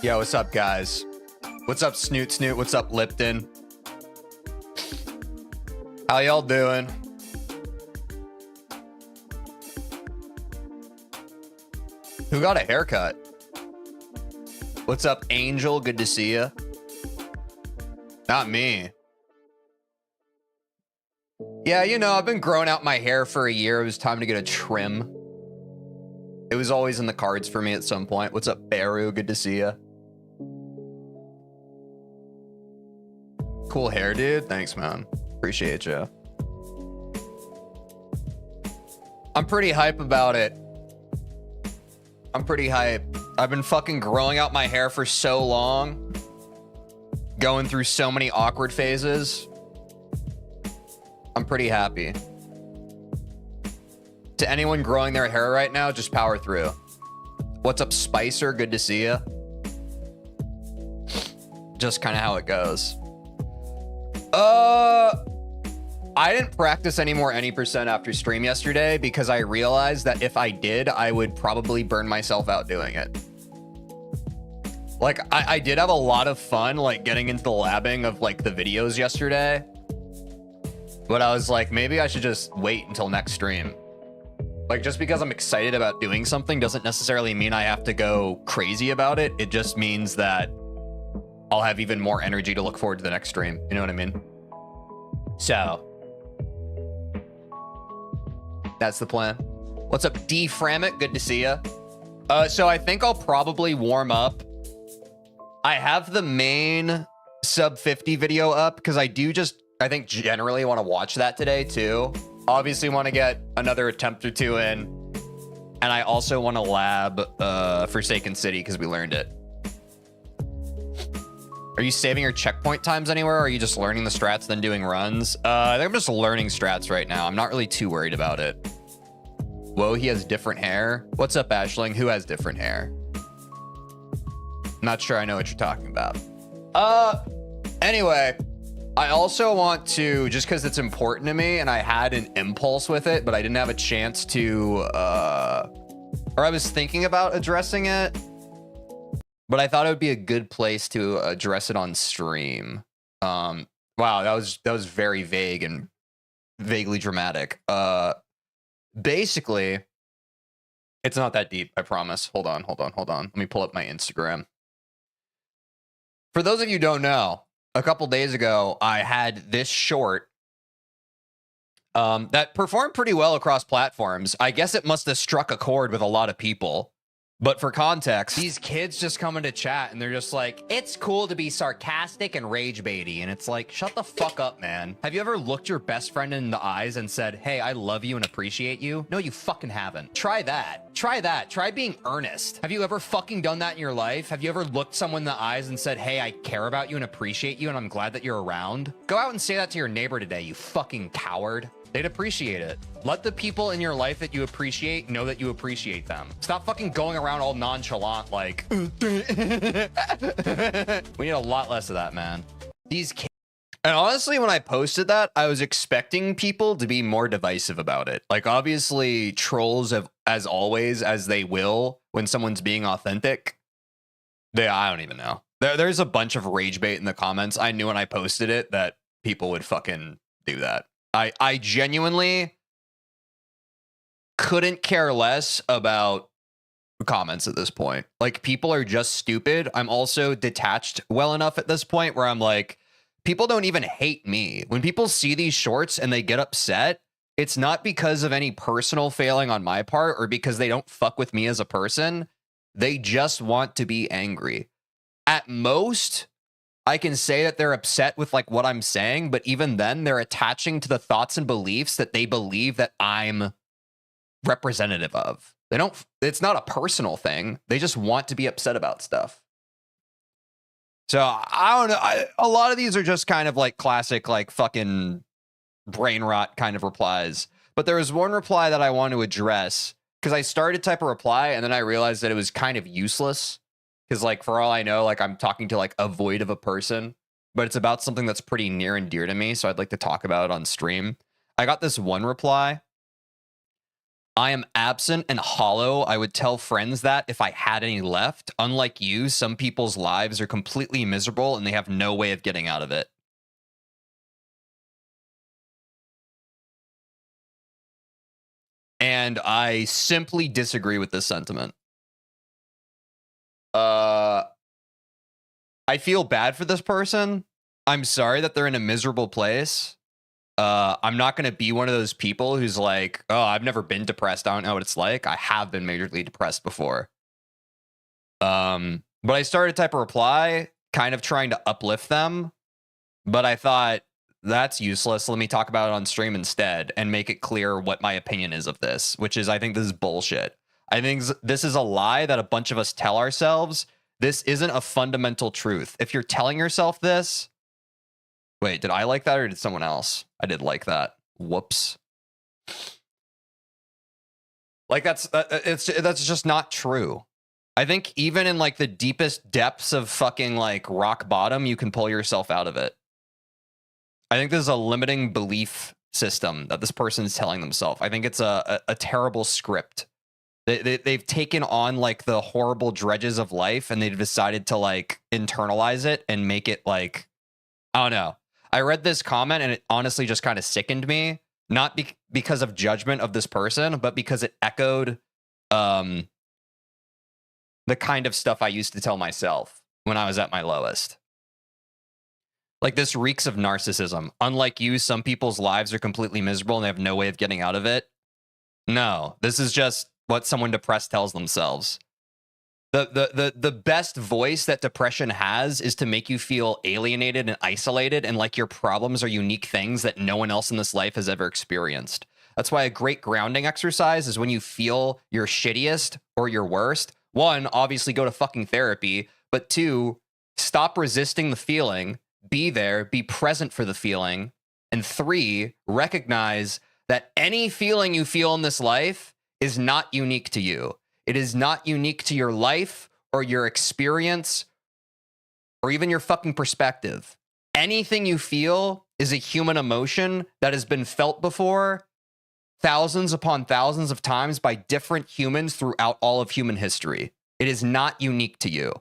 Yo, what's up, guys? What's up, Snoot Snoot? What's up, Lipton? How y'all doing? Who got a haircut? What's up, Angel? Good to see you. Not me. Yeah, you know, I've been growing out my hair for a year. It was time to get a trim. It was always in the cards for me at some point. What's up, Baru? Good to see you. Cool hair, dude. Thanks, man. Appreciate you. I'm pretty hype about it. I'm pretty hype. I've been fucking growing out my hair for so long. Going through so many awkward phases. I'm pretty happy. To anyone growing their hair right now, just power through. What's up, Spicer? Good to see you. Just kind of how it goes. I didn't practice any more any percent after stream yesterday because I realized that if I did, I would probably burn myself out doing it. Like, I did have a lot of fun, like, getting into the labbing of, like, the videos yesterday. But I was like, maybe I should just wait until next stream. Like, just because I'm excited about doing something doesn't necessarily mean I have to go crazy about it. It just means that I'll have even more energy to look forward to the next stream. You know what I mean? So that's the plan. What's up, D Framit? Good to see you. So I think I'll probably warm up. I have the main sub 50 video up because I do just, I think, generally want to watch that today too. Obviously want to get another attempt or two in. And I also want to lab Forsaken City because we learned it. Are you saving your checkpoint times anywhere? Or are you just learning the strats, then doing runs? I think I'm just learning strats right now. I'm not really too worried about it. Whoa, he has different hair. What's up, Ashling? Who has different hair? Not sure I know what you're talking about. Anyway, I also want to, just because it's important to me, and I had an impulse with it, but I didn't have a chance to, or I was thinking about addressing it. But I thought it would be a good place to address it on stream. Wow, that was very vague and vaguely dramatic. Basically, it's not that deep, I promise. Hold on. Let me pull up my Instagram. For those of you who don't know, a couple days ago, I had this short that performed pretty well across platforms. I guess it must have struck a chord with a lot of people. But for context, these kids just come into chat and they're just like, it's cool to be sarcastic and rage baity. And it's like, shut the fuck up, man. Have you ever looked your best friend in the eyes and said, hey, I love you and appreciate you? No, you fucking haven't. Try that. Try that. Try being earnest. Have you ever fucking done that in your life? Have you ever looked someone in the eyes and said, hey, I care about you and appreciate you and I'm glad that you're around? Go out and say that to your neighbor today, you fucking coward. They'd appreciate it. Let the people in your life that you appreciate know that you appreciate them. Stop fucking going around all nonchalant like, we need a lot less of that, man. These kids. And honestly, when I posted that, I was expecting people to be more divisive about it. Like, obviously, trolls have, as always, as they will when someone's being authentic. I don't even know. There's a bunch of rage bait in the comments. I knew when I posted it that people would fucking do that. I genuinely couldn't care less about comments at this point. Like, people are just stupid. I'm also detached well enough at this point where I'm like, people don't even hate me. When people see these shorts and they get upset, it's not because of any personal failing on my part or because they don't fuck with me as a person. They just want to be angry. At most, I can say that they're upset with like what I'm saying, but even then they're attaching to the thoughts and beliefs that they believe that I'm representative of. They don't, it's not a personal thing. They just want to be upset about stuff. So I don't know. A lot of these are just kind of like classic, like fucking brain rot kind of replies. But there was one reply that I want to address because I started to type a reply and then I realized that it was kind of useless. Because, like, for all I know, like, I'm talking to, like, a void of a person. But it's about something that's pretty near and dear to me. So I'd like to talk about it on stream. I got this one reply. I am absent and hollow. I would tell friends that if I had any left. Unlike you, some people's lives are completely miserable and they have no way of getting out of it. And I simply disagree with this sentiment. I feel bad for this person. I'm sorry that they're in a miserable place. I'm not going to be one of those people who's like, oh, I've never been depressed. I don't know what it's like. I have been majorly depressed before. But I started to type a reply, kind of trying to uplift them. But I thought, that's useless. Let me talk about it on stream instead and make it clear what my opinion is of this, which is I think this is bullshit. I think this is a lie that a bunch of us tell ourselves. This isn't a fundamental truth. If you're telling yourself this, wait, did I like that or did someone else? I did like that. Whoops. Like that's just not true. I think even in like the deepest depths of fucking like rock bottom, you can pull yourself out of it. I think this is a limiting belief system that this person is telling themselves. I think it's a terrible script. They've taken on like the horrible dredges of life and they've decided to like internalize it and make it like, I don't know. I read this comment and it honestly just kind of sickened me. Not because of judgment of this person, but because it echoed the kind of stuff I used to tell myself when I was at my lowest. Like, this reeks of narcissism. Unlike you, some people's lives are completely miserable and they have no way of getting out of it. No, this is just what someone depressed tells themselves. The best voice that depression has is to make you feel alienated and isolated and like your problems are unique things that no one else in this life has ever experienced. That's why a great grounding exercise is when you feel your shittiest or your worst. One, obviously go to fucking therapy, but two, stop resisting the feeling, be there, be present for the feeling, and three, recognize that any feeling you feel in this life is not unique to you. It is not unique to your life or your experience or even your fucking perspective. Anything you feel is a human emotion that has been felt before thousands upon thousands of times by different humans throughout all of human history. It is not unique to you.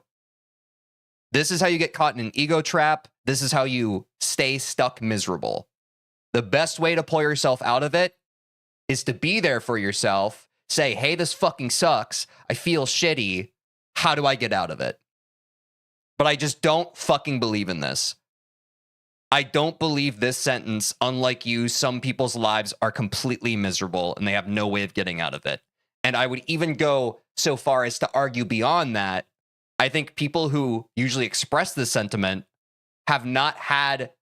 This is how you get caught in an ego trap. This is how you stay stuck miserable. The best way to pull yourself out of it is to be there for yourself. Say, hey, this fucking sucks. I feel shitty. How do I get out of it? But I just don't fucking believe in this. I don't believe this sentence. Unlike you, some people's lives are completely miserable and they have no way of getting out of it. And I would even go so far as to argue beyond that. I think people who usually express this sentiment have not had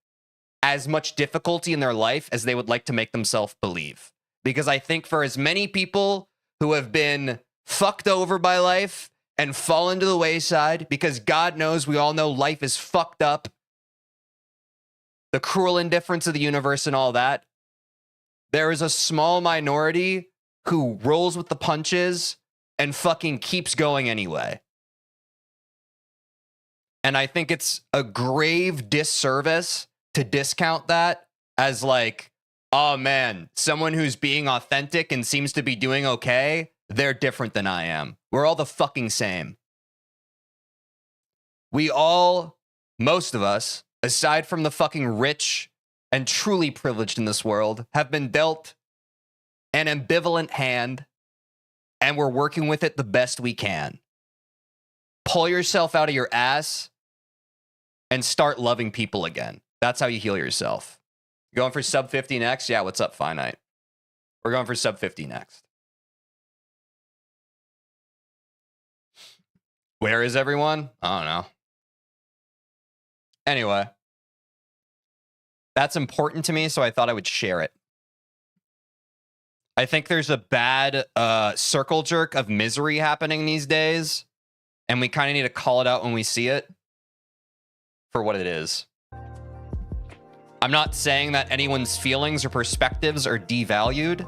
as much difficulty in their life as they would like to make themselves believe. Because I think for as many people who have been fucked over by life and fallen to the wayside, because God knows, we all know life is fucked up, the cruel indifference of the universe and all that, there is a small minority who rolls with the punches and fucking keeps going anyway. And I think it's a grave disservice to discount that as like, oh man, someone who's being authentic and seems to be doing okay, they're different than I am. We're all the fucking same. We all, most of us, aside from the fucking rich and truly privileged in this world, have been dealt an ambivalent hand and we're working with it the best we can. Pull yourself out of your ass and start loving people again. That's how you heal yourself. Going for sub 50 next? Yeah, what's up, Finite? We're going for sub 50 next. Where is everyone? I don't know. Anyway, that's important to me, so I thought I would share it. I think there's a bad circle jerk of misery happening these days, and we kind of need to call it out when we see it for what it is. I'm not saying that anyone's feelings or perspectives are devalued,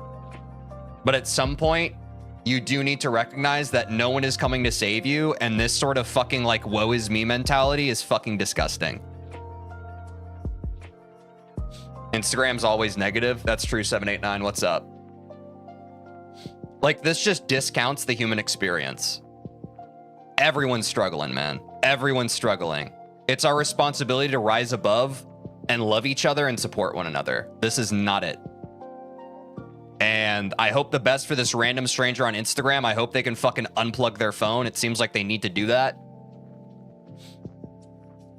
but at some point, you do need to recognize that no one is coming to save you, and this sort of fucking like woe is me mentality is fucking disgusting. Instagram's always negative. That's true, 789. What's up? Like, this just discounts the human experience. Everyone's struggling, man. Everyone's struggling. It's our responsibility to rise above and love each other and support one another. This is not it. And I hope the best for this random stranger on Instagram. I hope they can fucking unplug their phone. It seems like they need to do that.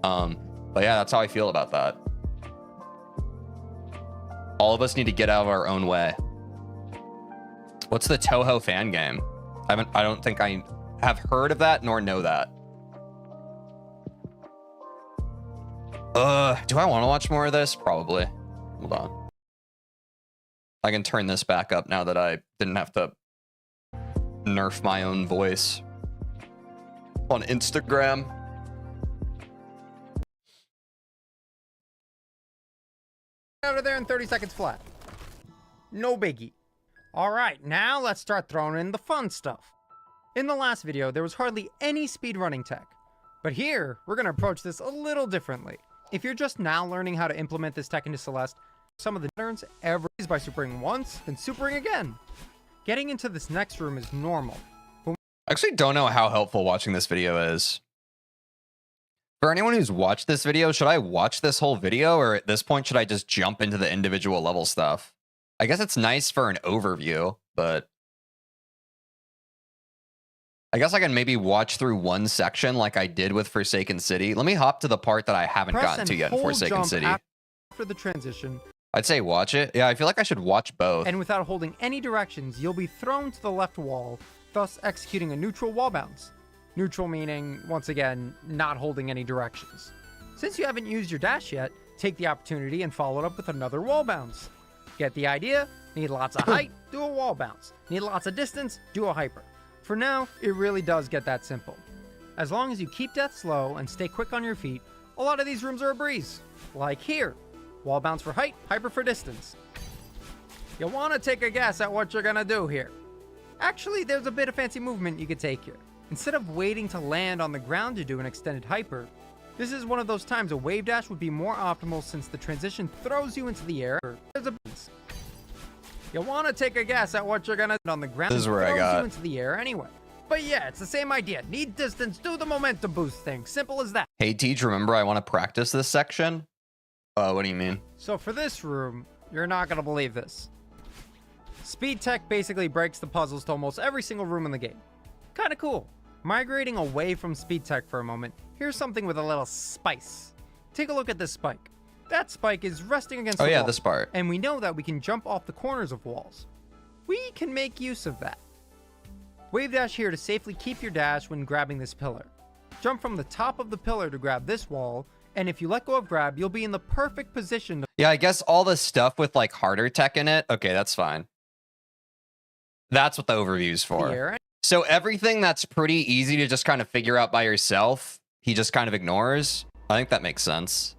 But yeah, that's how I feel about that. All of us need to get out of our own way. What's the Toho fan game? I don't think I have heard of that nor know that. Do I want to watch more of this? Probably. Hold on. I can turn this back up now that I didn't have to nerf my own voice on Instagram. Out of there in 30 seconds flat. No biggie. All right, now let's start throwing in the fun stuff. In the last video, there was hardly any speedrunning tech, but here, we're gonna approach this a little differently. If you're just now learning how to implement this tech into Celeste, some of the patterns is by supering once, then supering again. Getting into this next room is normal. I actually don't know how helpful watching this video is. For anyone who's watched this video, should I watch this whole video, or at this point, should I just jump into the individual level stuff? I guess it's nice for an overview, but I guess I can maybe watch through one section like I did with Forsaken City. Let me hop to the part that I haven't gotten to yet in Forsaken City. After the transition, I'd say watch it. Yeah, I feel like I should watch both. And without holding any directions, you'll be thrown to the left wall, thus executing a neutral wall bounce. Neutral meaning, once again, not holding any directions. Since you haven't used your dash yet, take the opportunity and follow it up with another wall bounce. Get the idea? Need lots of height? Do a wall bounce. Need lots of distance? Do a hyper. For now, it really does get that simple. As long as you keep death slow and stay quick on your feet, a lot of these rooms are a breeze. Like here. Wall bounce for height, hyper for distance. You'll want to take a guess at what you're gonna do here. Actually, there's a bit of fancy movement you could take here. Instead of waiting to land on the ground to do an extended hyper, this is one of those times a wave dash would be more optimal since the transition throws you into the air. There's a You'll want to take a guess at what you're gonna do on the ground. This is where I got you into the air anyway. But yeah, it's the same idea. Need distance, do the momentum boost thing. Simple as that. Hey, Teej, remember I want to practice this section? What do you mean? So for this room, you're not gonna believe this. Speed tech basically breaks the puzzles to almost every single room in the game. Kinda cool. Migrating away from speed tech for a moment, here's something with a little spice. Take a look at this spike. That spike is resting against the wall. Oh yeah, this part. And we know that we can jump off the corners of walls. We can make use of that. Wave dash here to safely keep your dash when grabbing this pillar. Jump from the top of the pillar to grab this wall, and if you let go of grab, you'll be in the perfect position to— Yeah, I guess all the stuff with like harder tech in it. Okay, that's fine. That's what the overview's for. Here. So everything that's pretty easy to just kind of figure out by yourself, he just kind of ignores. I think that makes sense.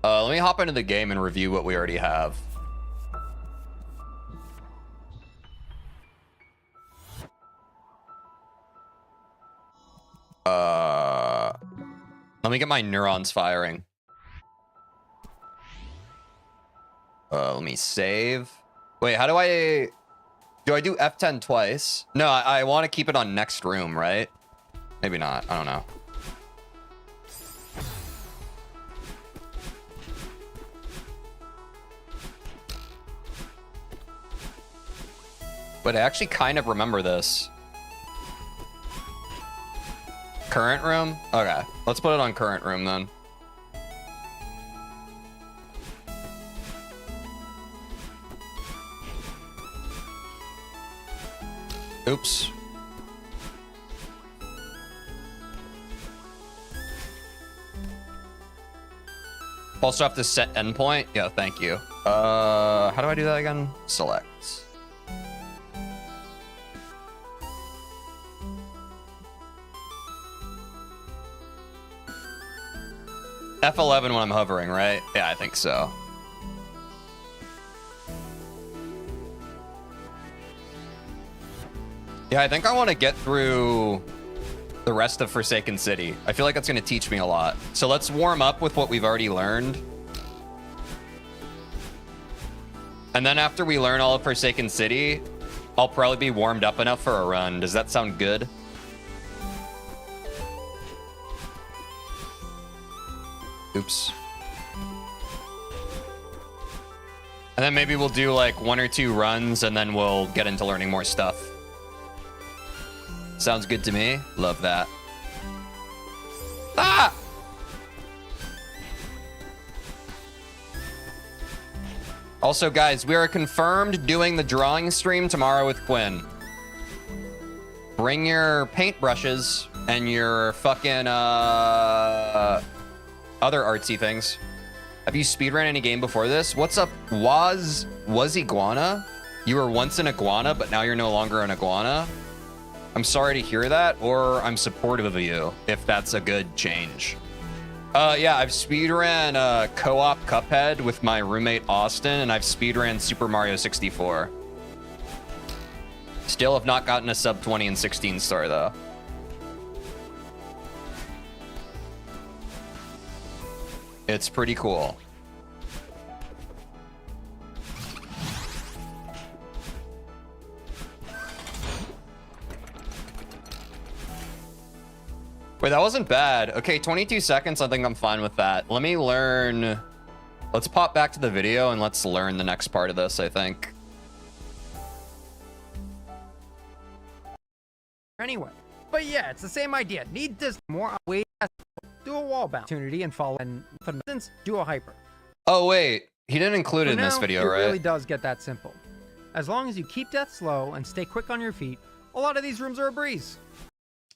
Let me hop into the game and review what we already have. Let me get my neurons firing. Let me save. Wait, how do I do F10 twice? No, I want to keep it on next room, right? Maybe not. I don't know. But I actually kind of remember this. Current room? Okay, let's put it on current room then. Oops. Also have to set endpoint? Yeah, thank you. How do I do that again? Select. F11 when I'm hovering, right? Yeah, I think so. Yeah, I think I want to get through the rest of Forsaken City. I feel like that's going to teach me a lot. So let's warm up with what we've already learned. And then after we learn all of Forsaken City, I'll probably be warmed up enough for a run. Does that sound good? Oops. And then maybe we'll do like 1 or 2 runs and then we'll get into learning more stuff. Sounds good to me. Love that. Ah! Also, guys, we are confirmed doing the drawing stream tomorrow with Quinn. Bring your paintbrushes and your fucking other artsy things. Have you speedrun any game before this? What's up, was iguana? You were once an iguana, but now you're no longer an iguana. I'm sorry to hear that, or I'm supportive of you if that's a good change. Yeah, I've speedran co-op Cuphead with my roommate Austin, and I've speedran Super Mario 64. Still have not gotten a sub 20 and 16 star though. It's pretty cool. Wait, that wasn't bad. Okay, 22 seconds. I think I'm fine with that. Let me learn. Let's pop back to the video and let's learn the next part of this, I think. Anyway, but yeah, it's the same idea. Need this more way. Do a wall bounce opportunity and follow, and for instance, do a hyper. Oh wait, he didn't include it in this video, right? It really does get that simple. As long as you keep death slow and stay quick on your feet, a lot of these rooms are a breeze.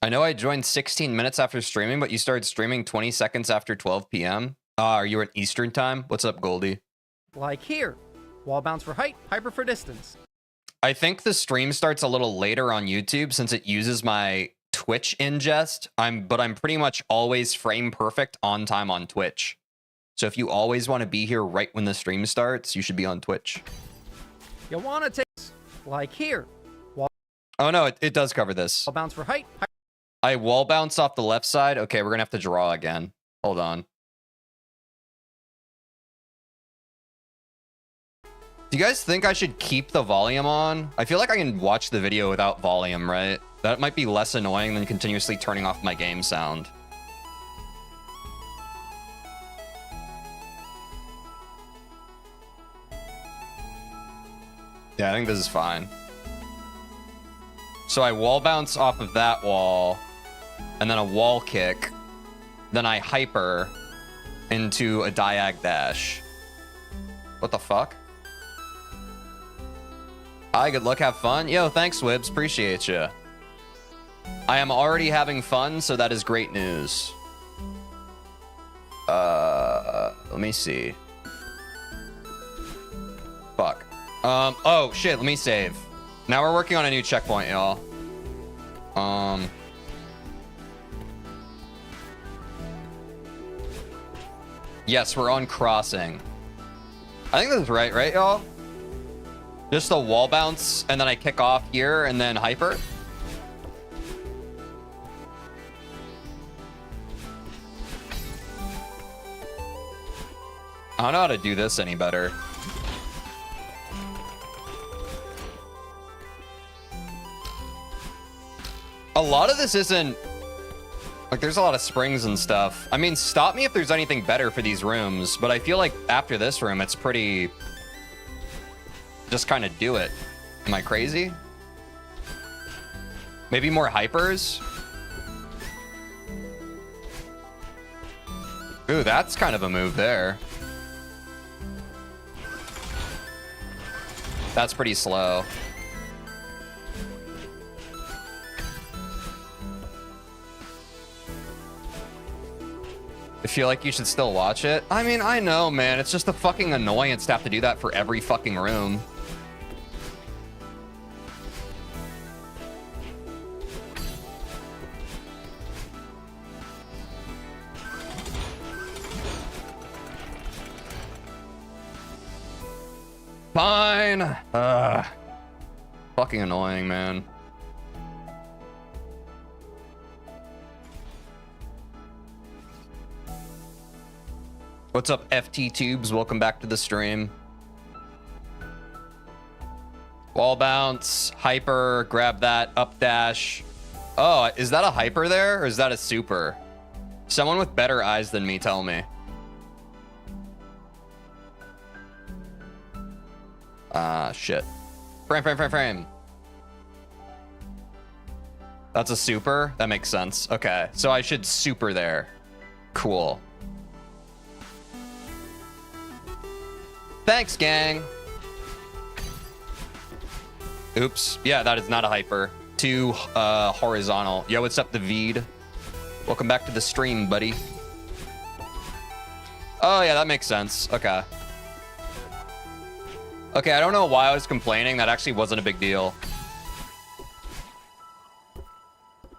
I know I joined 16 minutes after streaming, but you started streaming 20 seconds after 12 p.m. Are you at Eastern time? What's up, Goldie? Like here, wall bounce for height, hyper for distance. I think the stream starts a little later on YouTube since it uses my Twitch ingest. But I'm pretty much always frame perfect on time on Twitch. So if you always want to be here right when the stream starts, you should be on Twitch. You want to take like here. Oh no, it does cover this. Wall bounce for height. I wall bounce off the left side. Okay, we're gonna have to draw again. Hold on. Do you guys think I should keep the volume on? I feel like I can watch the video without volume, right? That might be less annoying than continuously turning off my game sound. Yeah, I think this is fine. So I wall bounce off of that wall, and then a wall kick, then I hyper into a diag dash. What the fuck? Hi, good luck, have fun. Yo, thanks, Wibs, appreciate you. I am already having fun, so that is great news. Let me see. Fuck. Oh, shit, let me save. Now we're working on a new checkpoint, y'all. Yes, we're on crossing. I think that's right, y'all? Just a wall bounce, and then I kick off here, and then hyper. I don't know how to do this any better. A lot of this isn't... Like, there's a lot of springs and stuff. I mean, stop me if there's anything better for these rooms, but I feel like after this room, it's pretty... Just kind of do it. Am I crazy? Maybe more hypers? Ooh, that's kind of a move there. That's pretty slow. I feel like you should still watch it. I mean, I know, man. It's just a fucking annoyance to have to do that for every fucking room. Fine. Fucking annoying, man. What's up, FT Tubes? Welcome back to the stream. Wall bounce, hyper, grab that, up dash. Oh, is that a hyper there or is that a super? Someone with better eyes than me, tell me. Shit. Frame. That's a super? That makes sense. Okay, so I should super there. Cool. Thanks, gang. Oops. Yeah, that is not a hyper. Too horizontal. Yo, what's up, David? Welcome back to the stream, buddy. Oh, yeah, that makes sense. Okay. Okay, I don't know why I was complaining. That actually wasn't a big deal.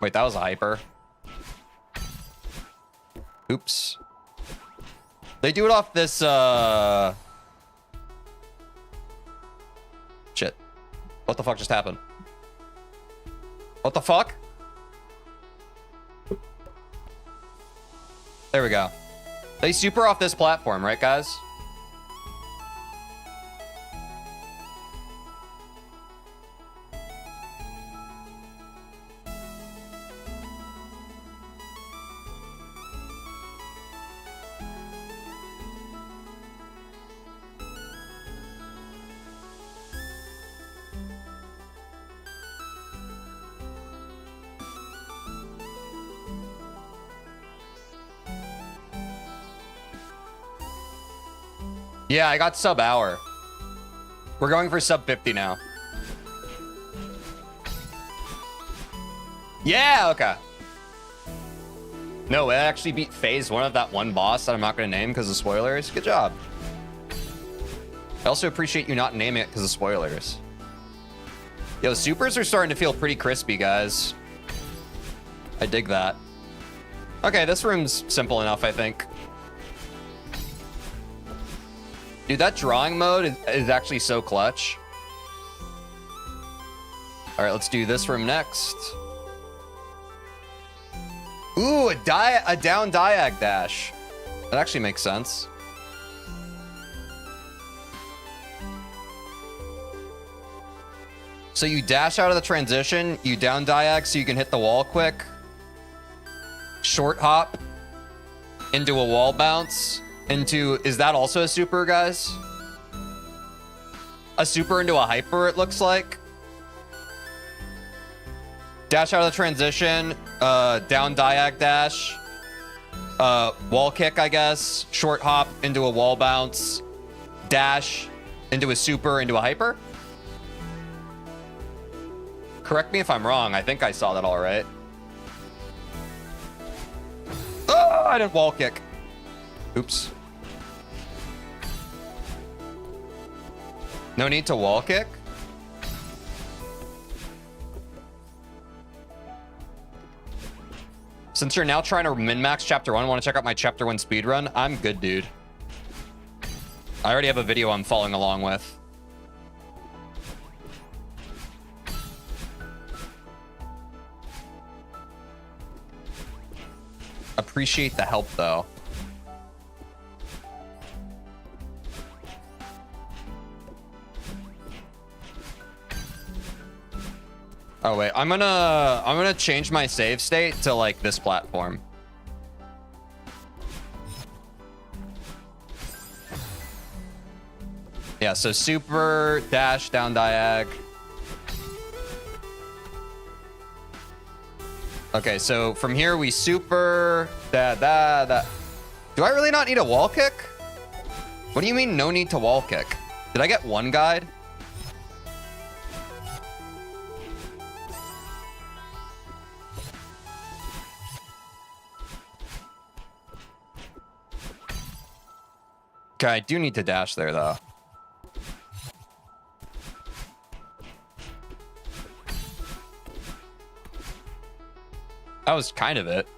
Wait, that was a hyper. Oops. They do it off this, Shit. What the fuck just happened? What the fuck? There we go. They super off this platform, right, guys? Yeah, I got sub hour. We're going for sub 50 now. Yeah, okay. No, it actually beat phase 1 of that one boss that I'm not going to name because of spoilers. Good job. I also appreciate you not naming it because of spoilers. Yo, supers are starting to feel pretty crispy, guys. I dig that. Okay, this room's simple enough, I think. Dude, that drawing mode is actually so clutch. All right, let's do this room next. Ooh, a down diag dash. That actually makes sense. So you dash out of the transition, you down diag so you can hit the wall quick. Short hop into a wall bounce. Is that also a super, guys? A super into a hyper, it looks like. Dash out of the transition, down diag dash, wall kick, I guess, short hop into a wall bounce, dash into a super, into a hyper. Correct me if I'm wrong. I think I saw that all right. Oh, I didn't wall kick. Oops. No need to wall kick? Since you're now trying to min-max chapter 1, want to check out my chapter 1 speedrun? I'm good, dude. I already have a video I'm following along with. Appreciate the help, though. Oh wait, I'm gonna change my save state to like this platform. Yeah, so super dash down diag. Okay, so from here we super that. Do I really not need a wall kick? What do you mean no need to wall kick? Did I get one guide? Okay, I do need to dash there, though. That was kind of it.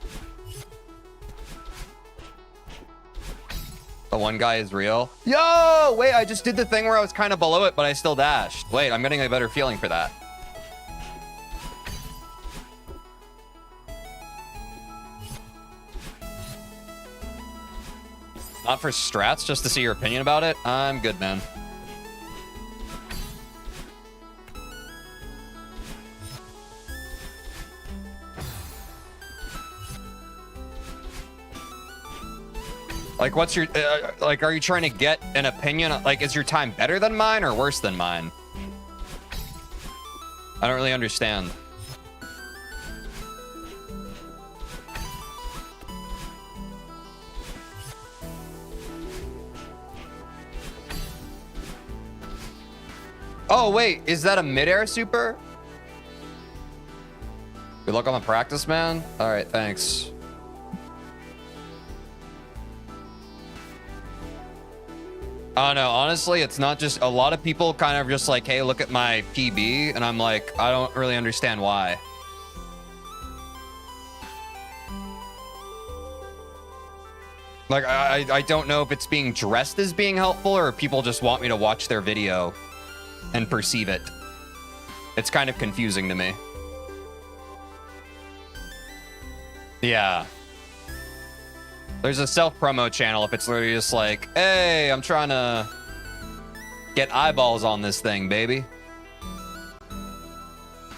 The one guy is real. Yo, wait, I just did the thing where I was kind of below it, but I still dashed. Wait, I'm getting a better feeling for that. Not for strats, just to see your opinion about it? I'm good, man. Like, what's your, like, are you trying to get an opinion? Like, is your time better than mine or worse than mine? I don't really understand. Oh, wait, is that a midair super? Good luck on the practice, man. All right, thanks. I don't know, honestly, it's not just a lot of people kind of just like, hey, look at my PB, and I'm like, I don't really understand why. Like, I don't know if it's being dressed as being helpful or if people just want me to watch their video and perceive it. It's kind of confusing to me. Yeah. There's a self-promo channel if it's literally just like, hey, I'm trying to get eyeballs on this thing, baby.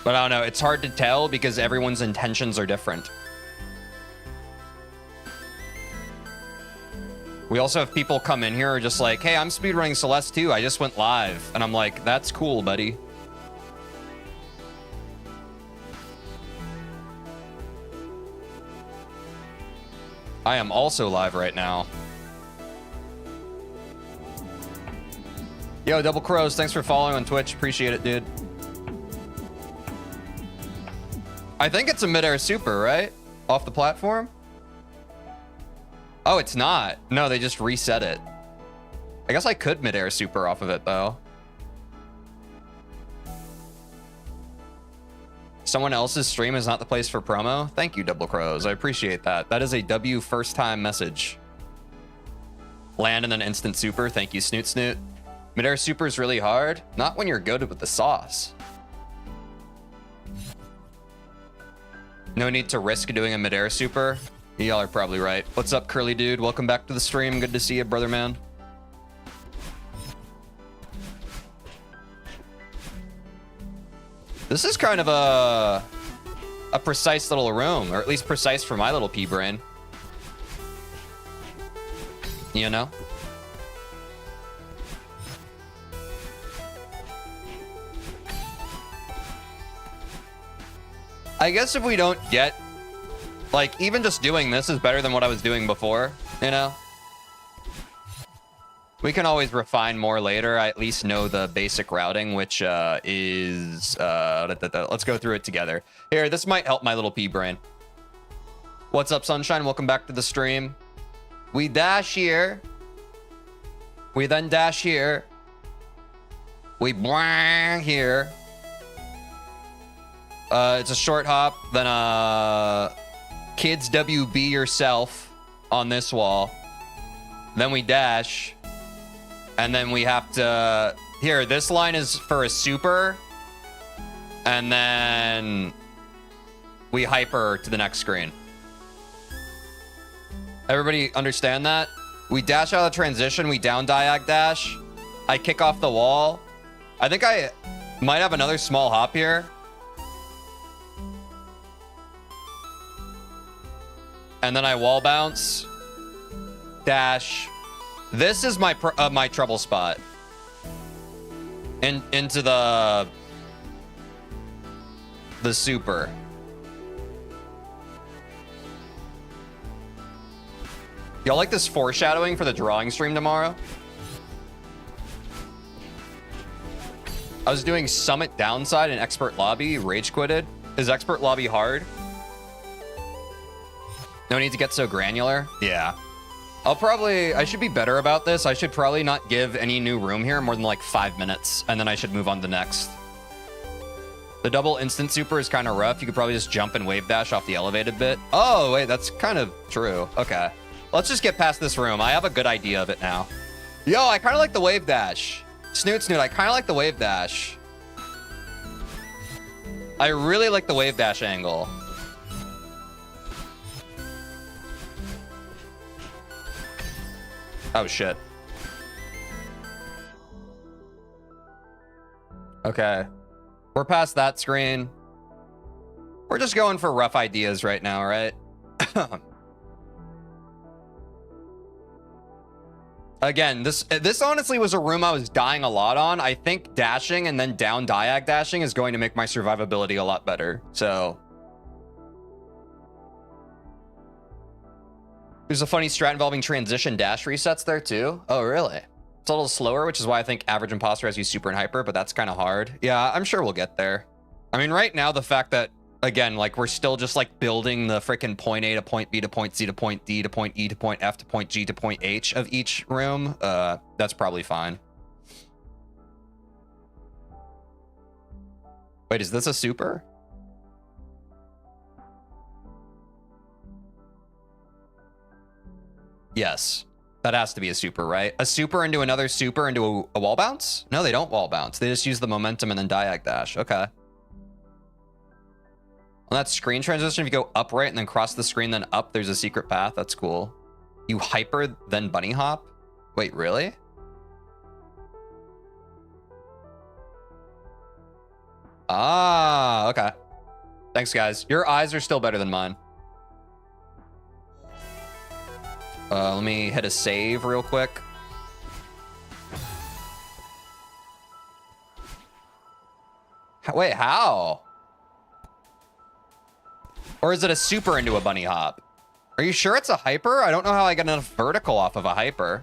But I don't know, it's hard to tell because everyone's intentions are different. We also have people come in here just like, hey, I'm speedrunning Celeste too. I just went live. And I'm like, that's cool, buddy. I am also live right now. Yo, Double Crows, thanks for following on Twitch. Appreciate it, dude. I think it's a midair super, right? Off the platform? Oh, it's not. No, they just reset it. I guess I could midair super off of it, though. Someone else's stream is not the place for promo. Thank you, Double Crows. I appreciate that. That is a W first time message. Land and then instant super. Thank you, Snoot Snoot. Midair super is really hard. Not when you're good with the sauce. No need to risk doing a midair super. Y'all are probably right. What's up, Curly Dude? Welcome back to the stream. Good to see you, brother man. This is kind of a precise little room, or at least precise for my little pea brain. You know? I guess if we don't get, like, even just doing this is better than what I was doing before, you know? We can always refine more later. I at least know the basic routing, which is... let's go through it together. Here, this might help my little pea brain. What's up, Sunshine? Welcome back to the stream. We dash here. We then dash here. We blang here. It's a short hop. Then kids WB yourself on this wall. Then we dash. And then we have to... Here, this line is for a super. And then we hyper to the next screen. Everybody understand that? We dash out of the transition. We down diag dash. I kick off the wall. I think I might have another small hop here. And then I wall bounce. Dash. This is my my trouble spot. Into the super. Y'all like this foreshadowing for the drawing stream tomorrow? I was doing Summit Downside in Expert Lobby, rage quitted. Is Expert Lobby hard? No need to get so granular? Yeah. I should be better about this. I should probably not give any new room here more than like 5 minutes, and then I should move on to next. The double instant super is kind of rough. You could probably just jump and wave dash off the elevated bit. Oh, wait, that's kind of true. Okay. Let's just get past this room. I have a good idea of it now. Yo, I kind of like the wave dash. Snoot Snoot, I kind of like the wave dash. I really like the wave dash angle. Oh, shit. Okay. We're past that screen. We're just going for rough ideas right now, right? Again, this honestly was a room I was dying a lot on. I think dashing and then down diag dashing is going to make my survivability a lot better. So there's a funny strat involving transition dash resets there too. Oh, really? It's a little slower, which is why I think average imposter has you super and hyper, but that's kind of hard. Yeah, I'm sure we'll get there. I mean, right now, the fact that, again, like we're still just like building the freaking point A to point B to point C to point D to point E to point F to point G to point H of each room, that's probably fine. Wait, is this a super? Yes, that has to be a super, right? A super into another super into a wall bounce? No, they don't wall bounce. They just use the momentum and then diag dash. Okay. On that screen transition, if you go upright and then cross the screen, then up, there's a secret path. That's cool. You hyper, then bunny hop? Wait, really? Ah, okay. Thanks, guys. Your eyes are still better than mine. Let me hit a save real quick. Wait, how? Or is it a super into a bunny hop? Are you sure it's a hyper? I don't know how I get enough vertical off of a hyper.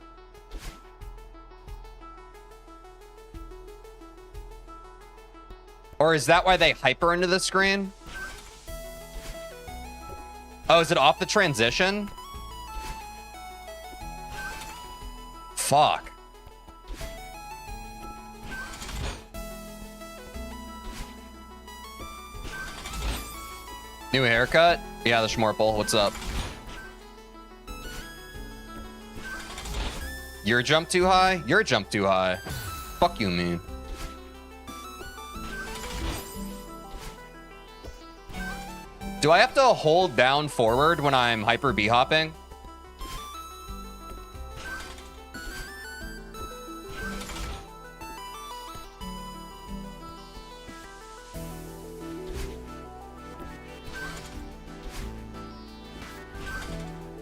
Or is that why they hyper into the screen? Oh, is it off the transition? Fuck. New haircut? Yeah, the Schmorple. What's up? Your jump too high? Your jump too high. Fuck you, man. Do I have to hold down forward when I'm hyper B-hopping?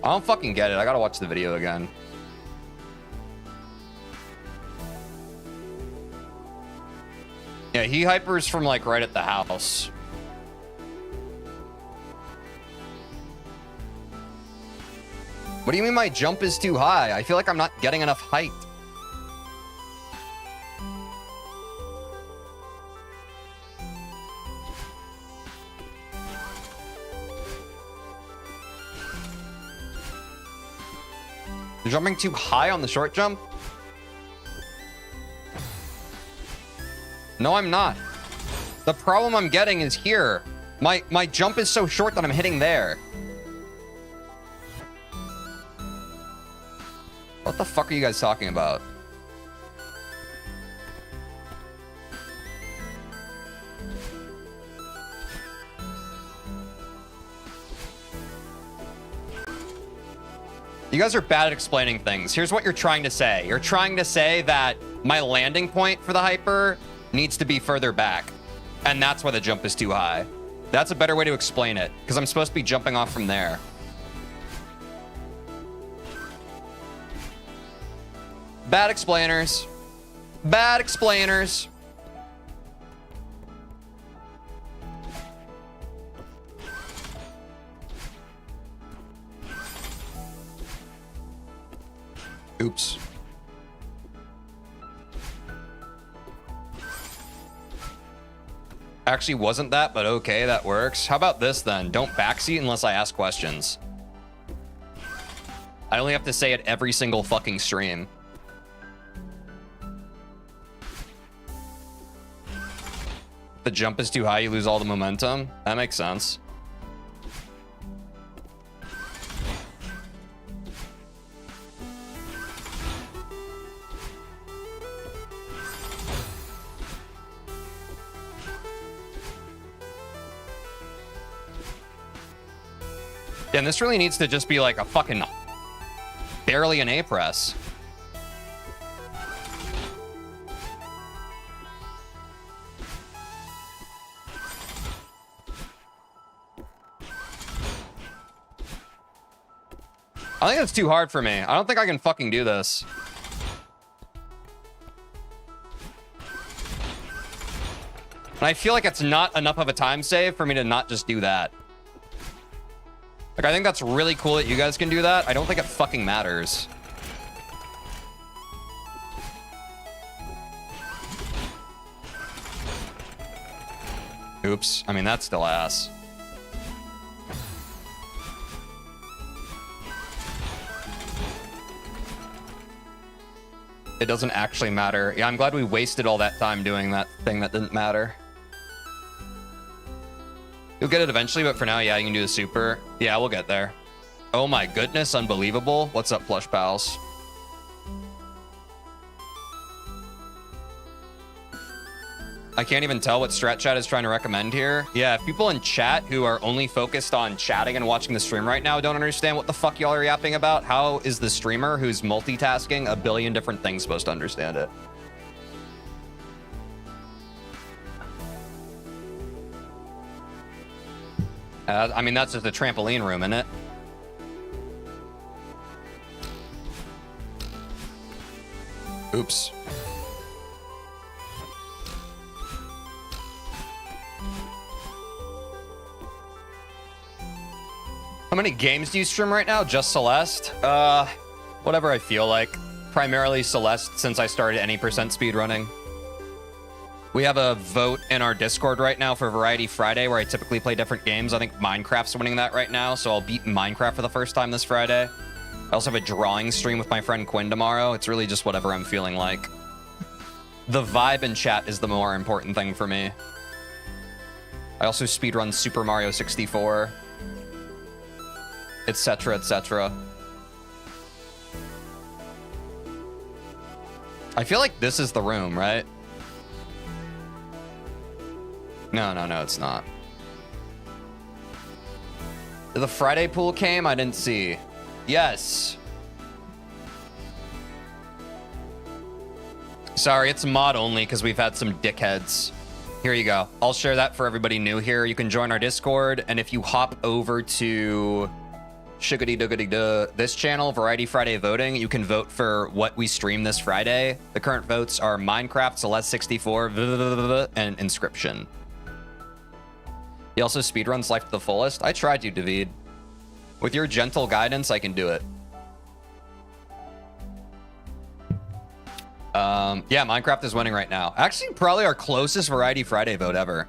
I don't fucking get it. I gotta watch the video again. Yeah, he hypers from like right at the house. What do you mean my jump is too high? I feel like I'm not getting enough height. You're jumping too high on the short jump? No, I'm not. The problem I'm getting is here. My jump is so short that I'm hitting there. What the fuck are you guys talking about? You guys are bad at explaining things. Here's what you're trying to say. You're trying to say that my landing point for the hyper needs to be further back. And that's why the jump is too high. That's a better way to explain it, because I'm supposed to be jumping off from there. Bad explainers. Bad explainers. Oops. Actually wasn't that, but okay, that works. How about this then? Don't backseat unless I ask questions. I only have to say it every single fucking stream. The jump is too high, you lose all the momentum. That makes sense. Yeah, and this really needs to just be like a fucking barely an A press. I think that's too hard for me. I don't think I can fucking do this. And I feel like it's not enough of a time save for me to not just do that. Like, I think that's really cool that you guys can do that. I don't think it fucking matters. Oops. I mean, that's still ass. It doesn't actually matter. Yeah, I'm glad we wasted all that time doing that thing that didn't matter. You'll get it eventually, but for now, yeah, you can do the super. Yeah, we'll get there. Oh my goodness, unbelievable. What's up, Plush Pals? I can't even tell what Strat Chat is trying to recommend here. Yeah, if people in chat who are only focused on chatting and watching the stream right now don't understand what the fuck y'all are yapping about, how is the streamer who's multitasking a billion different things supposed to understand it? I mean, that's just a trampoline room, isn't it? Oops. How many games do you stream right now? Just Celeste? Whatever I feel like. Primarily Celeste since I started any percent speedrunning. We have a vote in our Discord right now for Variety Friday where I typically play different games. I think Minecraft's winning that right now, so I'll beat Minecraft for the first time this Friday. I also have a drawing stream with my friend Quinn tomorrow. It's really just whatever I'm feeling like. The vibe in chat is the more important thing for me. I also speedrun Super Mario 64. Etc., etc. I feel like this is the room, right? No, it's not. The Friday pool came? I didn't see. Yes. Sorry, it's mod only because we've had some dickheads. Here you go. I'll share that for everybody new here. You can join our Discord, and if you hop over to this channel, Variety Friday Voting, you can vote for what we stream this Friday. The current votes are Minecraft, Celeste 64, and Inscription. He also speedruns life to the fullest. I tried to, David. With your gentle guidance, I can do it. Yeah, Minecraft is winning right now. Actually, probably our closest Variety Friday vote ever.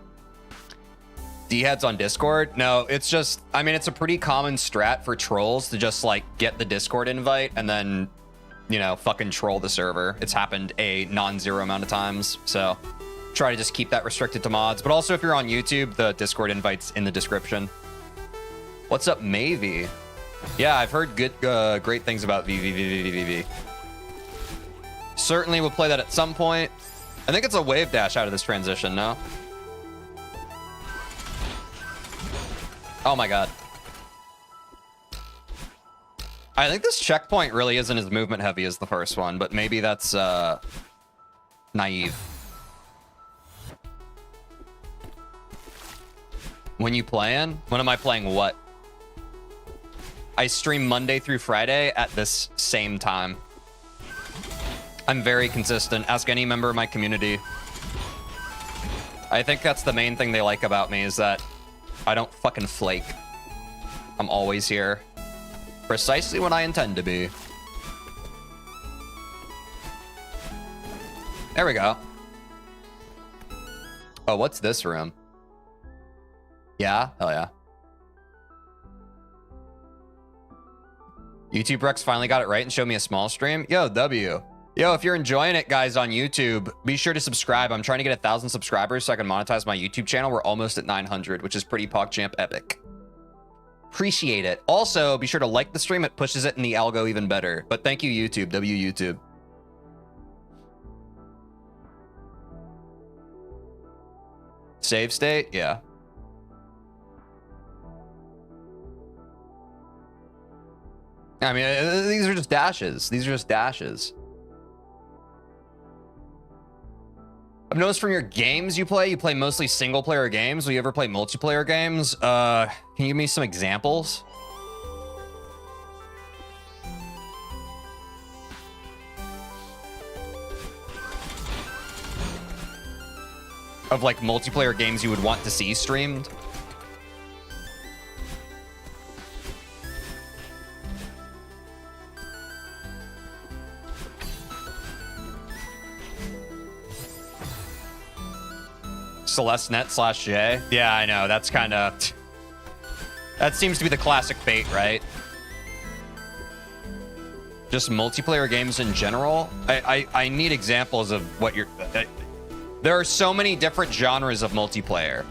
D-heads on Discord? No, it's just, I mean, it's a pretty common strat for trolls to just, like, get the Discord invite and then, you know, fucking troll the server. It's happened a non-zero amount of times, so try to just keep that restricted to mods. But also, if you're on YouTube, the Discord invite's in the description. What's up, Mavy? Yeah, I've heard good, great things about VVVVVV. Certainly we'll play that at some point. I think it's a wave dash out of this transition, no? Oh my god. I think this checkpoint really isn't as movement heavy as the first one, but maybe that's naive. When you playing? When am I playing what? I stream Monday through Friday at this same time. I'm very consistent. Ask any member of my community. I think that's the main thing they like about me is that I don't fucking flake. I'm always here. Precisely when I intend to be. There we go. Oh, what's this room? Yeah? Hell yeah. YouTube Rex finally got it right and showed me a small stream. Yo, W. Yo, if you're enjoying it, guys, on YouTube, be sure to subscribe. I'm trying to get 1,000 subscribers so I can monetize my YouTube channel. We're almost at 900, which is pretty PogChamp epic. Appreciate it. Also, be sure to like the stream. It pushes it in the algo even better. But thank you, YouTube. W YouTube. Save state? Yeah. I mean, these are just dashes. These are just dashes. I've noticed from your games you play mostly single player games. Will you ever play multiplayer games? Can you give me some examples? of like multiplayer games you would want to see streamed. CELESTE.net/J. Yeah, I know. That's kind of... That seems to be the classic bait, right? Just multiplayer games in general. I need examples of what you're... there are so many different genres of multiplayer.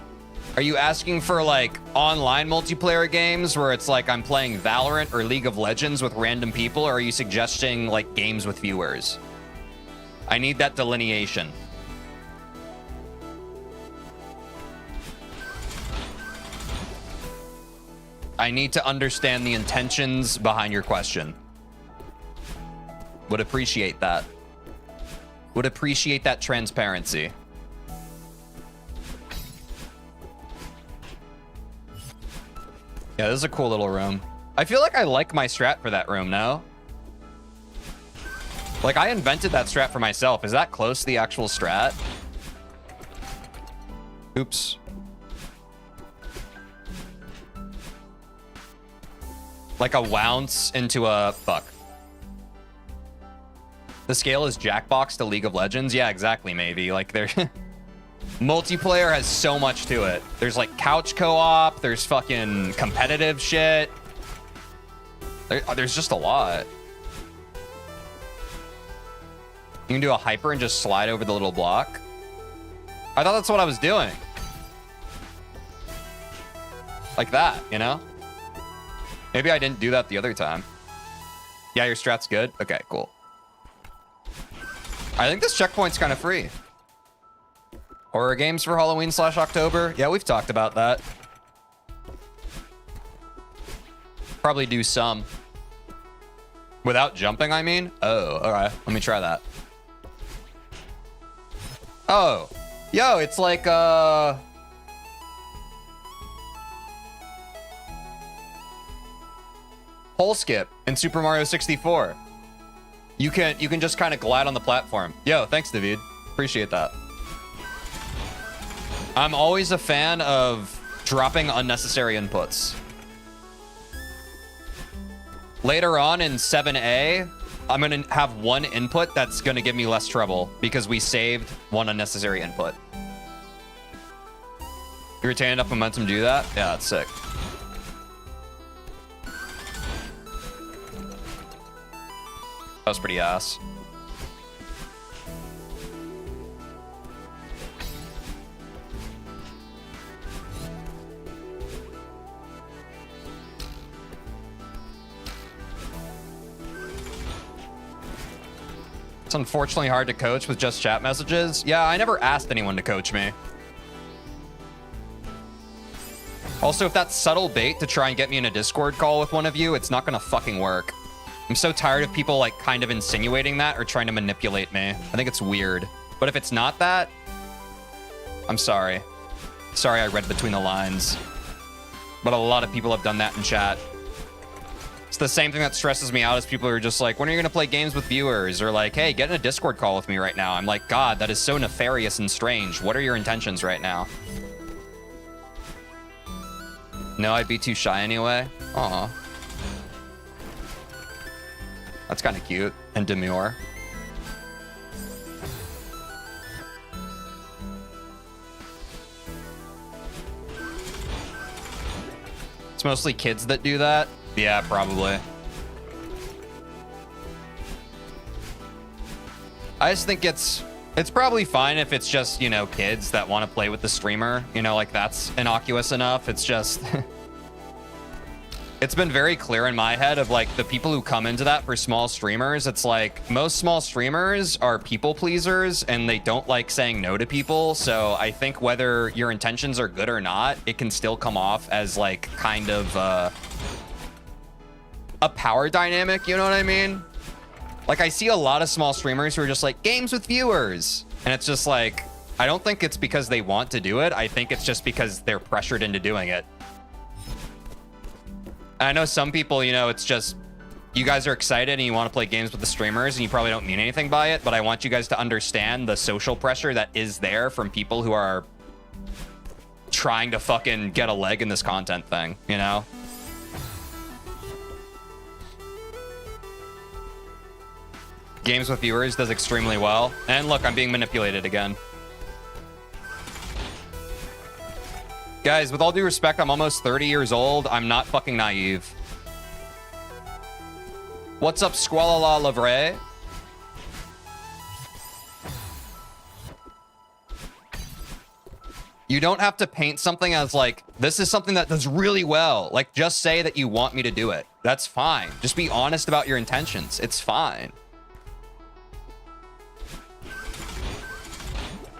Are you asking for like online multiplayer games where it's like I'm playing Valorant or League of Legends with random people, or are you suggesting like games with viewers? I need that delineation. I need to understand the intentions behind your question. Would appreciate that. Would appreciate that transparency. Yeah, this is a cool little room. I feel like I like my strat for that room, no? Like, I invented that strat for myself. Is that close to the actual strat? Oops. Like a wounce into a... Fuck. The scale is Jackbox to League of Legends? Yeah, exactly, maybe. Like, there... Multiplayer has so much to it. There's, like, couch co-op. There's fucking competitive shit. There's just a lot. You can do a hyper and just slide over the little block. I thought that's what I was doing. Like that, you know? Maybe I didn't do that the other time. Yeah, your strat's good? Okay, cool. I think this checkpoint's kind of free. Horror games for Halloween/October? Yeah, we've talked about that. Probably do some. Without jumping, I mean? Oh, alright. Let me try that. Oh. Yo, it's like, hole skip in Super Mario 64. You can just kind of glide on the platform. Yo, thanks, David. Appreciate that. I'm always a fan of dropping unnecessary inputs. Later on in 7A, I'm going to have one input that's going to give me less trouble because we saved one unnecessary input. You retain enough momentum to do that? Yeah, that's sick. That was pretty ass. It's unfortunately hard to coach with just chat messages. Yeah, I never asked anyone to coach me. Also, if that's subtle bait to try and get me in a Discord call with one of you, it's not gonna fucking work. I'm so tired of people like kind of insinuating that or trying to manipulate me. I think it's weird. But if it's not that, I'm sorry. Sorry I read between the lines. But a lot of people have done that in chat. It's the same thing that stresses me out as people who are just like, when are you going to play games with viewers? Or like, hey, get in a Discord call with me right now. I'm like, God, that is so nefarious and strange. What are your intentions right now? No, I'd be too shy anyway. Aw. That's kind of cute and demure. It's mostly kids that do that. Yeah, probably. I just think it's probably fine if it's just, you know, kids that want to play with the streamer. You know, like that's innocuous enough. It's just... It's been very clear in my head of like the people who come into that for small streamers. It's like most small streamers are people pleasers and they don't like saying no to people. So I think whether your intentions are good or not, it can still come off as like kind of a power dynamic. You know what I mean? Like I see a lot of small streamers who are just like games with viewers. And it's just like, I don't think it's because they want to do it. I think it's just because they're pressured into doing it. I know some people, you know, it's just you guys are excited and you want to play games with the streamers and you probably don't mean anything by it, but I want you guys to understand the social pressure that is there from people who are trying to fucking get a leg in this content thing, you know? Games with viewers does extremely well. And look, I'm being manipulated again. Guys, with all due respect, I'm almost 30 years old. I'm not fucking naive. What's up, Squalala Lavray? You don't have to paint something as like, this is something that does really well. Like, just say that you want me to do it. That's fine. Just be honest about your intentions. It's fine.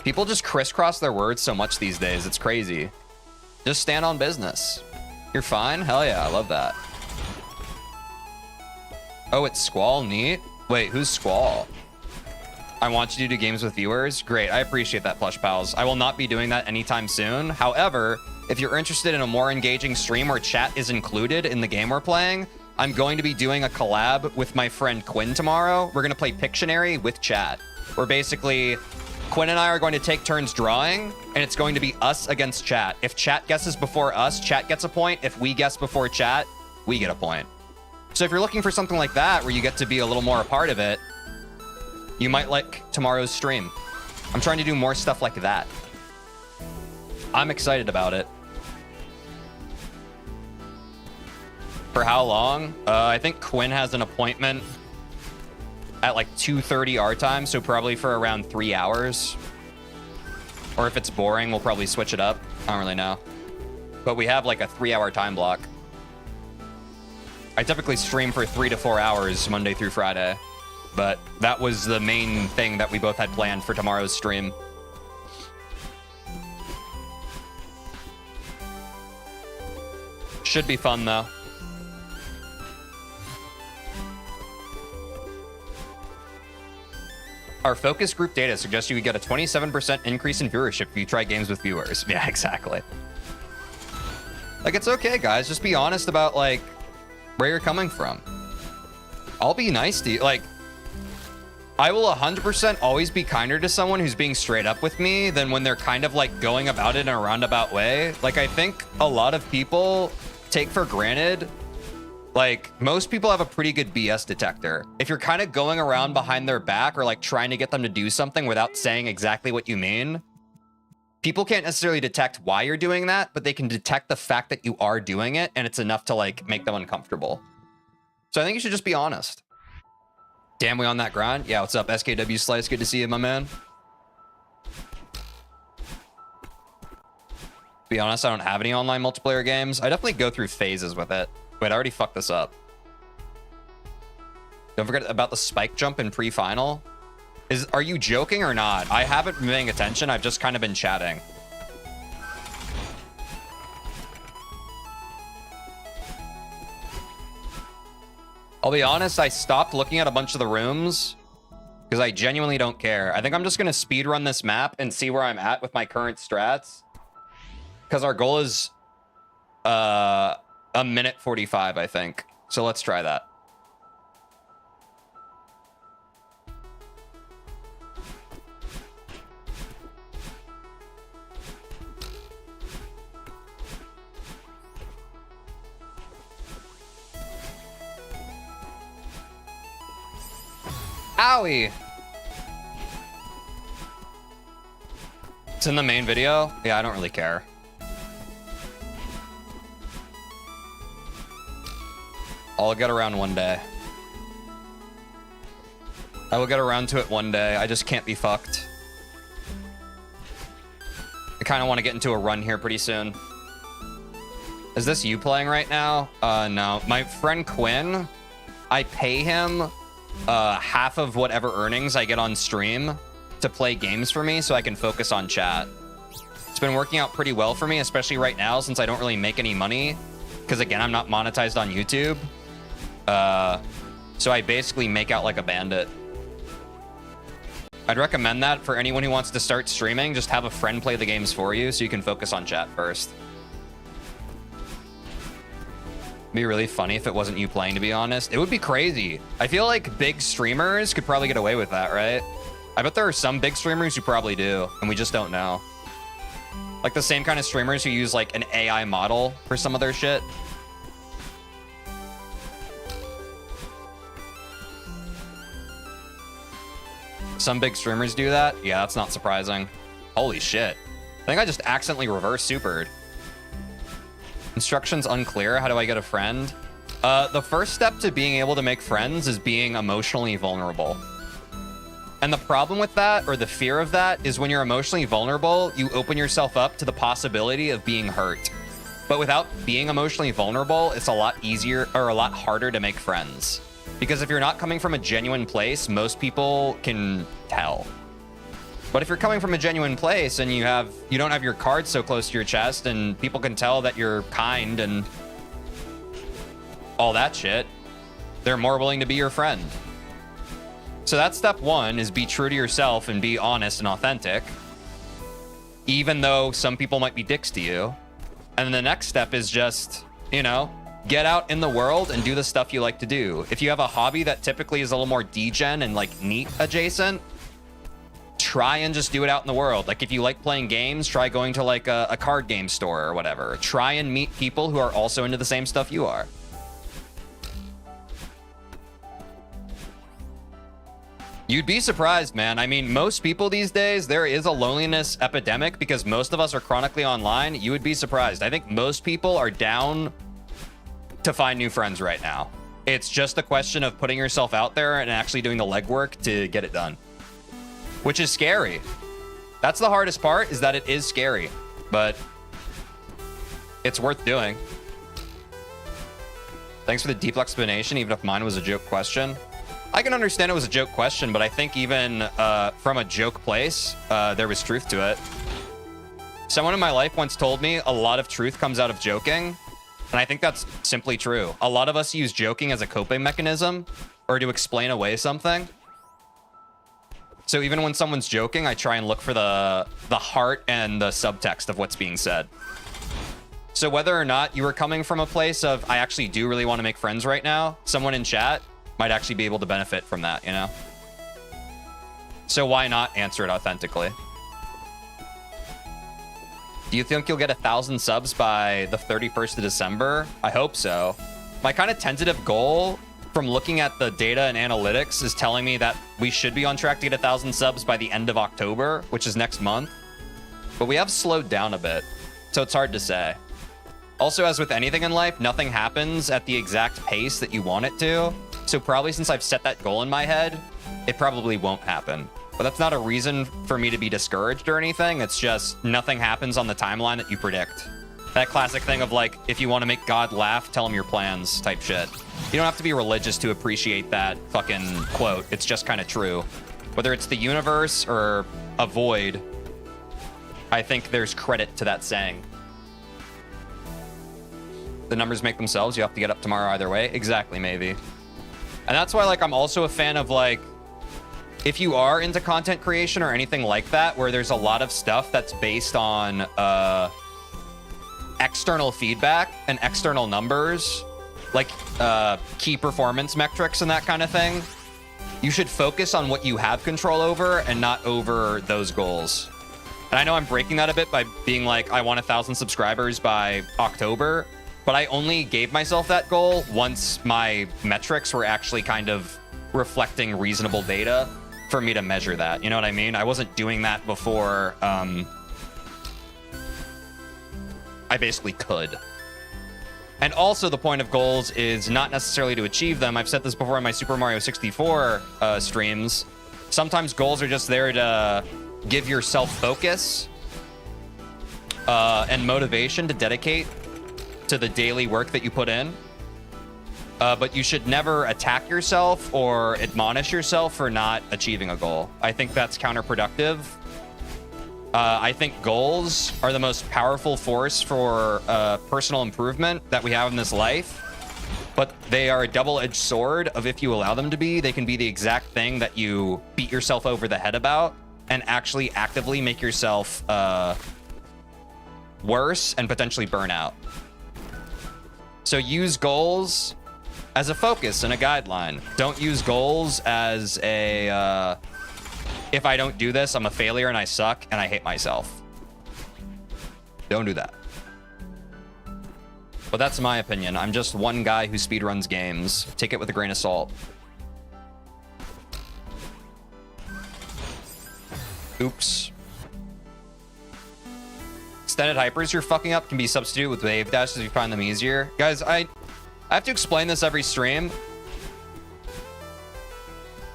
People just crisscross their words so much these days. It's crazy. Just stand on business. You're fine? Hell yeah, I love that. Oh, it's Squall? Neat. Wait, who's Squall? I want you to do games with viewers. Great, I appreciate that, Plush Pals. I will not be doing that anytime soon. However, if you're interested in a more engaging stream where chat is included in the game we're playing, I'm going to be doing a collab with my friend Quinn tomorrow. We're going to play Pictionary with chat. We're basically... Quinn and I are going to take turns drawing, and it's going to be us against chat. If chat guesses before us, chat gets a point. If we guess before chat, we get a point. So if you're looking for something like that, where you get to be a little more a part of it, you might like tomorrow's stream. I'm trying to do more stuff like that. I'm excited about it. For how long? I think Quinn has an appointment at like 2:30 our time, so probably for around 3 hours. Or if it's boring, we'll probably switch it up. I don't really know. But we have like a 3-hour time block. I typically stream for 3 to 4 hours Monday through Friday. But that was the main thing that we both had planned for tomorrow's stream. Should be fun though. Our focus group data suggests you could get a 27% increase in viewership if you try games with viewers. Yeah, exactly. Like, it's okay, guys. Just be honest about, like, where you're coming from. I'll be nice to you. Like, I will 100% always be kinder to someone who's being straight up with me than when they're kind of, like, going about it in a roundabout way. Like, I think a lot of people take for granted... Like, most people have a pretty good BS detector. If you're kind of going around behind their back or, like, trying to get them to do something without saying exactly what you mean, people can't necessarily detect why you're doing that, but they can detect the fact that you are doing it, and it's enough to, like, make them uncomfortable. So I think you should just be honest. Damn, we on that grind? Yeah, what's up, SKW Slice? Good to see you, my man. Be honest, I don't have any online multiplayer games. I definitely go through phases with it. Wait, I already fucked this up. Don't forget about the spike jump in pre-final. Are you joking or not? I haven't been paying attention. I've just kind of been chatting. I'll be honest, I stopped looking at a bunch of the rooms because I genuinely don't care. I think I'm just going to speedrun this map and see where I'm at with my current strats. Because our goal is... a minute 45, I think. So let's try that. Owie! It's in the main video? Yeah, I don't really care. I'll get around one day. I will get around to it one day. I just can't be fucked. I kind of want to get into a run here pretty soon. Is this you playing right now? No. My friend Quinn, I pay him half of whatever earnings I get on stream to play games for me so I can focus on chat. It's been working out pretty well for me, especially right now since I don't really make any money. Because again, I'm not monetized on YouTube. So I basically make out like a bandit. I'd recommend that for anyone who wants to start streaming. Just have a friend play the games for you so you can focus on chat first. It'd be really funny if it wasn't you playing, to be honest. It would be crazy. I feel like big streamers could probably get away with that, right? I bet there are some big streamers who probably do, and we just don't know. Like the same kind of streamers who use like an AI model for some of their shit. Some big streamers do that. Yeah, that's not surprising. Holy shit. I think I just accidentally reverse supered. Instructions unclear. How do I get a friend? The first step to being able to make friends is being emotionally vulnerable. And the problem with that, or the fear of that, is when you're emotionally vulnerable, you open yourself up to the possibility of being hurt. But without being emotionally vulnerable, it's a lot easier or a lot harder to make friends. Because if you're not coming from a genuine place, most people can tell. But if you're coming from a genuine place and you don't have your cards so close to your chest and people can tell that you're kind and all that shit, they're more willing to be your friend. So that's step one, is be true to yourself and be honest and authentic, even though some people might be dicks to you. And then the next step is just, you know, get out in the world and do the stuff you like to do. If you have a hobby that typically is a little more degen and like neat adjacent, try and just do it out in the world. Like if you like playing games, try going to like a card game store or whatever. Try and meet people who are also into the same stuff you are. You'd be surprised, man. I mean, most people these days, there is a loneliness epidemic because most of us are chronically online. You would be surprised. I think most people are down to find new friends right now. It's just a question of putting yourself out there and actually doing the legwork to get it done, which is scary. That's the hardest part, is that it is scary, but it's worth doing. Thanks for the deep explanation, even if mine was a joke question. I can understand it was a joke question, but I think even from a joke place, there was truth to it. Someone in my life once told me a lot of truth comes out of joking, and I think that's simply true. A lot of us use joking as a coping mechanism or to explain away something. So even when someone's joking, I try and look for the heart and the subtext of what's being said. So whether or not you were coming from a place of, I actually do really want to make friends right now, someone in chat might actually be able to benefit from that, you know? So why not answer it authentically? Do you think you'll get 1,000 subs by the 31st of December? I hope so. My kind of tentative goal from looking at the data and analytics is telling me that we should be on track to get 1,000 subs by the end of October, which is next month. But we have slowed down a bit, so it's hard to say. Also, as with anything in life, nothing happens at the exact pace that you want it to. So probably since I've set that goal in my head, it probably won't happen. But that's not a reason for me to be discouraged or anything. It's just nothing happens on the timeline that you predict. That classic thing of like, if you want to make God laugh, tell him your plans type shit. You don't have to be religious to appreciate that fucking quote. It's just kind of true. Whether it's the universe or a void, I think there's credit to that saying. The numbers make themselves. You have to get up tomorrow either way. Exactly, maybe. And that's why, like, I'm also a fan of, like, if you are into content creation or anything like that, where there's a lot of stuff that's based on external feedback and external numbers, like key performance metrics and that kind of thing, you should focus on what you have control over and not over those goals. And I know I'm breaking that a bit by being like, I want 1,000 subscribers by October, but I only gave myself that goal once my metrics were actually kind of reflecting reasonable data for me to measure that. You know what I mean? I wasn't doing that before I basically could. And also the point of goals is not necessarily to achieve them. I've said this before in my Super Mario 64 streams. Sometimes goals are just there to give yourself focus and motivation to dedicate to the daily work that you put in. But you should never attack yourself or admonish yourself for not achieving a goal. I think that's counterproductive. I think goals are the most powerful force for personal improvement that we have in this life. But they are a double-edged sword of, if you allow them to be, they can be the exact thing that you beat yourself over the head about and actually actively make yourself worse and potentially burn out. So use goals as a focus and a guideline. Don't use goals as a, if I don't do this, I'm a failure and I suck and I hate myself. Don't do that. But that's my opinion. I'm just one guy who speedruns games. Take it with a grain of salt. Oops. Extended hypers you're fucking up can be substituted with wave dashes if you find them easier. Guys, I have to explain this every stream.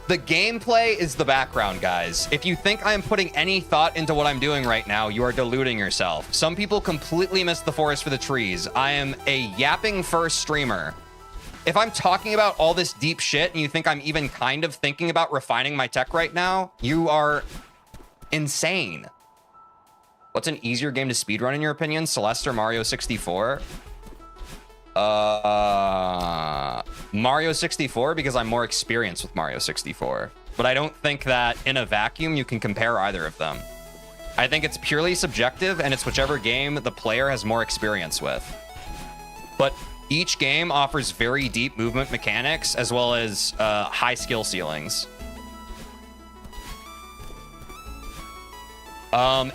The gameplay is the background, guys. If you think I am putting any thought into what I'm doing right now, you are deluding yourself. Some people completely miss the forest for the trees. I am a yapping first streamer. If I'm talking about all this deep shit and you think I'm even kind of thinking about refining my tech right now, you are insane. What's an easier game to speedrun in your opinion? Celeste or Mario 64? Mario 64 because I'm more experienced with Mario 64. But I don't think that in a vacuum you can compare either of them. I think it's purely subjective and it's whichever game the player has more experience with. But each game offers very deep movement mechanics as well as high skill ceilings.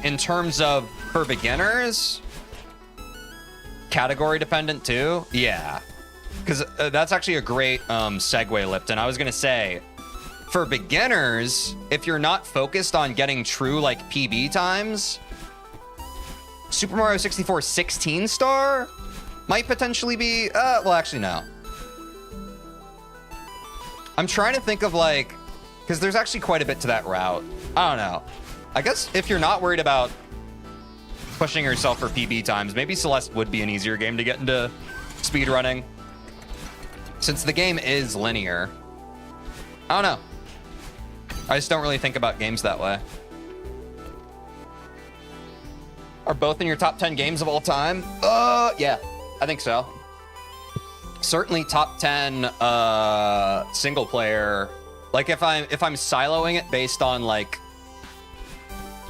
In terms of for beginners, category dependent too. Yeah, because that's actually a great segue, Lipton. I was gonna say, for beginners, if you're not focused on getting true like PB times, Super Mario 64 16 star might potentially be well, actually no. I'm trying to think of like, because there's actually quite a bit to that route. I don't know. I guess if you're not worried about pushing yourself for PB times, maybe Celeste would be an easier game to get into speedrunning. Since the game is linear. I don't know. I just don't really think about games that way. Are both in your top 10 games of all time? Yeah, I think so. Certainly top 10 single player. Like if I'm siloing it based on like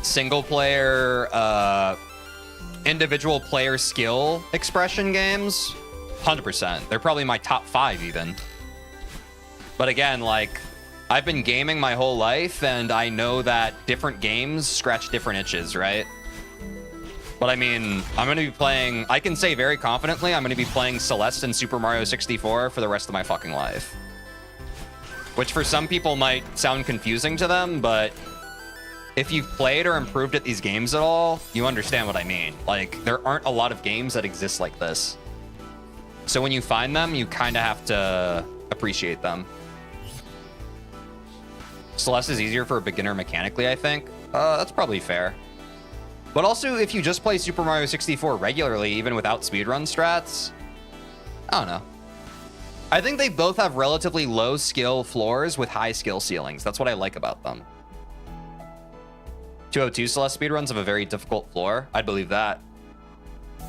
single player individual player skill expression games, 100%. They're probably my top 5 even. But again, like I've been gaming my whole life and I know that different games scratch different itches, right? But I mean, I'm going to be playing, I can say very confidently, I'm going to be playing Celeste and Super Mario 64 for the rest of my fucking life. Which for some people might sound confusing to them, but if you've played or improved at these games at all, you understand what I mean. Like, there aren't a lot of games that exist like this. So when you find them, you kind of have to appreciate them. Celeste is easier for a beginner mechanically, I think. That's probably fair. But also, if you just play Super Mario 64 regularly, even without speedrun strats, I don't know. I think they both have relatively low skill floors with high skill ceilings. That's what I like about them. 202 Celeste speedruns have a very difficult floor. I'd believe that.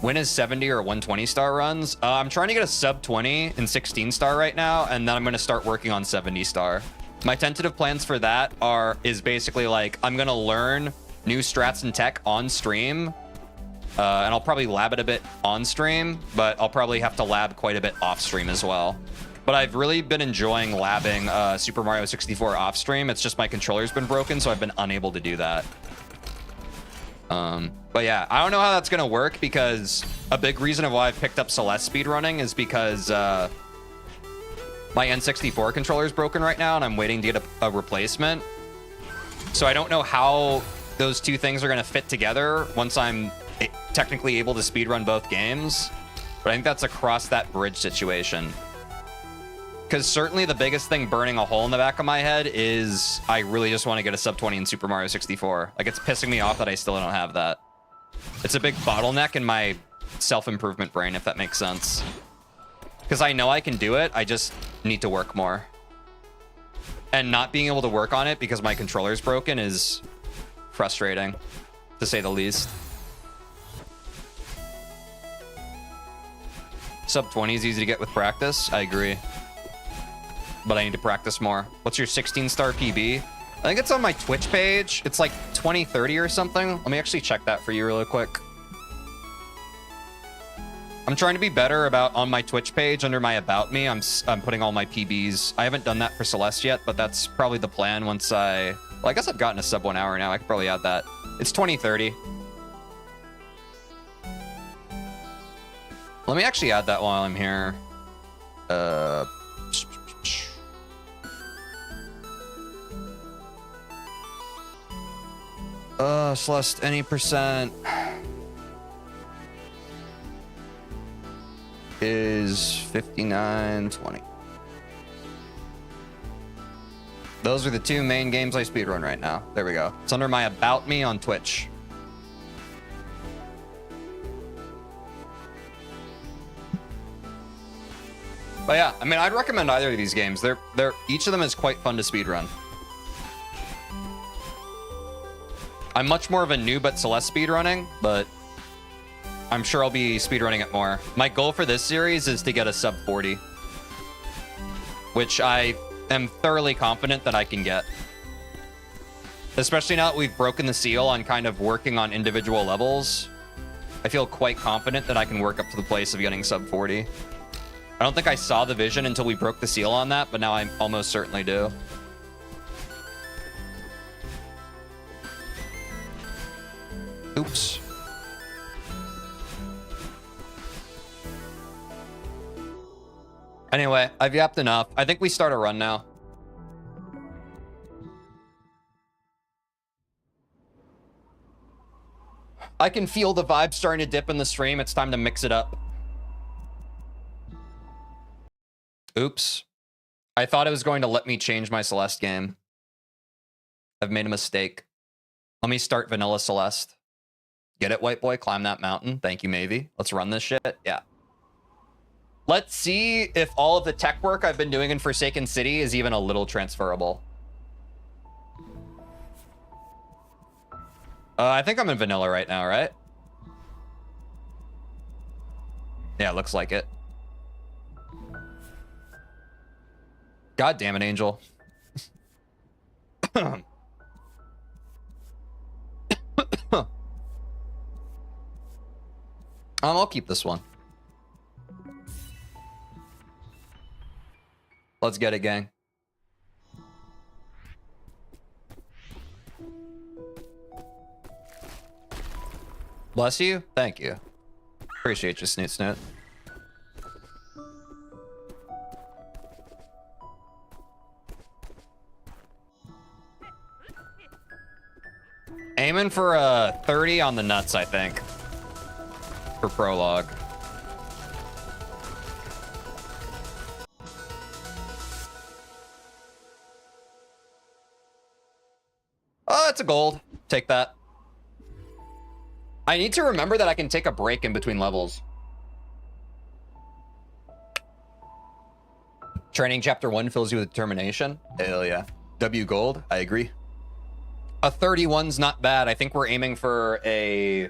When is 70 or 120 star runs? I'm trying to get a sub 20 in 16 star right now, and then I'm going to start working on 70 star. My tentative plans for that is basically like, I'm going to learn new strats and tech on stream, and I'll probably lab it a bit on stream, but I'll probably have to lab quite a bit off stream as well. But I've really been enjoying labbing Super Mario 64 off stream. It's just my controller's been broken, so I've been unable to do that. But yeah, I don't know how that's gonna work because a big reason of why I've picked up Celeste speedrunning is because my N64 controller is broken right now and I'm waiting to get a replacement. So I don't know how those two things are gonna fit together once I'm technically able to speedrun both games. But I think that's a cross that bridge situation. Because certainly the biggest thing burning a hole in the back of my head is I really just want to get a sub 20 in Super Mario 64. Like, it's pissing me off that I still don't have that. It's a big bottleneck in my self-improvement brain, if that makes sense. Because I know I can do it, I just need to work more. And not being able to work on it because my controller's broken is frustrating, to say the least. Sub 20 is easy to get with practice, I agree. But I need to practice more. What's your 16 star PB? I think it's on my Twitch page. It's like 2030 or something. Let me actually check that for you really quick. I'm trying to be better about on my Twitch page under my About Me. I'm putting all my PBs. I haven't done that for Celeste yet, but that's probably the plan once well, I guess I've gotten a sub 1 hour now. I could probably add that. It's 2030. Let me actually add that while I'm here. Celeste, any percent is 59.20. Those are the two main games I speedrun right now. There we go. It's under my About Me on Twitch. But yeah, I mean, I'd recommend either of these games. They're each of them is quite fun to speedrun. I'm much more of a noob at Celeste speedrunning, but I'm sure I'll be speedrunning it more. My goal for this series is to get a sub 40, which I am thoroughly confident that I can get. Especially now that we've broken the seal on kind of working on individual levels, I feel quite confident that I can work up to the place of getting sub 40. I don't think I saw the vision until we broke the seal on that, but now I almost certainly do. Oops. Anyway, I've yapped enough. I think we start a run now. I can feel the vibe starting to dip in the stream. It's time to mix it up. Oops. I thought it was going to let me change my Celeste game. I've made a mistake. Let me start vanilla Celeste. Get it, white boy? Climb that mountain. Thank you, Mavie. Let's run this shit. Yeah. Let's see if all of the tech work I've been doing in Forsaken City is even a little transferable. I think I'm in vanilla right now, right? Yeah, looks like it. God damn it, Angel. I'll keep this one. Let's get it, gang. Bless you. Thank you. Appreciate you, Snoot Snoot. Aiming for a 30 on the nuts, I think. For prologue. Oh, it's a gold. Take that. I need to remember that I can take a break in between levels. Training chapter 1 fills you with determination. Hell yeah. W gold. I agree. A 31's not bad. I think we're aiming for a...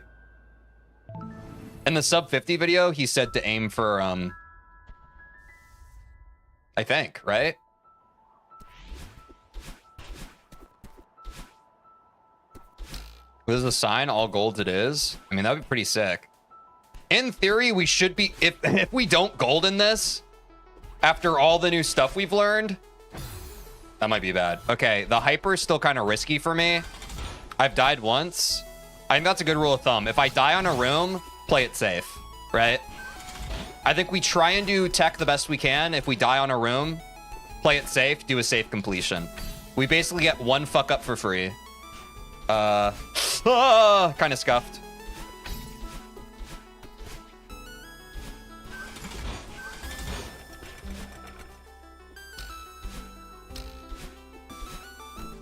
In the sub 50 video, he said to aim for, I think, right? This is a sign, all golds it is. I mean, that'd be pretty sick. In theory, we should be, if we don't gold in this, after all the new stuff we've learned, that might be bad. Okay, the hyper is still kind of risky for me. I've died once. I think that's a good rule of thumb. If I die on a room, play it safe, right? I think we try and do tech the best we can. If we die on a room, play it safe, do a safe completion. We basically get one fuck up for free. Kind of scuffed.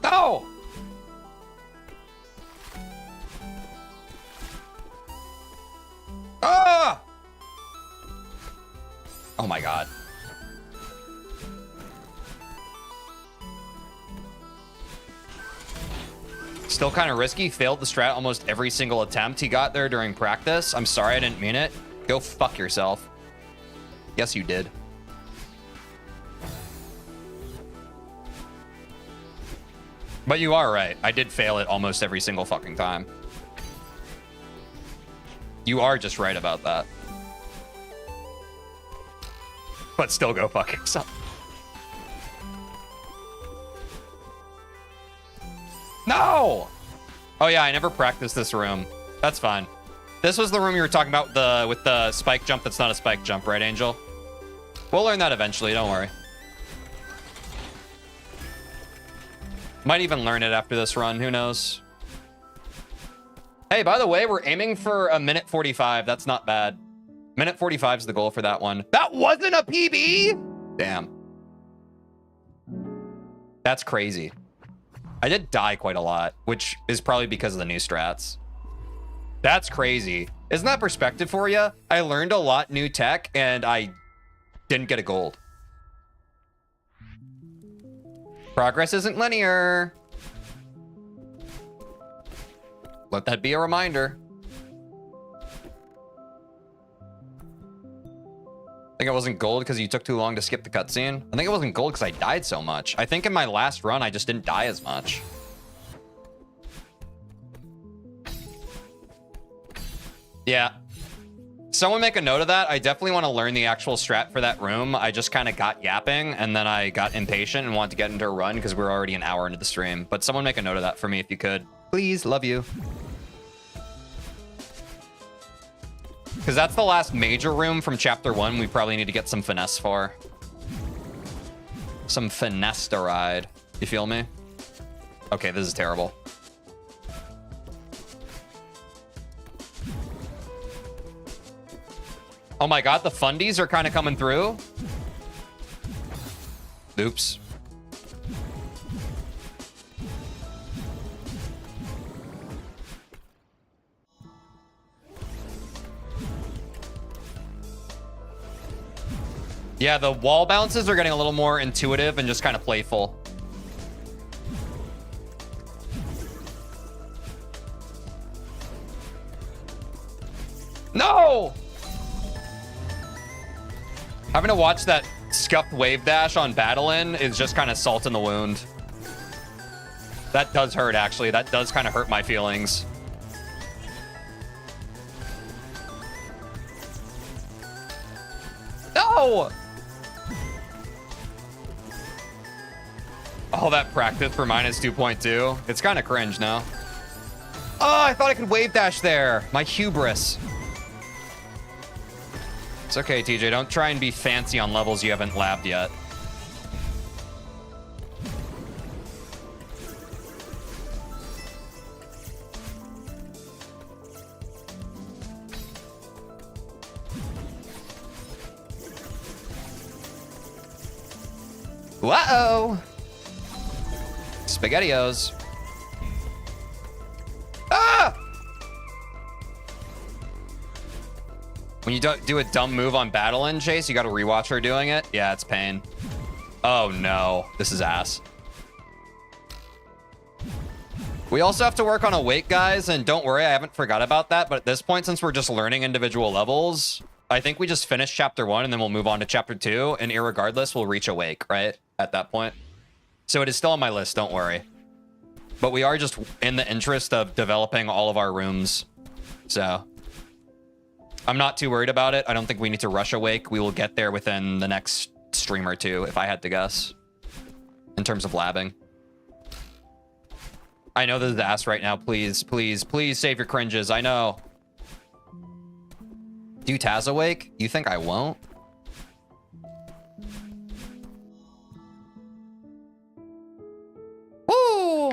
No! Ah! Oh my god. Still kind of risky. Failed the strat almost every single attempt he got there during practice. I'm sorry, I didn't mean it. Go fuck yourself. Yes, you did. But you are right. I did fail it almost every single fucking time. You are just right about that. But still go fuck yourself. No! Oh yeah, I never practiced this room. That's fine. This was the room you were talking about with the spike jump that's not a spike jump, right, Angel? We'll learn that eventually, don't worry. Might even learn it after this run, who knows? Hey, by the way, we're aiming for a minute 45. That's not bad. Minute 45 is the goal for that one. That wasn't a PB? Damn. That's crazy. I did die quite a lot, which is probably because of the new strats. That's crazy. Isn't that perspective for you? I learned a lot new tech, and I didn't get a gold. Progress isn't linear. Let that be a reminder. I think it wasn't gold because you took too long to skip the cutscene. I think it wasn't gold because I died so much. I think in my last run, I just didn't die as much. Yeah. Someone make a note of that. I definitely want to learn the actual strat for that room. I just kind of got yapping and then I got impatient and wanted to get into a run because we're already an hour into the stream. But someone make a note of that for me if you could. Please, love you. Because that's the last major room from chapter 1 we probably need to get some finesse for. Some finesse to ride. You feel me? Okay, this is terrible. Oh my god, the fundies are kind of coming through. Oops. Yeah, the wall bounces are getting a little more intuitive and just kind of playful. No! Having to watch that scuffed wave dash on Battle-In is just kind of salt in the wound. That does hurt, actually. That does kind of hurt my feelings. No! All that practice for minus 2.2. It's kind of cringe now. Oh, I thought I could wave dash there. My hubris. It's okay, TJ. Don't try and be fancy on levels you haven't labbed yet. Whoa! SpaghettiOs. Ah! When you do a dumb move on Battle-In, Chase, you got to rewatch her doing it. Yeah, it's pain. Oh no, this is ass. We also have to work on Awake, guys, and don't worry, I haven't forgot about that. But at this point, since we're just learning individual levels, I think we just finish chapter 1 and then we'll move on to chapter 2. And irregardless, we'll reach Awake, right? At that point. So it is still on my list, don't worry. But we are just in the interest of developing all of our rooms. So I'm not too worried about it. I don't think we need to rush Awake. We will get there within the next stream or two, if I had to guess. In terms of labbing. I know this is ass right now. Please, please, please save your cringes. I know. Do Taz Awake? You think I won't? Woo!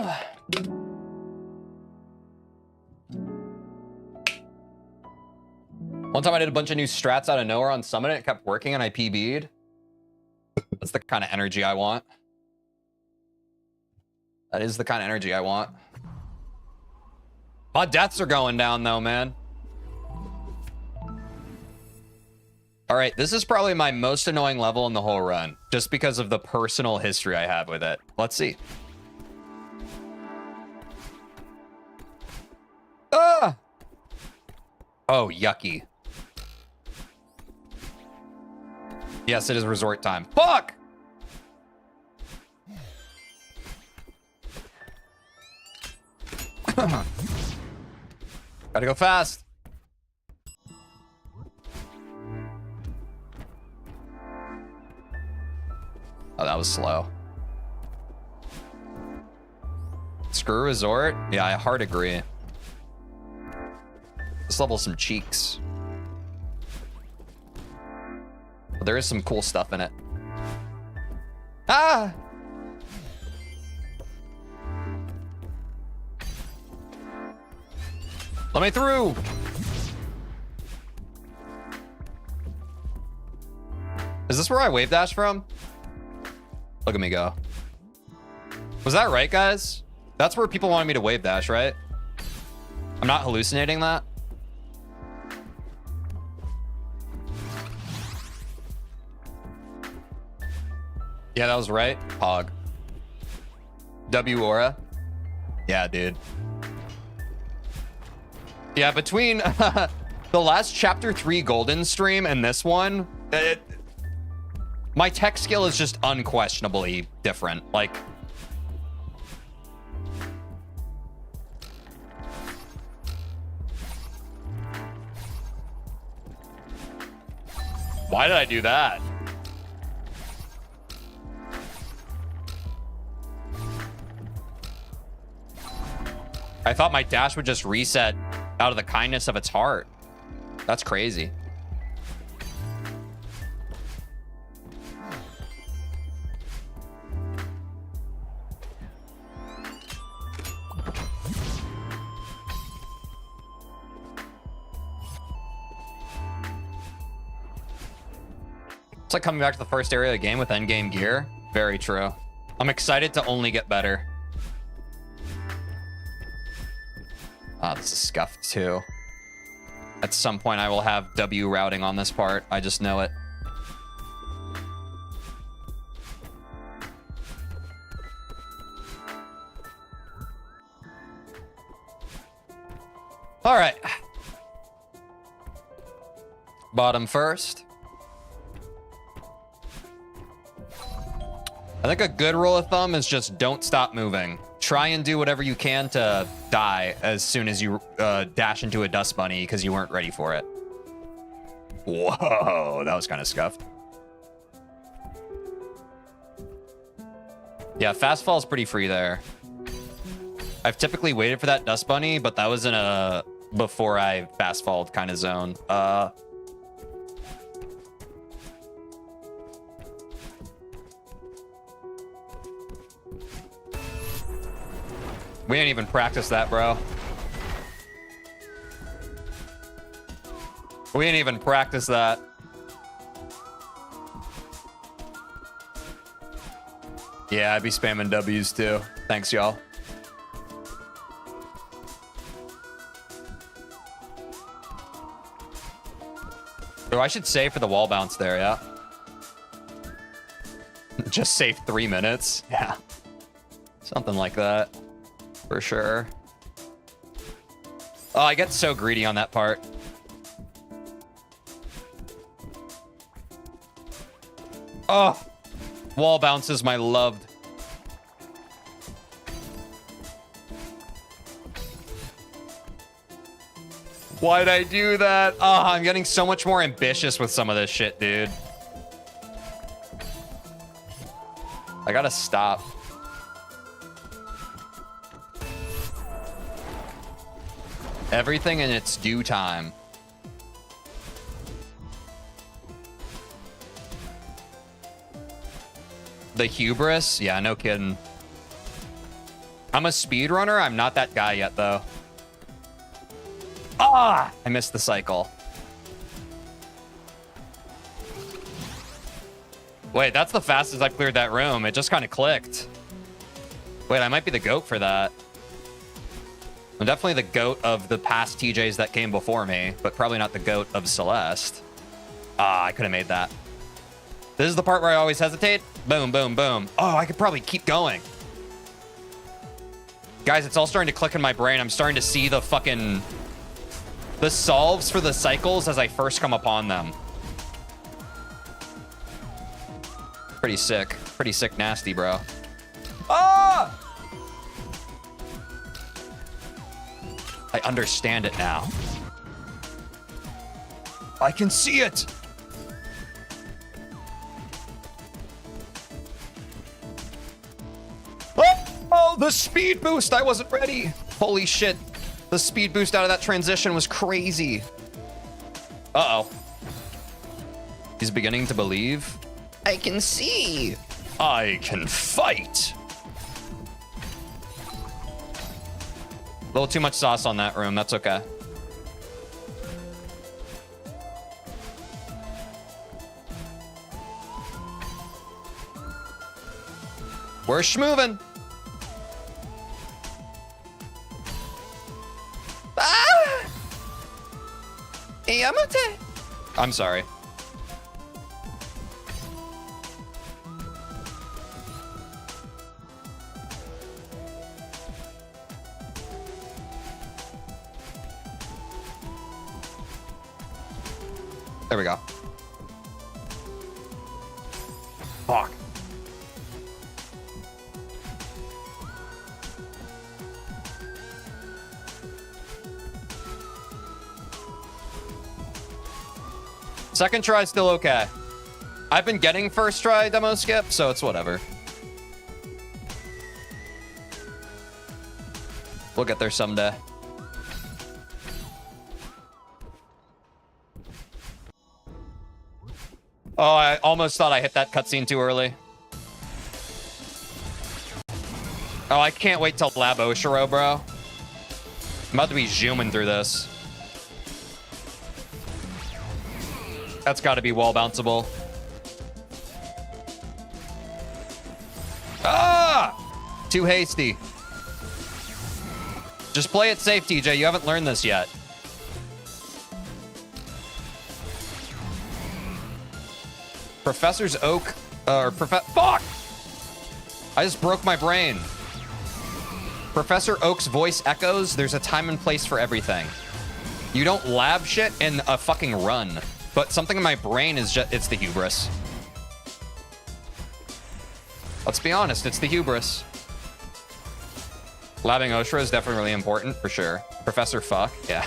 One time I did a bunch of new strats out of nowhere on Summit. It kept working and I PB'd. That's the kind of energy I want. That is the kind of energy I want. My deaths are going down though, man. All right, this is probably my most annoying level in the whole run, just because of the personal history I have with it. Let's see. Ah! Oh, yucky. Yes, it is resort time. Fuck! Gotta go fast. Oh, that was slow. Screw resort? Yeah, I hard agree. Let's level some cheeks. But there is some cool stuff in it. Ah! Let me through! Is this where I wave dash from? Look at me go. Was that right, guys? That's where people wanted me to wave dash, right? I'm not hallucinating that. Yeah, that was right. Pog. W aura. Yeah, dude. Yeah, between the last chapter 3 golden stream and this one, my tech skill is just unquestionably different. Like, why did I do that? I thought my dash would just reset out of the kindness of its heart. That's crazy. It's like coming back to the first area of the game with endgame gear. Very true. I'm excited to only get better. Ah, this is scuffed too. At some point I will have W routing on this part. I just know it. All right. Bottom first. I think a good rule of thumb is just don't stop moving. Try and do whatever you can to die as soon as you dash into a dust bunny because you weren't ready for it. Whoa, that was kind of scuffed. Yeah, fast fall is pretty free there. I've typically waited for that dust bunny, but that was in a before I fast falled kind of zone. We didn't even practice that, bro. We didn't even practice that. Yeah, I'd be spamming W's too. Thanks, y'all. Oh, I should save for the wall bounce there, yeah. Just save 3 minutes. Yeah. Something like that. For sure. Oh, I get so greedy on that part. Oh, wall bounces, my loved. Why'd I do that? Oh, I'm getting so much more ambitious with some of this shit, dude. I gotta stop. Everything in its due time. The hubris? Yeah, no kidding. I'm a speedrunner. I'm not that guy yet, though. Ah! I missed the cycle. Wait, that's the fastest I've cleared that room. It just kind of clicked. Wait, I might be the GOAT for that. I'm definitely the GOAT of the past TJs that came before me, but probably not the GOAT of Celeste. Ah, I could have made that. This is the part where I always hesitate. Boom, boom, boom. Oh, I could probably keep going. Guys, it's all starting to click in my brain. I'm starting to see the fucking... the solves for the cycles as I first come upon them. Pretty sick. Pretty sick nasty, bro. Ah! I understand it now. I can see it. Oh, the speed boost. I wasn't ready. Holy shit. The speed boost out of that transition was crazy. Uh-oh. He's beginning to believe. I can see. I can fight. A little too much sauce on that room. That's okay. We're schmoving. Ah! Yamate. I'm sorry. There we go. Fuck. Second try still okay. I've been getting first try demo skip, so it's whatever. We'll get there someday. Oh, I almost thought I hit that cutscene too early. Oh, I can't wait till Lab Oshiro, bro. I'm about to be zooming through this. That's got to be wall bounceable. Ah! Too hasty. Just play it safe, TJ. You haven't learned this yet. Professor's Oak, fuck! I just broke my brain. Professor Oak's voice echoes. There's a time and place for everything. You don't lab shit in a fucking run. But something in my brain is just, it's the hubris. Let's be honest, it's the hubris. Labbing Oshiro is definitely really important, for sure. Professor Fuck, yeah.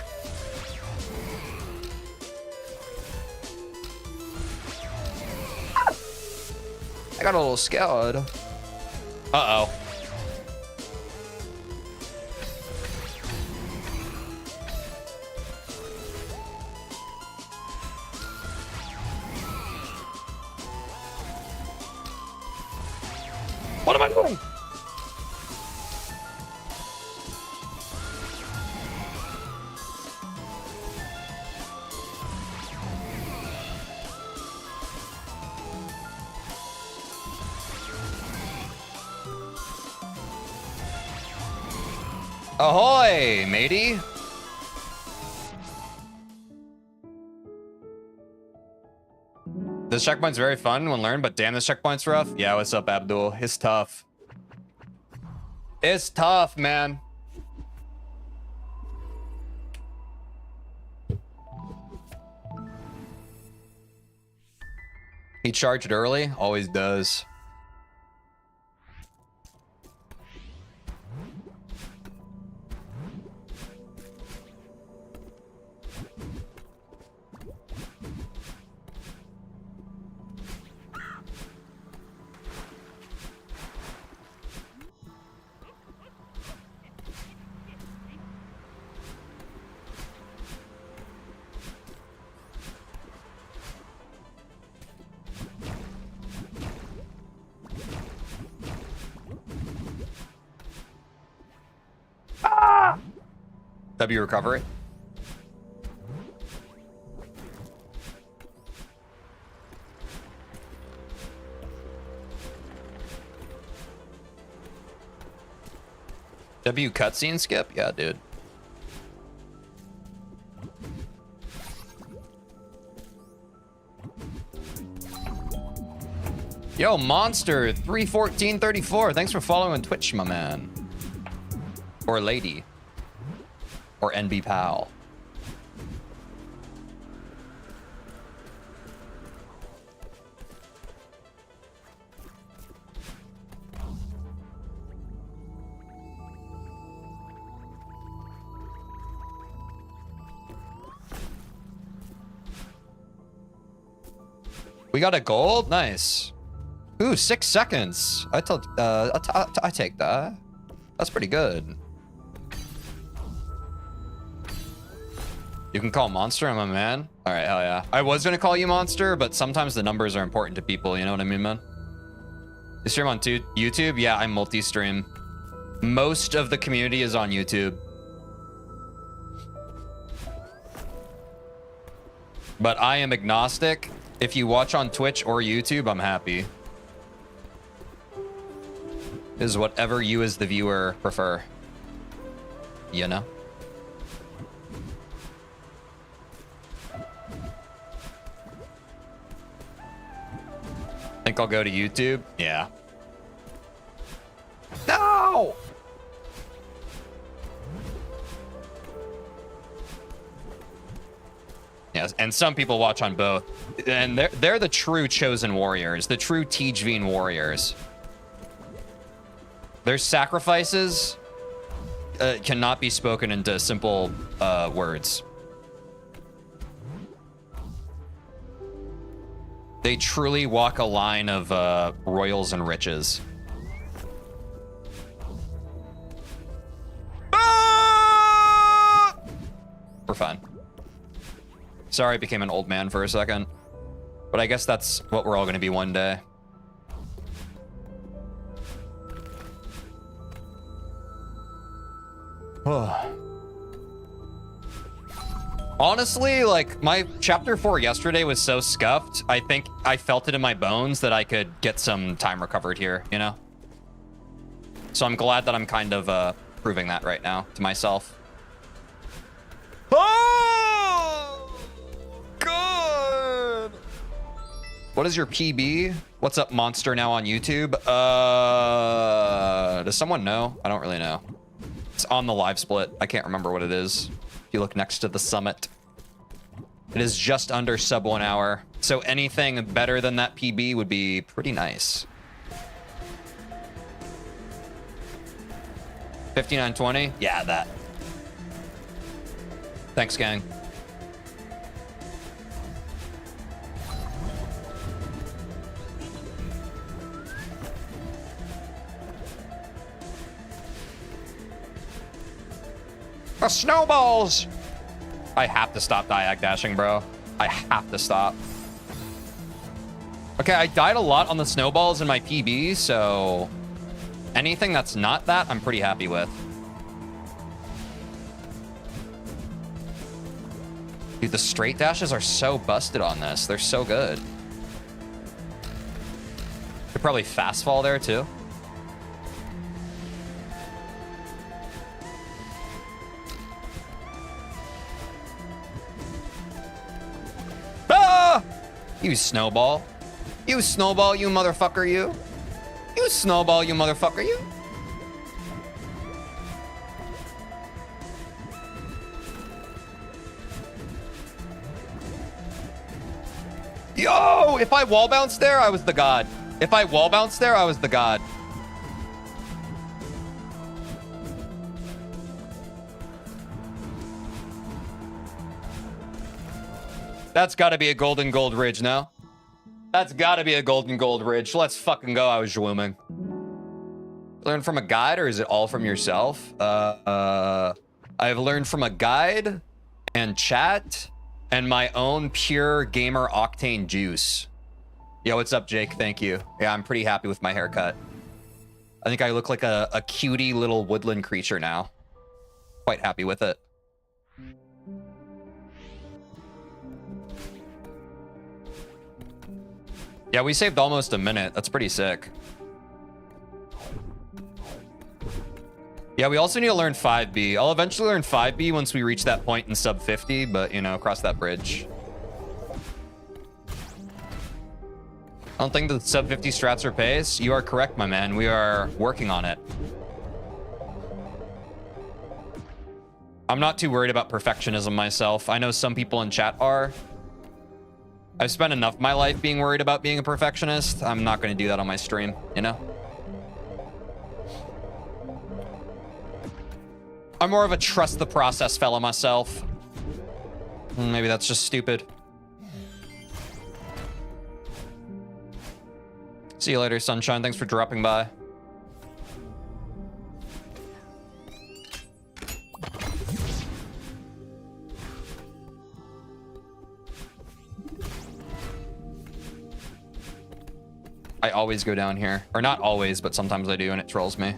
I got a little scared. Uh-oh. What am I doing? Ahoy, matey. This checkpoint's very fun when learned, but damn, this checkpoint's rough. Yeah, what's up, Abdul? It's tough. It's tough, man. He charged early, always does. W recovery. W cutscene skip? Yeah, dude. Yo, Monster 31434. Thanks for following on Twitch, my man. Or lady. Or NB Pal. We got a gold? Nice. Ooh, 6 seconds. I take that. That's pretty good. You can call Monster, I'm a man. All right, hell yeah. I was gonna call you Monster, but sometimes the numbers are important to people, you know what I mean, man? You stream on YouTube? Yeah, I multi-stream. Most of the community is on YouTube. But I am agnostic. If you watch on Twitch or YouTube, I'm happy. Is whatever you as the viewer prefer. You know? Think I'll go to YouTube? Yeah. No! Yes, and some people watch on both. And they're the true chosen warriors, the true TeejVeen warriors. Their sacrifices cannot be spoken into simple words. They truly walk a line of royals and riches. Ah! We're fine. Sorry I became an old man for a second. But I guess that's what we're all going to be one day. Honestly, like, my chapter 4 yesterday was so scuffed, I think I felt it in my bones that I could get some time recovered here, you know? So I'm glad that I'm kind of proving that right now to myself. Oh! Good! What is your PB? What's up, Monster, now on YouTube? Does someone know? I don't really know. It's on the live split. I can't remember what it is. If you look next to the summit, it is just under sub 1 hour. So anything better than that PB would be pretty nice. 5920? Yeah, that. Thanks, gang. The snowballs! I have to stop diag dashing, bro. I have to stop. Okay, I died a lot on the snowballs in my PB, so anything that's not that, I'm pretty happy with. Dude, the straight dashes are so busted on this. They're so good. Could probably fast fall there, too. You snowball. You snowball, you motherfucker, you. You snowball, you motherfucker, you. Yo, if I wall bounced there, I was the god. If I wall bounced there, I was the god. That's got to be a golden gold ridge, no? That's got to be a golden gold ridge. Let's fucking go. I was zooming. Learn from a guide, or is it all from yourself? I've learned from a guide and chat and my own pure gamer octane juice. Yo, what's up, Jake? Thank you. Yeah, I'm pretty happy with my haircut. I think I look like a cutie little woodland creature now. Quite happy with it. Yeah, we saved almost a minute. That's pretty sick. Yeah, we also need to learn 5B. I'll eventually learn 5B once we reach that point in sub 50, but, you know, cross that bridge. I don't think the sub 50 strats are pace. You are correct, my man. We are working on it. I'm not too worried about perfectionism myself. I know some people in chat are. I've spent enough of my life being worried about being a perfectionist. I'm not going to do that on my stream, you know? I'm more of a trust the process fellow myself. Maybe that's just stupid. See you later, Sunshine. Thanks for dropping by. I always go down here. Or not always, but sometimes I do, and it trolls me.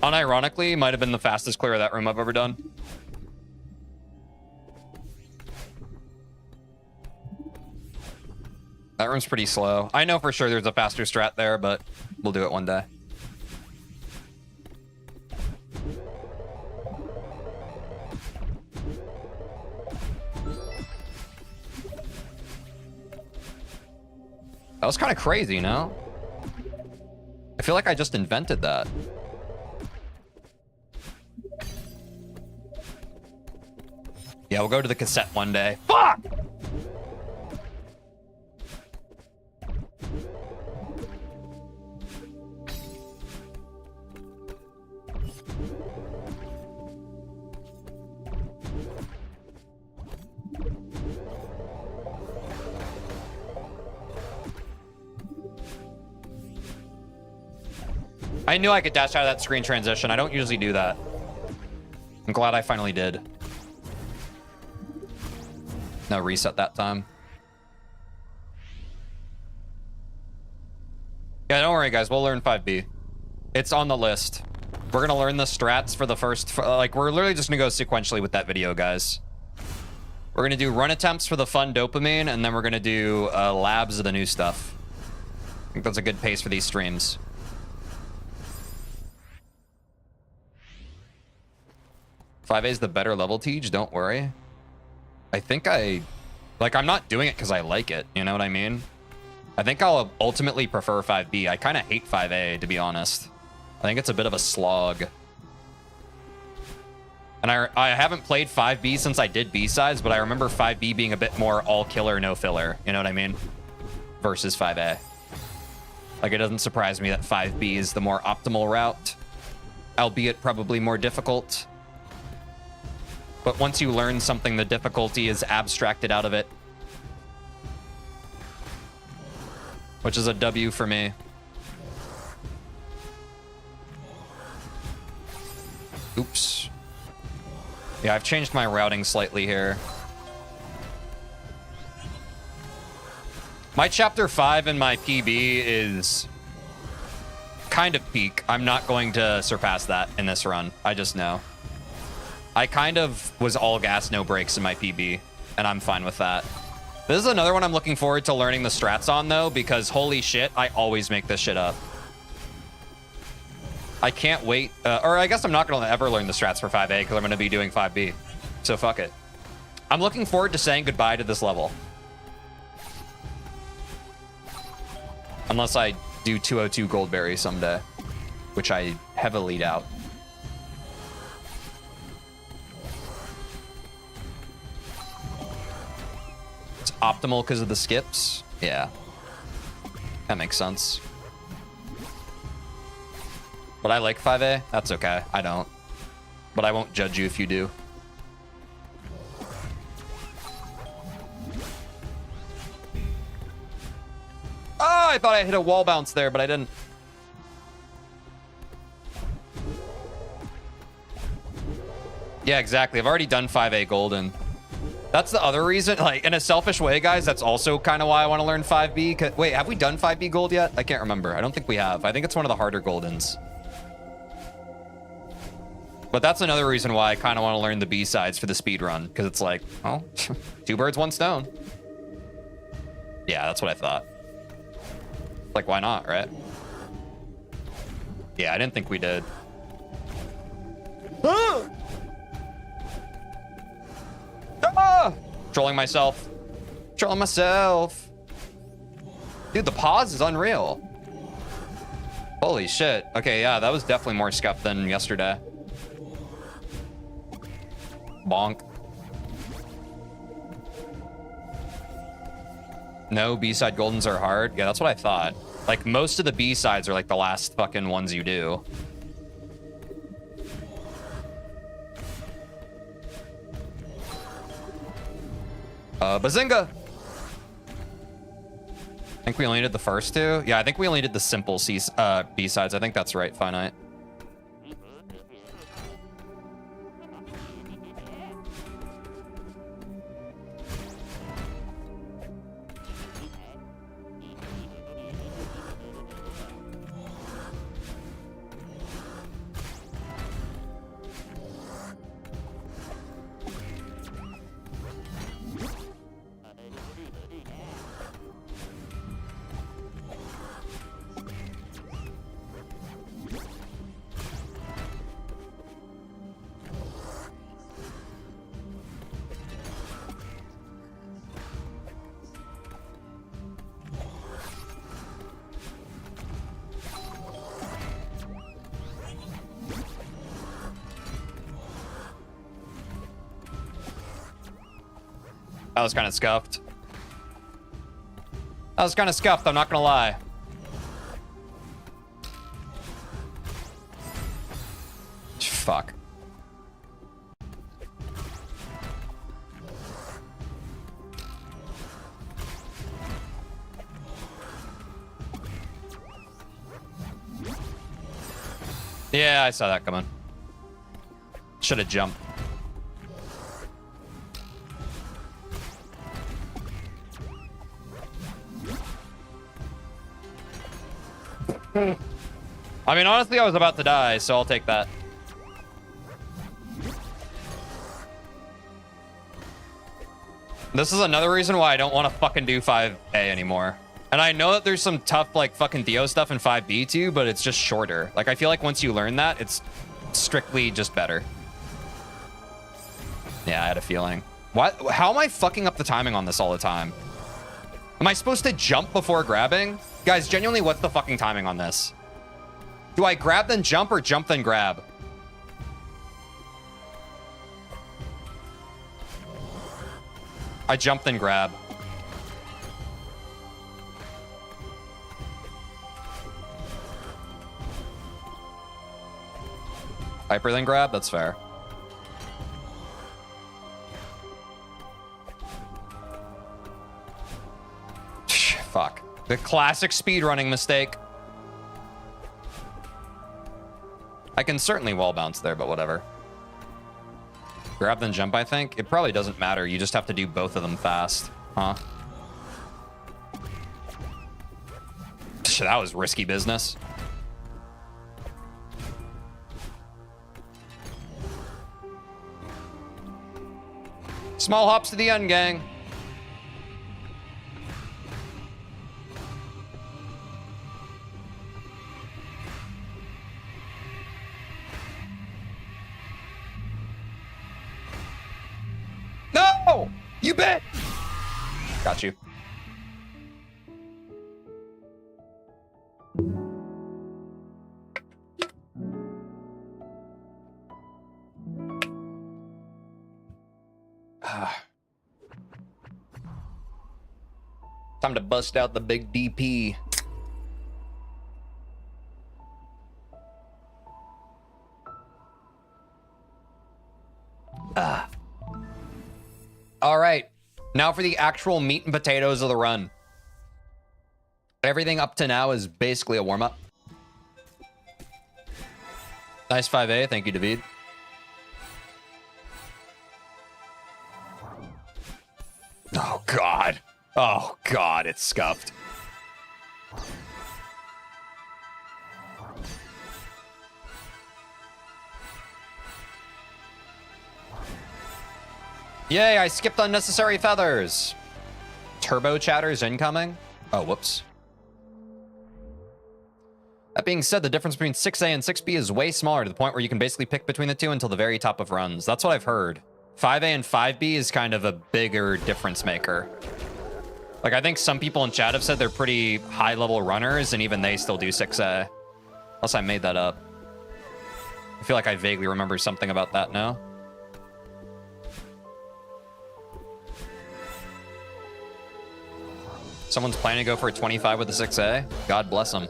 Unironically, might have been the fastest clear of that room I've ever done. That room's pretty slow. I know for sure there's a faster strat there, but we'll do it one day. That was kind of crazy, no? I feel like I just invented that. Yeah, we'll go to the cassette one day. Fuck! I knew I could dash out of that screen transition. I don't usually do that. I'm glad I finally did. No reset that time. Yeah, don't worry, guys. We'll learn 5B. It's on the list. We're going to learn the strats for the first... Like, we're literally just going to go sequentially with that video, guys. We're going to do run attempts for the fun dopamine, and then we're going to do labs of the new stuff. I think that's a good pace for these streams. 5A is the better level, Teej. Don't worry. I think I'm not doing it because I like it. You know what I mean? I think I'll ultimately prefer 5B. I kind of hate 5A, to be honest. I think it's a bit of a slog. And I haven't played 5B since I did B-sides, but I remember 5B being a bit more all killer, no filler. You know what I mean? Versus 5A. Like, it doesn't surprise me that 5B is the more optimal route, albeit probably more difficult. But once you learn something, the difficulty is abstracted out of it. Which is a W for me. Oops. Yeah, I've changed my routing slightly here. My chapter 5 in my PB is kind of peak. I'm not going to surpass that in this run. I just know. I kind of was all gas, no brakes in my PB, and I'm fine with that. This is another one I'm looking forward to learning the strats on, though, because holy shit, I always make this shit up. I can't wait. Or I guess I'm not going to ever learn the strats for 5A because I'm going to be doing 5B. So fuck it. I'm looking forward to saying goodbye to this level. Unless I do 202 Goldberry someday, which I heavily doubt. It's optimal because of the skips. Yeah. That makes sense. But I like 5A. That's okay. I don't. But I won't judge you if you do. Oh, I thought I hit a wall bounce there, but I didn't. Yeah, exactly. I've already done 5A Golden. That's the other reason. Like, in a selfish way, guys, that's also kind of why I want to learn 5B. Wait, have we done 5B Gold yet? I can't remember. I don't think we have. I think it's one of the harder Goldens. But that's another reason why I kind of want to learn the B-sides for the speedrun. Because it's like, well, two birds, one stone. Yeah, that's what I thought. Like, why not, right? Yeah, I didn't think we did. Ah! Ah! Trolling myself. Trolling myself. Dude, the pause is unreal. Holy shit. Okay, yeah, that was definitely more scuffed than yesterday. Bonk. No, B-side Goldens are hard. Yeah, that's what I thought. Like, most of the B-sides are like the last fucking ones you do. Bazinga! I think we only did the first two. Yeah, I think we only did the simple B-sides. I think that's right, Finite. That was kind of scuffed. That was kind of scuffed, I'm not gonna lie. Fuck. Yeah, I saw that coming. Should have jumped. I mean, honestly, I was about to die, so I'll take that. This is another reason why I don't want to fucking do 5A anymore. And I know that there's some tough, like, fucking Theo stuff in 5B too, but it's just shorter. Like, I feel like once you learn that, it's strictly just better. Yeah, I had a feeling. What? How am I fucking up the timing on this all the time? Am I supposed to jump before grabbing? Guys, genuinely, what's the fucking timing on this? Do I grab then jump or jump then grab? I jump then grab. Hyper then grab? That's fair. Fuck. The classic speedrunning mistake. I can certainly wall bounce there, but whatever. Grab then jump, I think. It probably doesn't matter. You just have to do both of them fast. Huh? That was risky business. Small hops to the end, gang. No! You bet! Got you. Time to bust out the big DP. All right, now for the actual meat and potatoes of the run. Everything up to now is basically a warm-up. Nice 5A, thank you, David. Oh, God. Oh, God, it's scuffed. Yay, I skipped unnecessary feathers. Turbo chatters incoming. Oh, whoops. That being said, the difference between 6A and 6B is way smaller to the point where you can basically pick between the two until the very top of runs. That's what I've heard. 5A and 5B is kind of a bigger difference maker. Like, I think some people in chat have said they're pretty high-level runners, and even they still do 6A. Unless I made that up. I feel like I vaguely remember something about that now. Someone's planning to go for a 25 with a 6A. God bless them.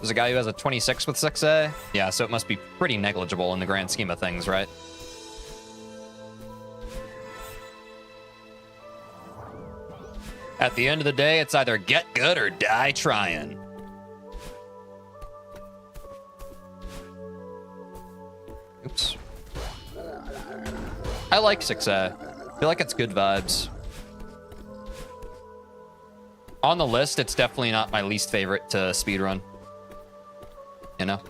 There's a guy who has a 26 with 6A. Yeah, so it must be pretty negligible in the grand scheme of things, right? At the end of the day, it's either get good or die trying. Oops. I like 6A. I feel like it's good vibes. On the list, it's definitely not my least favorite to speedrun. You know?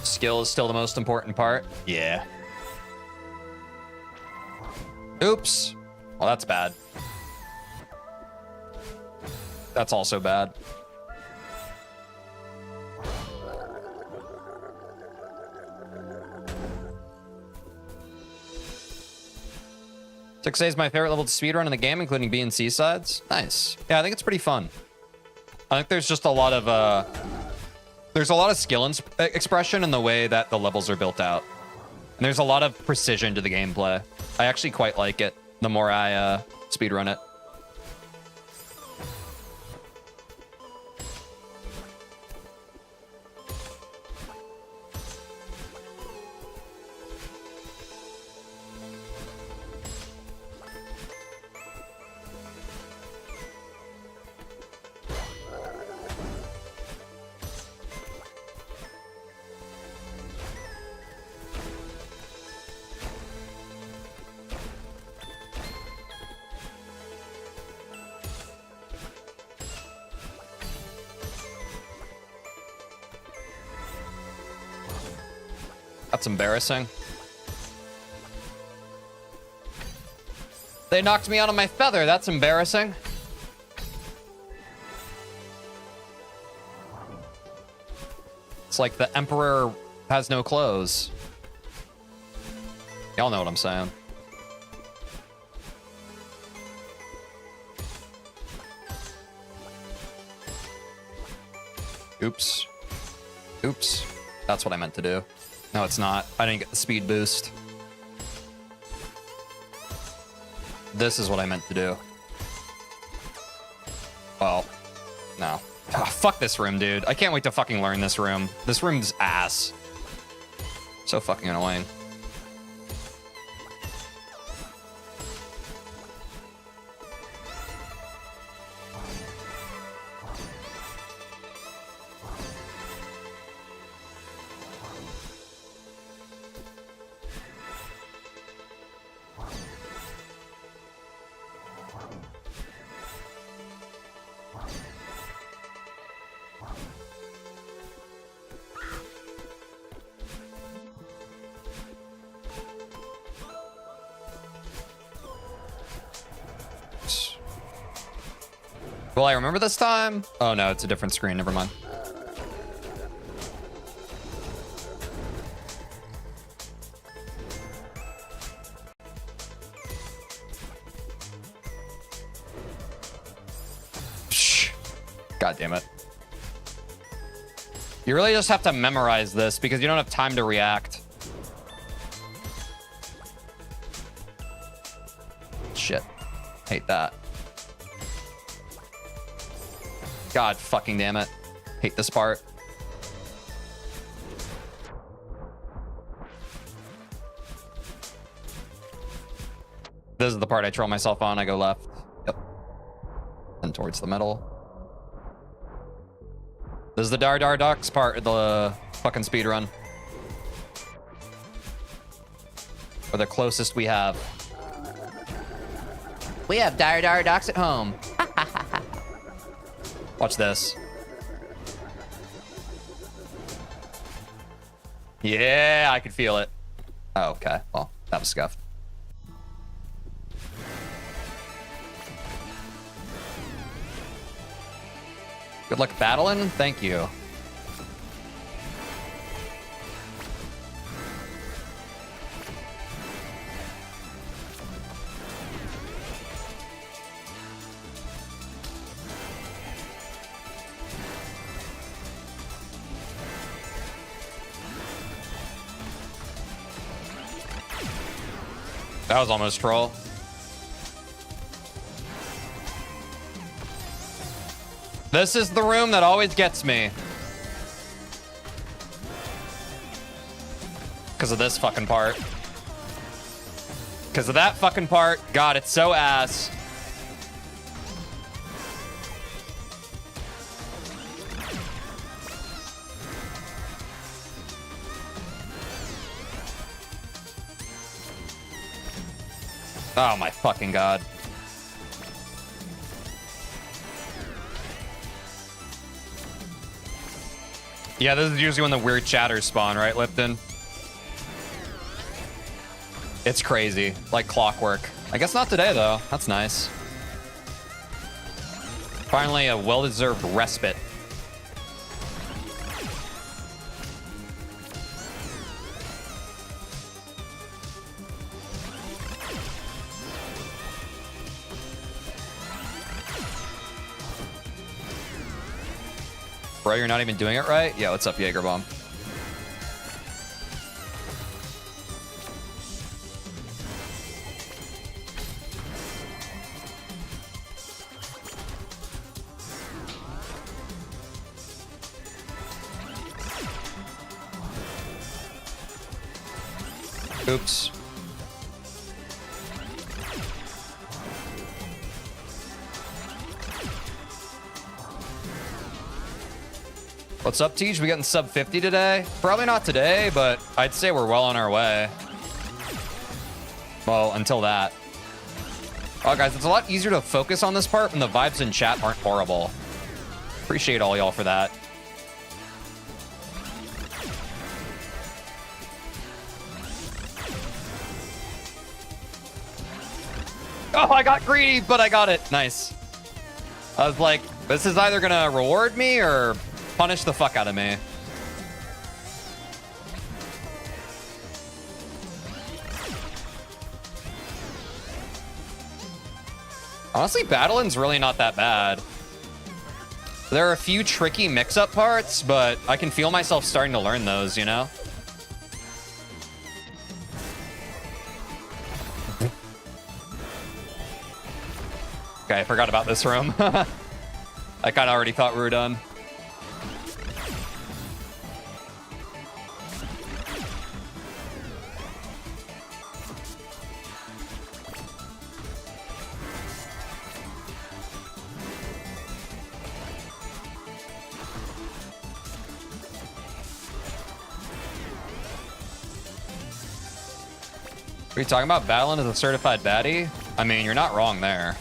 Skill is still the most important part. Yeah. Oops. Well, that's bad. That's also bad. 6A is my favorite level to speedrun in the game, including B and C sides. Nice. Yeah, I think it's pretty fun. I think there's just a lot of there's a lot of skill expression in the way that the levels are built out. And there's a lot of precision to the gameplay. I actually quite like it the more I speedrun it. That's embarrassing. They knocked me out of my feather. That's embarrassing. It's like the emperor has no clothes. Y'all know what I'm saying. Oops. Oops. That's what I meant to do. No, it's not. I didn't get the speed boost. This is what I meant to do. Well, no. Oh, fuck this room, dude. I can't wait to fucking learn this room. This room's ass. So fucking annoying. Will I remember this time? Oh no, it's a different screen. Never mind. Shh. God damn it. You really just have to memorize this because you don't have time to react. Shit. Hate that. God fucking damn it. Hate this part. This is the part I troll myself on. I go left. Yep. And towards the middle. This is the Dar Dar Ducks part of the fucking speedrun. Or the closest we have. We have Dar Dar Ducks at home. Watch this. Yeah, I could feel it. Oh, okay. Well, that was scuffed. Good luck battling. Thank you. That was almost troll. This is the room that always gets me. Because of this fucking part. Because of that fucking part. God, it's so ass. Oh my fucking god. Yeah, this is usually when the weird chatters spawn, right, Lipton? It's crazy. Like clockwork. I guess not today, though. That's nice. Finally, a well-deserved respite. Bro, you're not even doing it right? Yeah, what's up, Jaeger Bomb? Oops. What's up, Teej? We getting sub 50 today? Probably not today, but I'd say we're well on our way. Well, until that. Oh, guys, it's a lot easier to focus on this part when the vibes in chat aren't horrible. Appreciate all y'all for that. Oh, I got greedy, but I got it. Nice. I was like, this is either gonna reward me or punish the fuck out of me. Honestly, battling's really not that bad. There are a few tricky mix-up parts, but I can feel myself starting to learn those, you know? Okay, I forgot about this room. I kind of already thought we were done. Are you talking about battling as a certified baddie? I mean, you're not wrong there.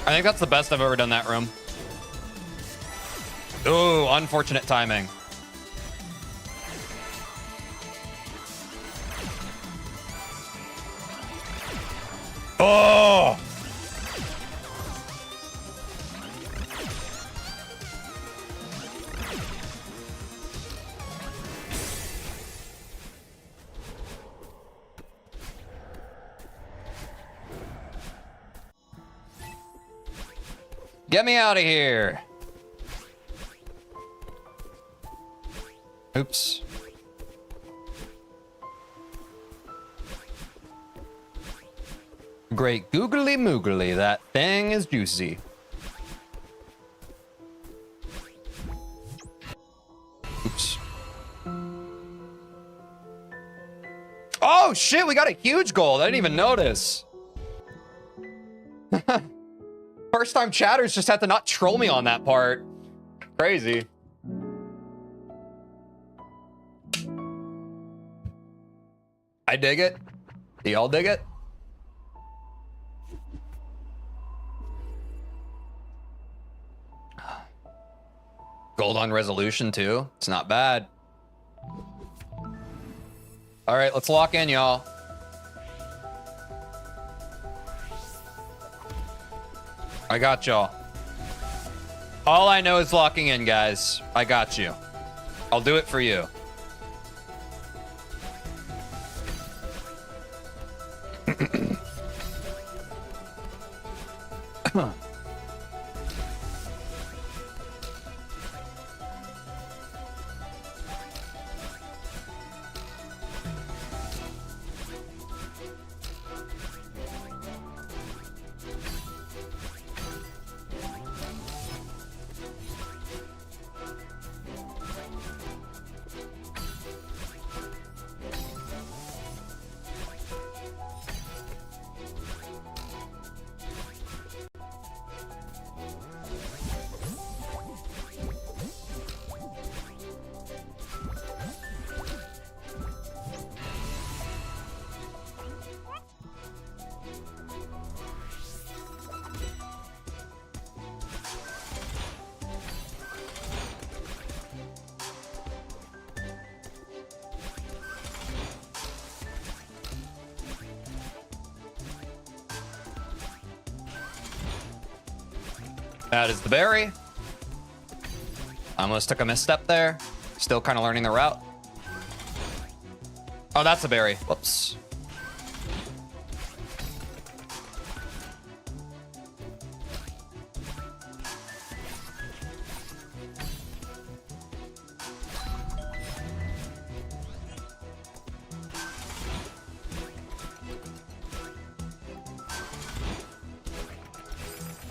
I think that's the best I've ever done that room. Ooh, unfortunate timing. Oh! Get me out of here. Oops. Great googly moogly, that thing is juicy. Oops. Oh shit, we got a huge gold. I didn't even notice. First time chatters just had to not troll me on that part. Crazy. I dig it. Do y'all dig it? Gold on resolution too. It's not bad. All right, let's lock in, y'all. I got y'all. All I know is locking in, guys. I got you. I'll do it for you. That is the berry. Almost took a misstep there. Still kind of learning the route. Oh, that's a berry. Whoops.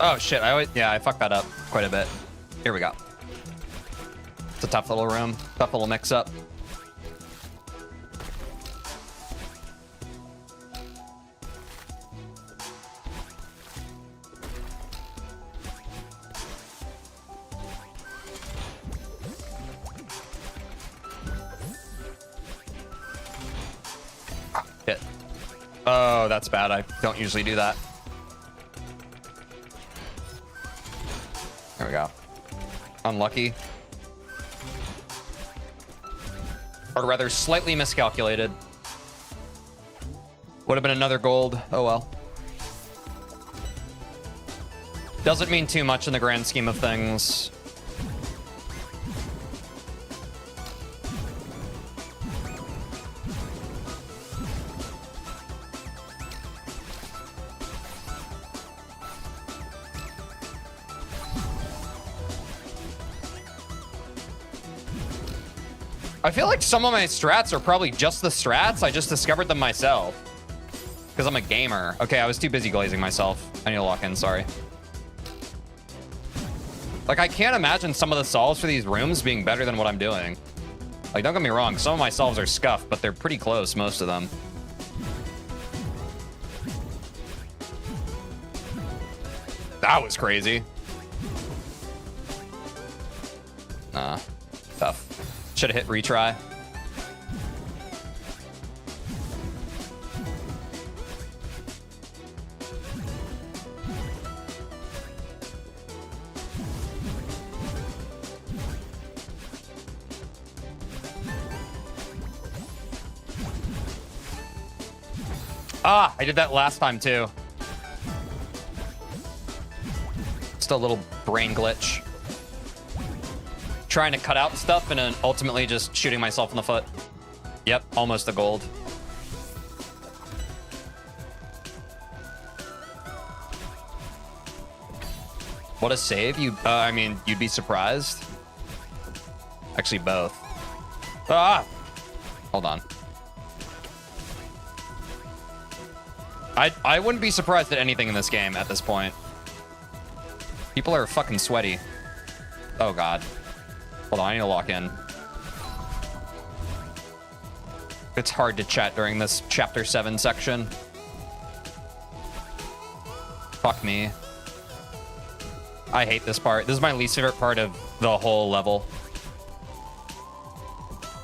Oh shit, I fucked that up quite a bit. Here we go. It's a tough little room, tough little mix up. Shit. Oh, that's bad. I don't usually do that. There we go. Unlucky. Or rather, slightly miscalculated. Would have been another gold. Oh well. Doesn't mean too much in the grand scheme of things. I feel like some of my strats are probably just the strats. I just discovered them myself. Because I'm a gamer. Okay, I was too busy glazing myself. I need to lock in, sorry. Like, I can't imagine some of the solves for these rooms being better than what I'm doing. Like, don't get me wrong. Some of my solves are scuffed, but they're pretty close, most of them. That was crazy. Nah, tough. Should have hit retry. Ah, I did that last time too. Just a little brain glitch. Trying to cut out stuff and then ultimately just shooting myself in the foot. Yep, almost a gold. What a save. I mean, you'd be surprised. Actually, both. Ah! Hold on. I wouldn't be surprised at anything in this game at this point. People are fucking sweaty. Oh, God. Hold on, I need to lock in. It's hard to chat during this Chapter 7 section. Fuck me. I hate this part. This is my least favorite part of the whole level.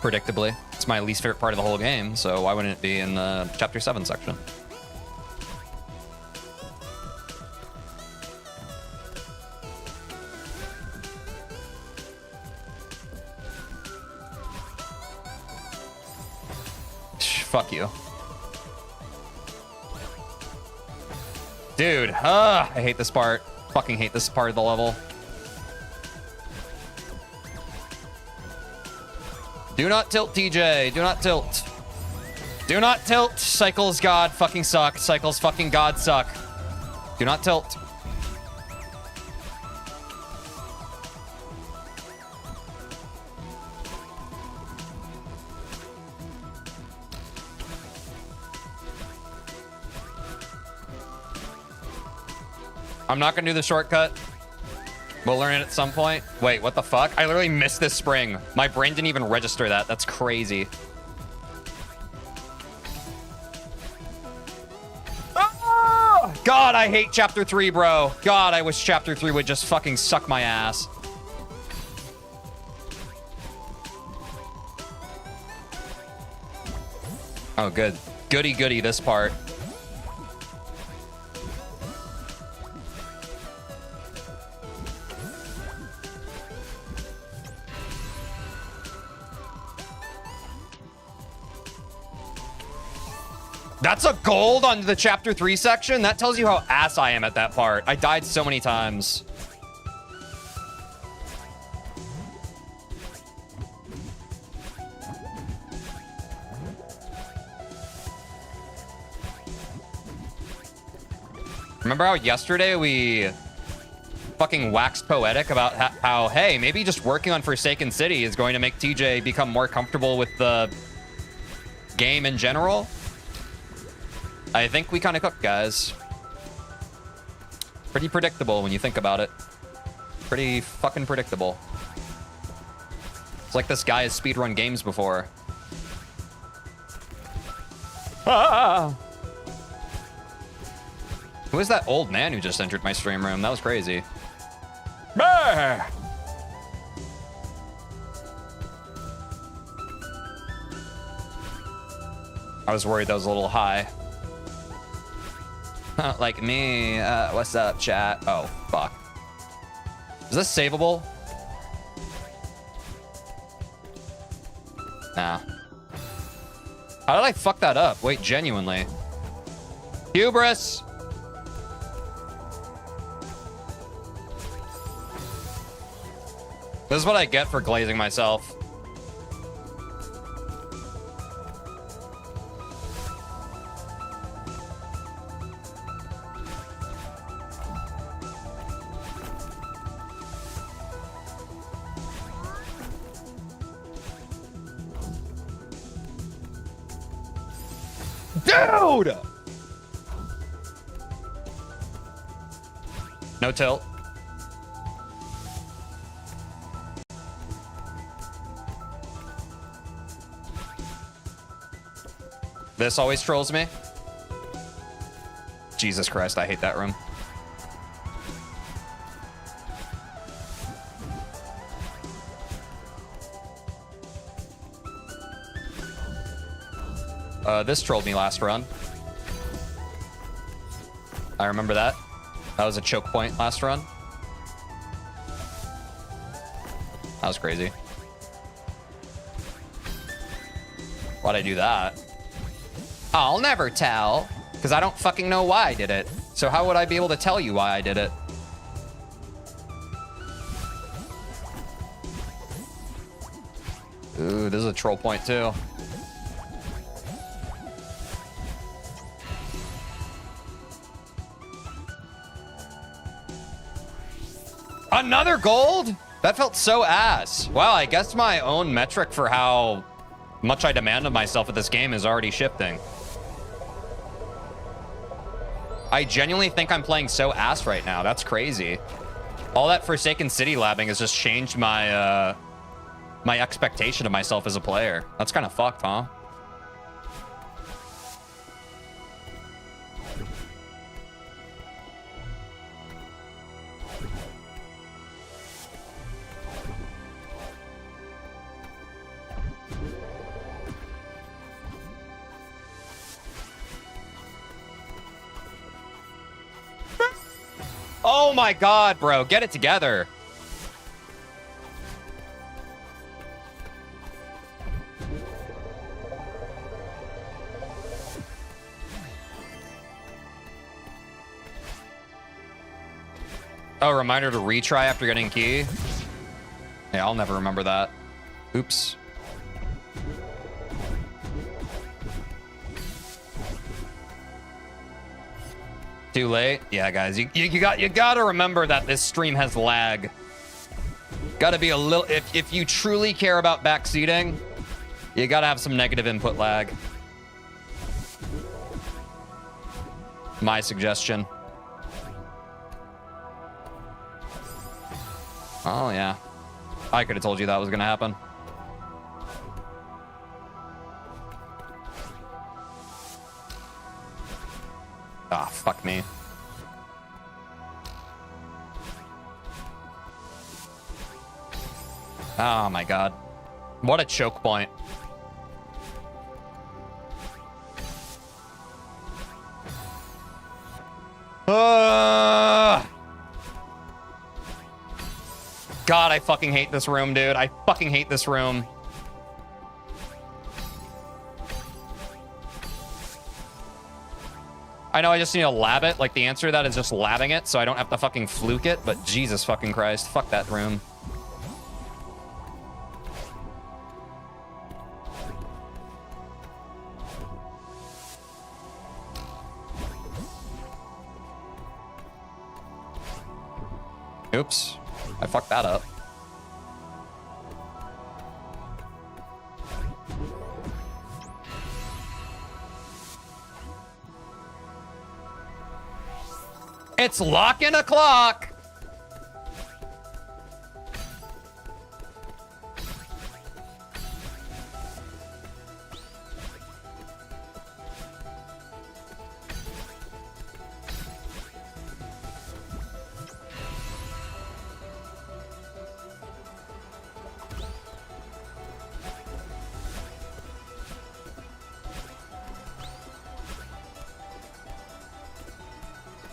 Predictably. It's my least favorite part of the whole game, so why wouldn't it be in the Chapter 7 section? Fuck you. Dude, I hate this part. Fucking hate this part of the level. Do not tilt, TJ. Do not tilt. Do not tilt. Cycles God fucking suck. Cycles fucking God suck. Do not tilt. I'm not gonna do the shortcut. We'll learn it at some point. Wait, what the fuck? I literally missed this spring. My brain didn't even register that. That's crazy. Oh! God, I hate Chapter 3, bro. God, I wish Chapter 3 would just fucking suck my ass. Oh, good. Goody goody, this part. That's a gold on the Chapter 3 section? That tells you how ass I am at that part. I died so many times. Remember how yesterday we fucking waxed poetic about how, hey, maybe just working on Forsaken City is going to make TJ become more comfortable with the game in general? I think we kind of cooked, guys. Pretty predictable when you think about it. Pretty fucking predictable. It's like this guy has speedrun games before. Ah! Who is that old man who just entered my stream room? That was crazy. Bah! I was worried that was a little high. Like me. What's up, chat? Oh, fuck. Is this savable? Nah. How did I fuck that up? Wait, genuinely. Hubris! This is what I get for glazing myself. Dude! No tilt. This always trolls me. Jesus Christ, I hate that room. This trolled me last run. I remember that. That was a choke point last run. That was crazy. Why'd I do that? I'll never tell, because I don't fucking know why I did it. So how would I be able to tell you why I did it? Ooh, this is a troll point too. Another gold? That felt so ass. Wow, I guess my own metric for how much I demand of myself at this game is already shifting. I genuinely think I'm playing so ass right now. That's crazy. All that Forsaken City labbing has just changed my my expectation of myself as a player. That's kind of fucked, huh? Oh my god, bro. Get it together. Oh, reminder to retry after getting key. Yeah, I'll never remember that. Oops. Too late? Yeah, guys, you gotta remember that this stream has lag. Gotta be a little, if you truly care about backseating, you gotta have some negative input lag. My suggestion. Oh yeah, I could have told you that was gonna happen. Ah, fuck me. Oh my god. What a choke point. God, I fucking hate this room, dude. I fucking hate this room. I know I just need to lab it. Like, the answer to that is just labbing it, so I don't have to fucking fluke it. But Jesus fucking Christ. Fuck that room. Oops. I fucked that up. It's locking a clock.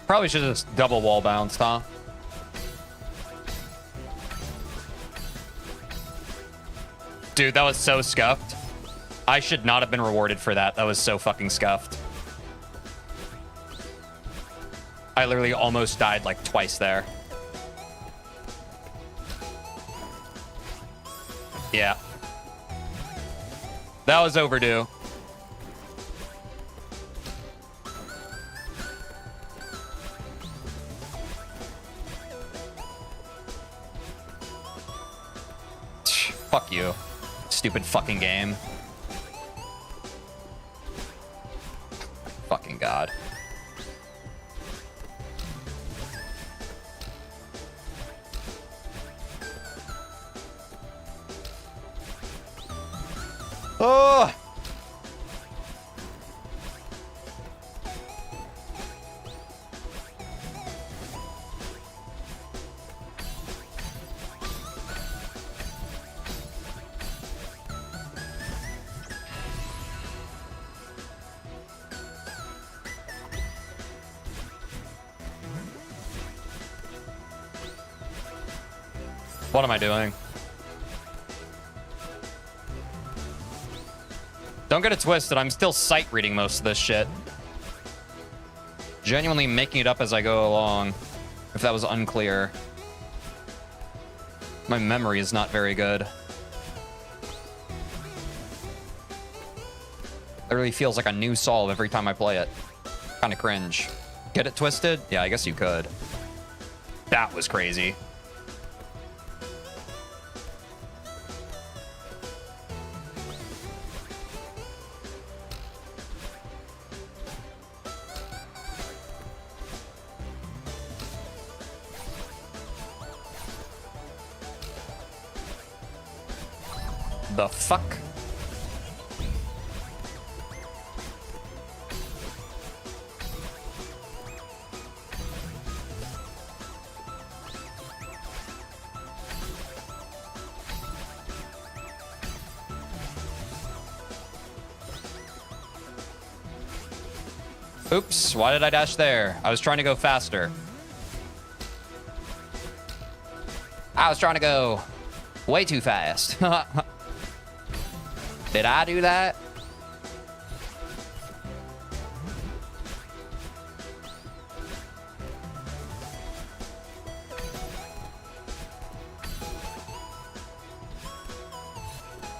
Probably should have just double wall bounced, huh? Dude, that was so scuffed. I should not have been rewarded for that. That was so fucking scuffed. I literally almost died like twice there. Yeah. That was overdue. Fuck you. Stupid fucking game. Fucking God. Oh! What am I doing? Don't get it twisted. I'm still sight reading most of this shit. Genuinely making it up as I go along. If that was unclear. My memory is not very good. Literally feels like a new solve every time I play it. Kind of cringe. Get it twisted? Yeah, I guess you could. That was crazy. The fuck? Oops, why did I dash there? I was trying to go faster. I was trying to go way too fast. Did I do that?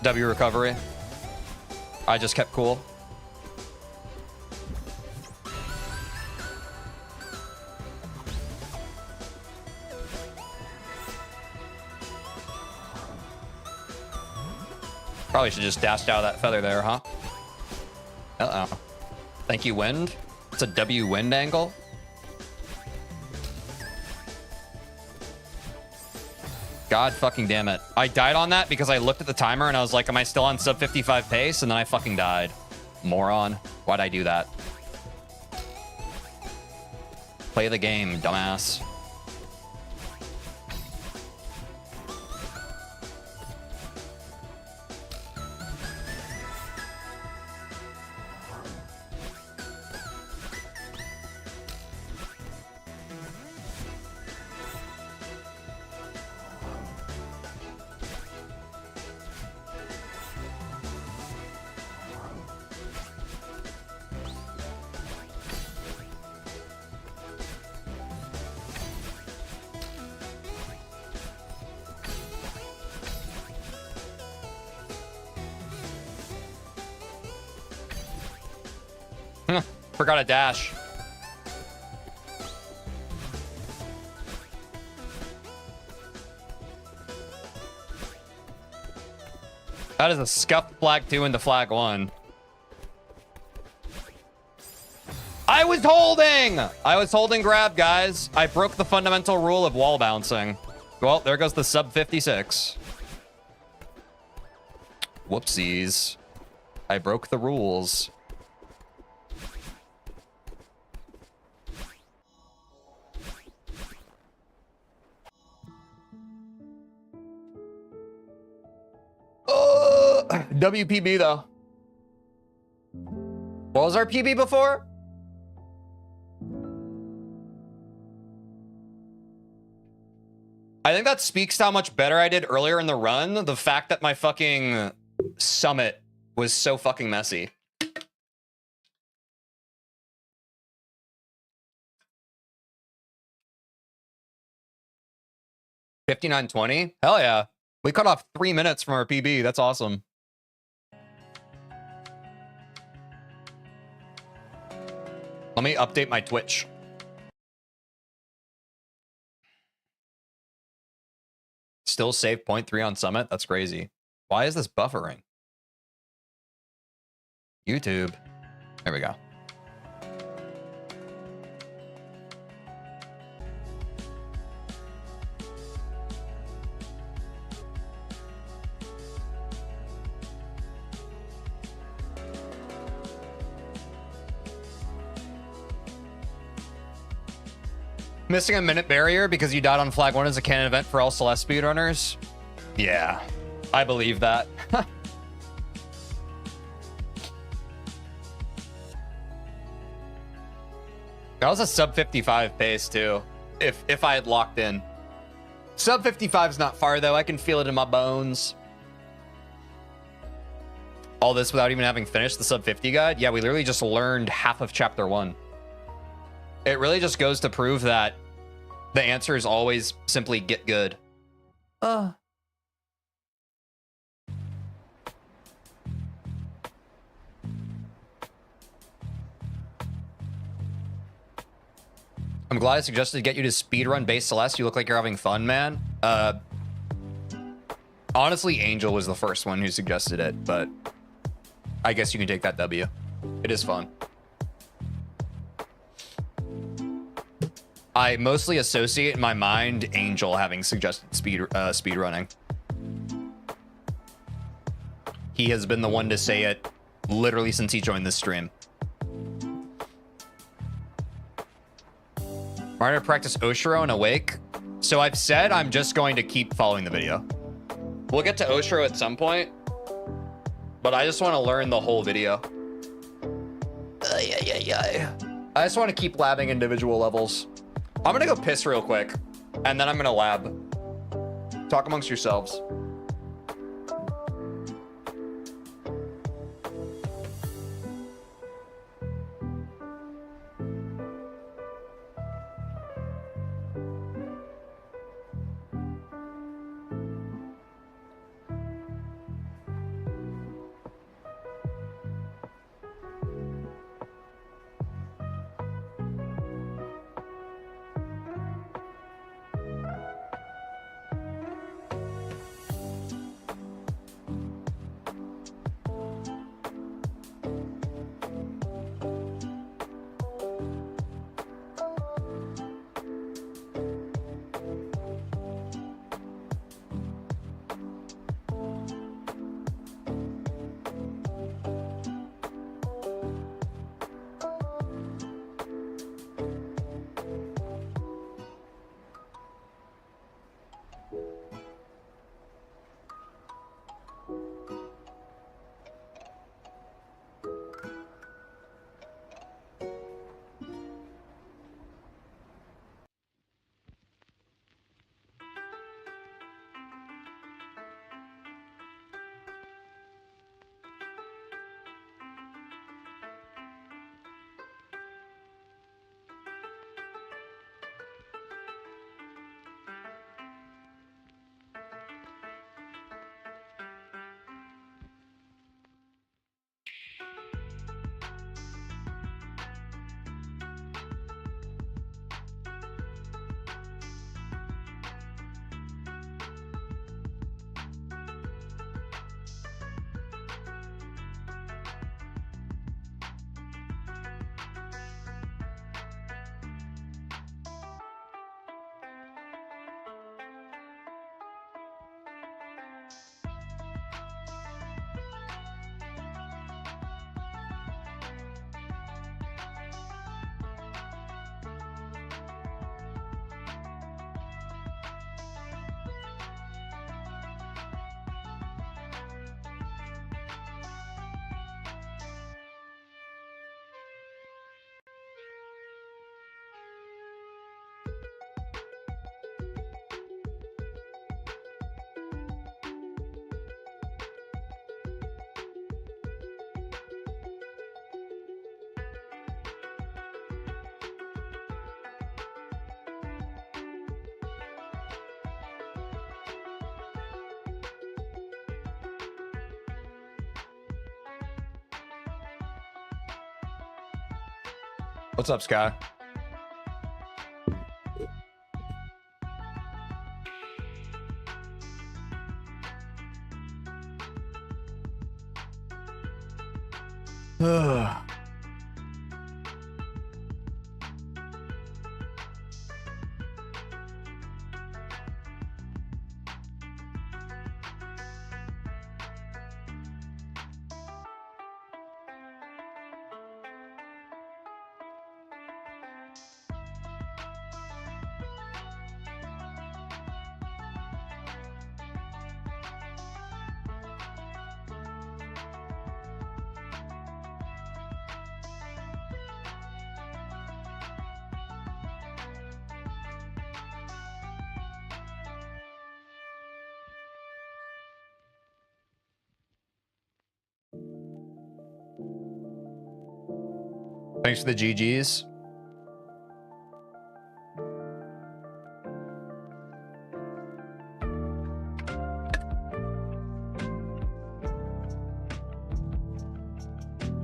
W recovery. I just kept cool. Probably should just dashed out of that feather there, huh? Uh-oh. Thank you, wind. It's a W wind angle. God fucking damn it. I died on that because I looked at the timer and I was like, am I still on sub 55 pace? And then I fucking died. Moron. Why'd I do that? Play the game, dumbass. Forgot a dash. That is a scuffed flag 2 into flag 1. I was holding grab, guys. I broke the fundamental rule of wall bouncing. Well, there goes the sub 56. Whoopsies. I broke the rules. WPB though. What was our PB before? I think that speaks to how much better I did earlier in the run. The fact that my fucking summit was so fucking messy. $59.20? Hell yeah. We cut off 3 minutes from our PB. That's awesome. Let me update my Twitch. Still save 0.3 on summit? That's crazy. Why is this buffering? YouTube. There we go. Missing a minute barrier because you died on flag 1 as a canon event for all Celeste speedrunners? Yeah, I believe that. That was a sub 55 pace too, if I had locked in. Sub 55 is not far though. I can feel it in my bones. All this without even having finished the sub 50 guide? Yeah, we literally just learned half of chapter 1. It really just goes to prove that the answer is always simply get good. I'm glad I suggested to get you to speedrun base Celeste. You look like you're having fun, man. Honestly, Angel was the first one who suggested it, but I guess you can take that W. It is fun. I mostly associate in my mind Angel having suggested speed running. He has been the one to say it literally since he joined this stream. I'm going to practice Oshiro and Awake. So I've said I'm just going to keep following the video. We'll get to Oshiro at some point, but I just want to learn the whole video. I just want to keep labbing individual levels. I'm gonna go piss real quick, and then I'm gonna lab. Talk amongst yourselves. What's up, Sky? Thanks for the GGs.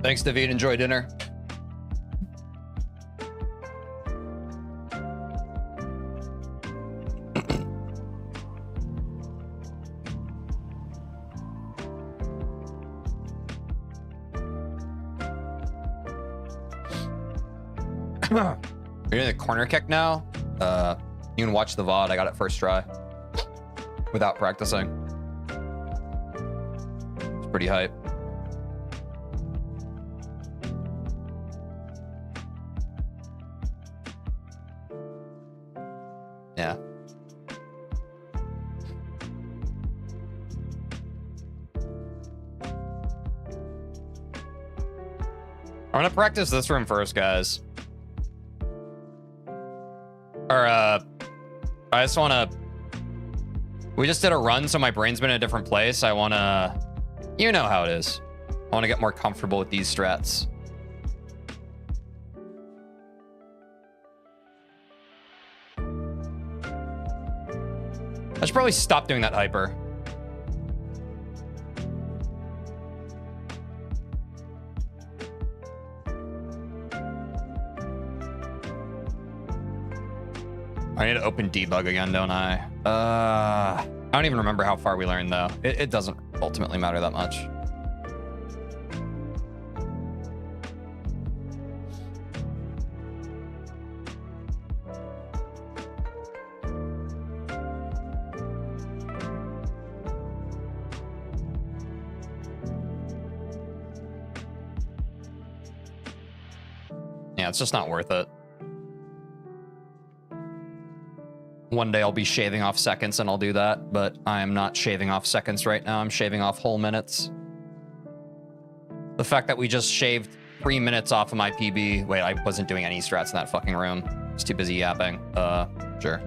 Thanks, David. Enjoy dinner. You're doing the corner kick now? You can watch the VOD. I got it first try without practicing. It's pretty hype. Yeah. I'm gonna practice this room first, guys. Or, I just wanna... We just did a run, so my brain's been in a different place. I wanna... You know how it is. I wanna get more comfortable with these strats. I should probably stop doing that hyper. I need to open debug again, don't I? I don't even remember how far we learned, though. It doesn't ultimately matter that much. Yeah, it's just not worth it. One day I'll be shaving off seconds and I'll do that, but I am not shaving off seconds right now. I'm shaving off whole minutes. The fact that we just shaved 3 minutes off of my PB. Wait, I wasn't doing any strats in that fucking room. I was too busy yapping. Sure.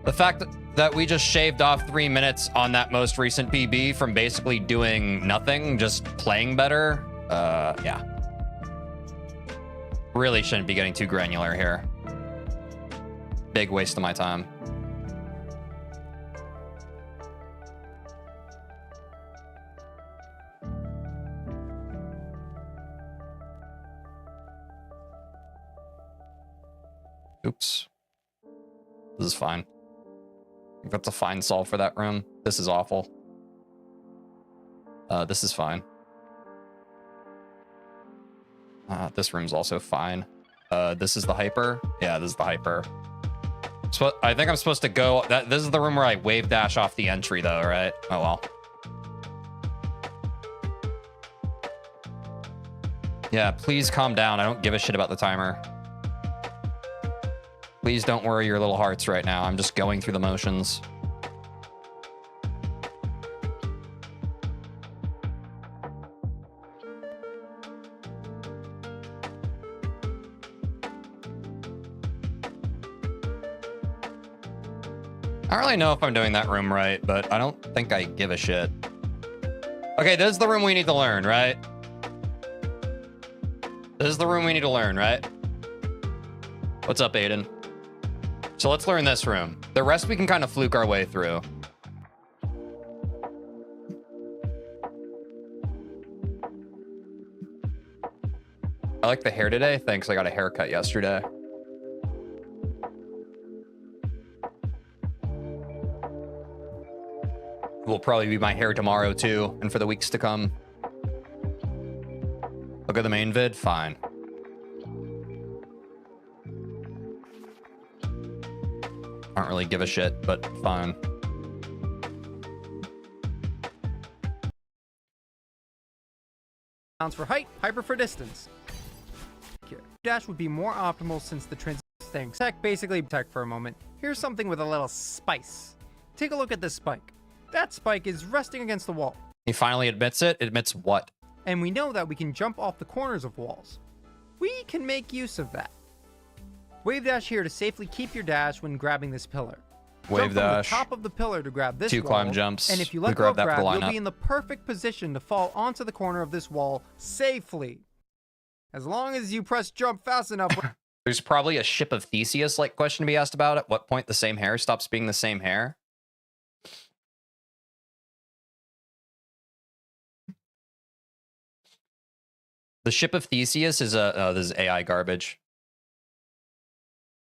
The fact that we just shaved off 3 minutes on that most recent PB from basically doing nothing, just playing better. Yeah. Really shouldn't be getting too granular here. Big waste of my time. Oops. This is fine. I think that's a fine solve for that room. This is awful. This is fine. This room's also fine. This is the hyper. Yeah, this is the hyper. So I think I'm supposed to go. This is the room where I wave dash off the entry, though, right? Oh well. Yeah, please calm down. I don't give a shit about the timer. Please don't worry your little hearts right now. I'm just going through the motions. I don't really know if I'm doing that room right, but I don't think I give a shit. Okay, this is the room we need to learn, right? This is the room we need to learn, right? What's up, Aiden? So let's learn this room. The rest we can kind of fluke our way through. I like the hair today. Thanks, I got a haircut yesterday. Will probably be my hair tomorrow too, and for the weeks to come. Look at the main vid, fine. I don't really give a shit, but fine. For height, hyper for distance. Dash would be more optimal since the transition things. Tech basically tech for a moment. Here's something with a little spice. Take a look at this spike. That spike is resting against the wall. He finally admits it. Admits what? And we know that we can jump off the corners of walls. We can make use of that. Wave dash here to safely keep your dash when grabbing this pillar. Wave Jump dash. from the top of the pillar to grab this 2 wall, climb jumps. and if you We let go of that for the grab, you'll lineup. be in the perfect position to fall onto the corner of this wall safely. As long as you press jump fast enough. There's probably a ship of Theseus like question to be asked about. At what point the same hair stops being the same hair? The ship of Theseus is a... Oh, this is AI garbage.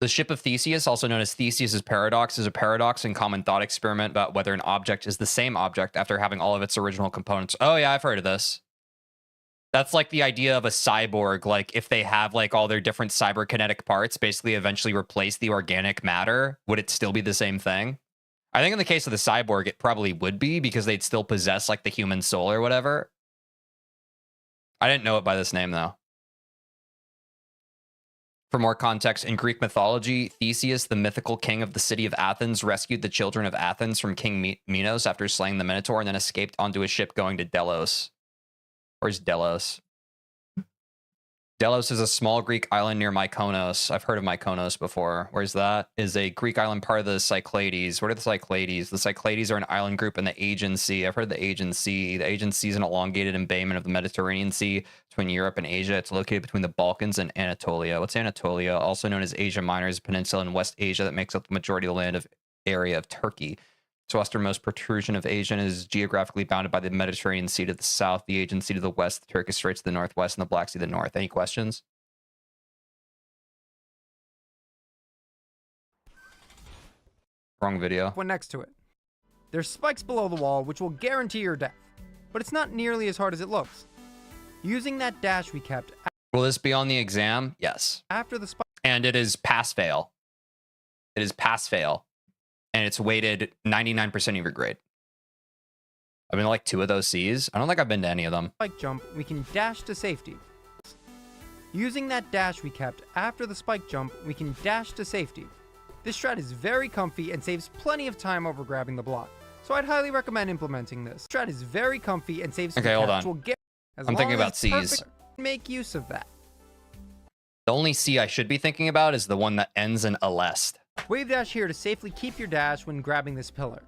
The ship of Theseus, also known as Theseus's paradox, is a paradox and common thought experiment about whether an object is the same object after having all of its original components. Oh yeah, I've heard of this. That's like the idea of a cyborg. Like if they have like all their different cyberkinetic parts, basically eventually replace the organic matter, would it still be the same thing? I think in the case of the cyborg, it probably would be because they'd still possess like the human soul or whatever. I didn't know it by this name though. For more context, in Greek mythology, Theseus, the mythical king of the city of Athens, rescued the children of Athens from King Minos after slaying the Minotaur and then escaped onto a ship going to Delos. Where's Delos? Delos is a small Greek island near Mykonos. I've heard of Mykonos before. Where's that? Is a Greek island part of the Cyclades. What are the Cyclades? The Cyclades are an island group in the Aegean Sea. I've heard of the Aegean Sea. The Aegean Sea is an elongated embayment of the Mediterranean Sea between Europe and Asia. It's located between the Balkans and Anatolia. What's Anatolia? Also known as Asia Minor, is a peninsula in West Asia that makes up the majority of the land of area of Turkey. Its westernmost protrusion of Asia is geographically bounded by the Mediterranean Sea to the south, the Aegean Sea to the west, the Turkish Straits to the northwest, and the Black Sea to the north. Any questions? Wrong video. One next to it. There's spikes below the wall, which will guarantee your death. But it's not nearly as hard as it looks. Using that dash we kept Will this be on the exam? Yes. after the spike. And it is pass-fail. It is pass-fail. And it's weighted 99% of your grade. I've been to like 2 of those C's. I don't think I've been to any of them. Spike jump, we can dash to safety. Using that dash we kept after the spike jump, we can dash to safety. This strat is very comfy and saves plenty of time over grabbing the block, so I'd highly recommend implementing this. Strat is very comfy and saves. Okay, hold on. I'm thinking about C's. Make use of that. The only C I should be thinking about is the one that ends in Celeste. Wave dash here to safely keep your dash when grabbing this pillar.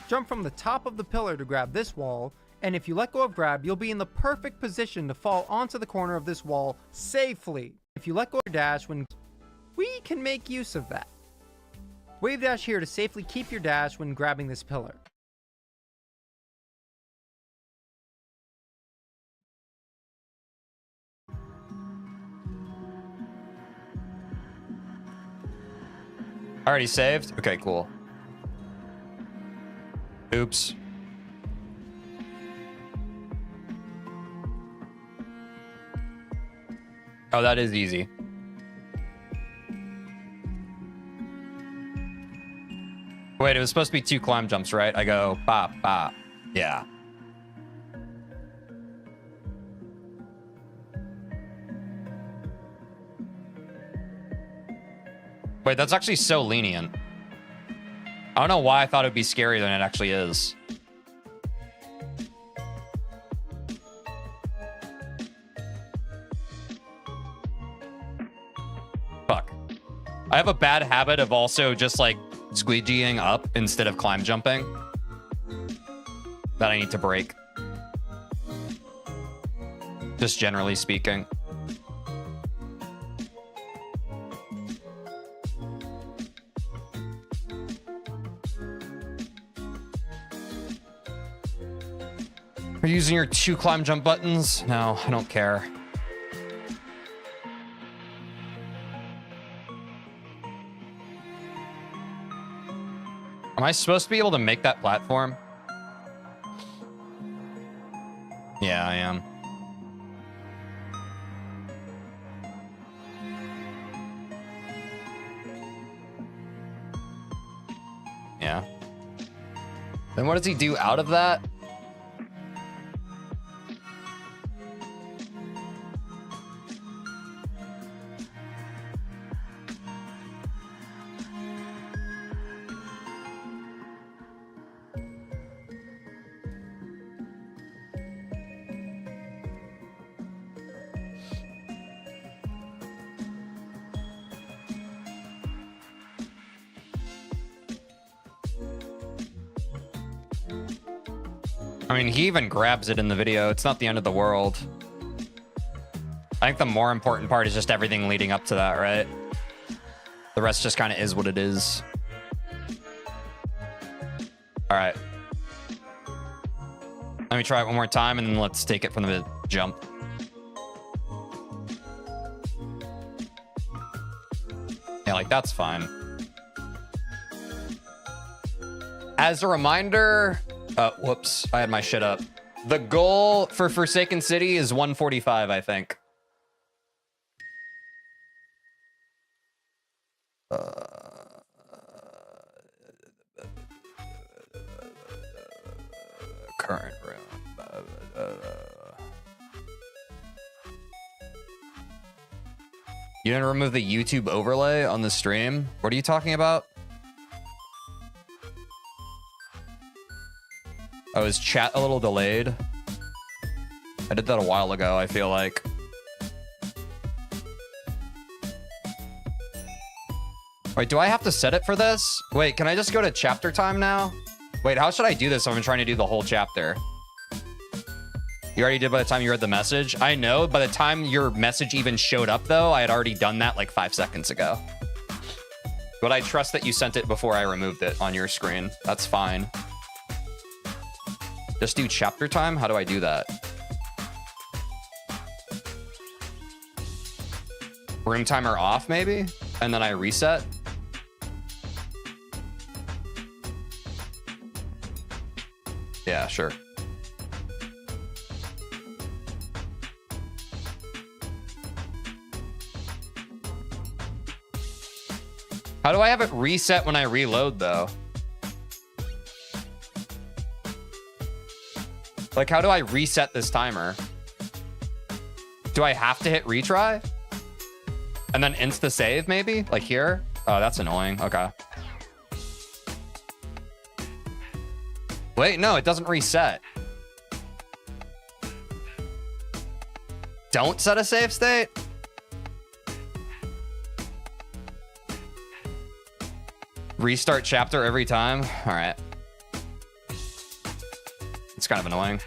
Jump from the top of the pillar to grab this wall, and if you let go of grab, you'll be in the perfect position to fall onto the corner of this wall safely. If you let go of dash when... We can make use of that. Wave dash here to safely keep your dash when grabbing this pillar. Already saved? Okay, cool. Oops. Oh, that is easy. Wait, it was supposed to be 2 climb jumps, right? I go, bop, bop. Yeah. Wait, that's actually so lenient. I don't know why I thought it would be scarier than it actually is. Fuck. I have a bad habit of also just like squeegeeing up instead of climb jumping that I need to break. Just generally speaking. Are you using your 2 climb jump buttons? No, I don't care. Am I supposed to be able to make that platform? Yeah, I am. Yeah. Then what does he do out of that? I mean, he even grabs it in the video. It's not the end of the world. I think the more important part is just everything leading up to that, right? The rest just kind of is what it is. All right. Let me try it one more time, and then let's take it from the jump. Yeah, like, that's fine. As a reminder... whoops, I had my shit up. The goal for Forsaken City is 145, I think. Current room. You didn't remove the YouTube overlay on the stream? What are you talking about? Oh, is chat a little delayed? I did that a while ago, I feel like. Wait, do I have to set it for this? Wait, can I just go to chapter time now? Wait, how should I do this if I'm trying to do the whole chapter? You already did by the time you read the message? I know, by the time your message even showed up, though, I had already done that like 5 seconds ago. But I trust that you sent it before I removed it on your screen. That's fine. Just do chapter time? How do I do that? Room timer off, maybe? And then I reset? Yeah, sure. How do I have it reset when I reload, though? Like, how do I reset this timer? Do I have to hit retry? And then insta-save, maybe? Like here? Oh, that's annoying. Okay. Wait, no, it doesn't reset. Don't set a save state? Restart chapter every time? All right. It's kind of annoying.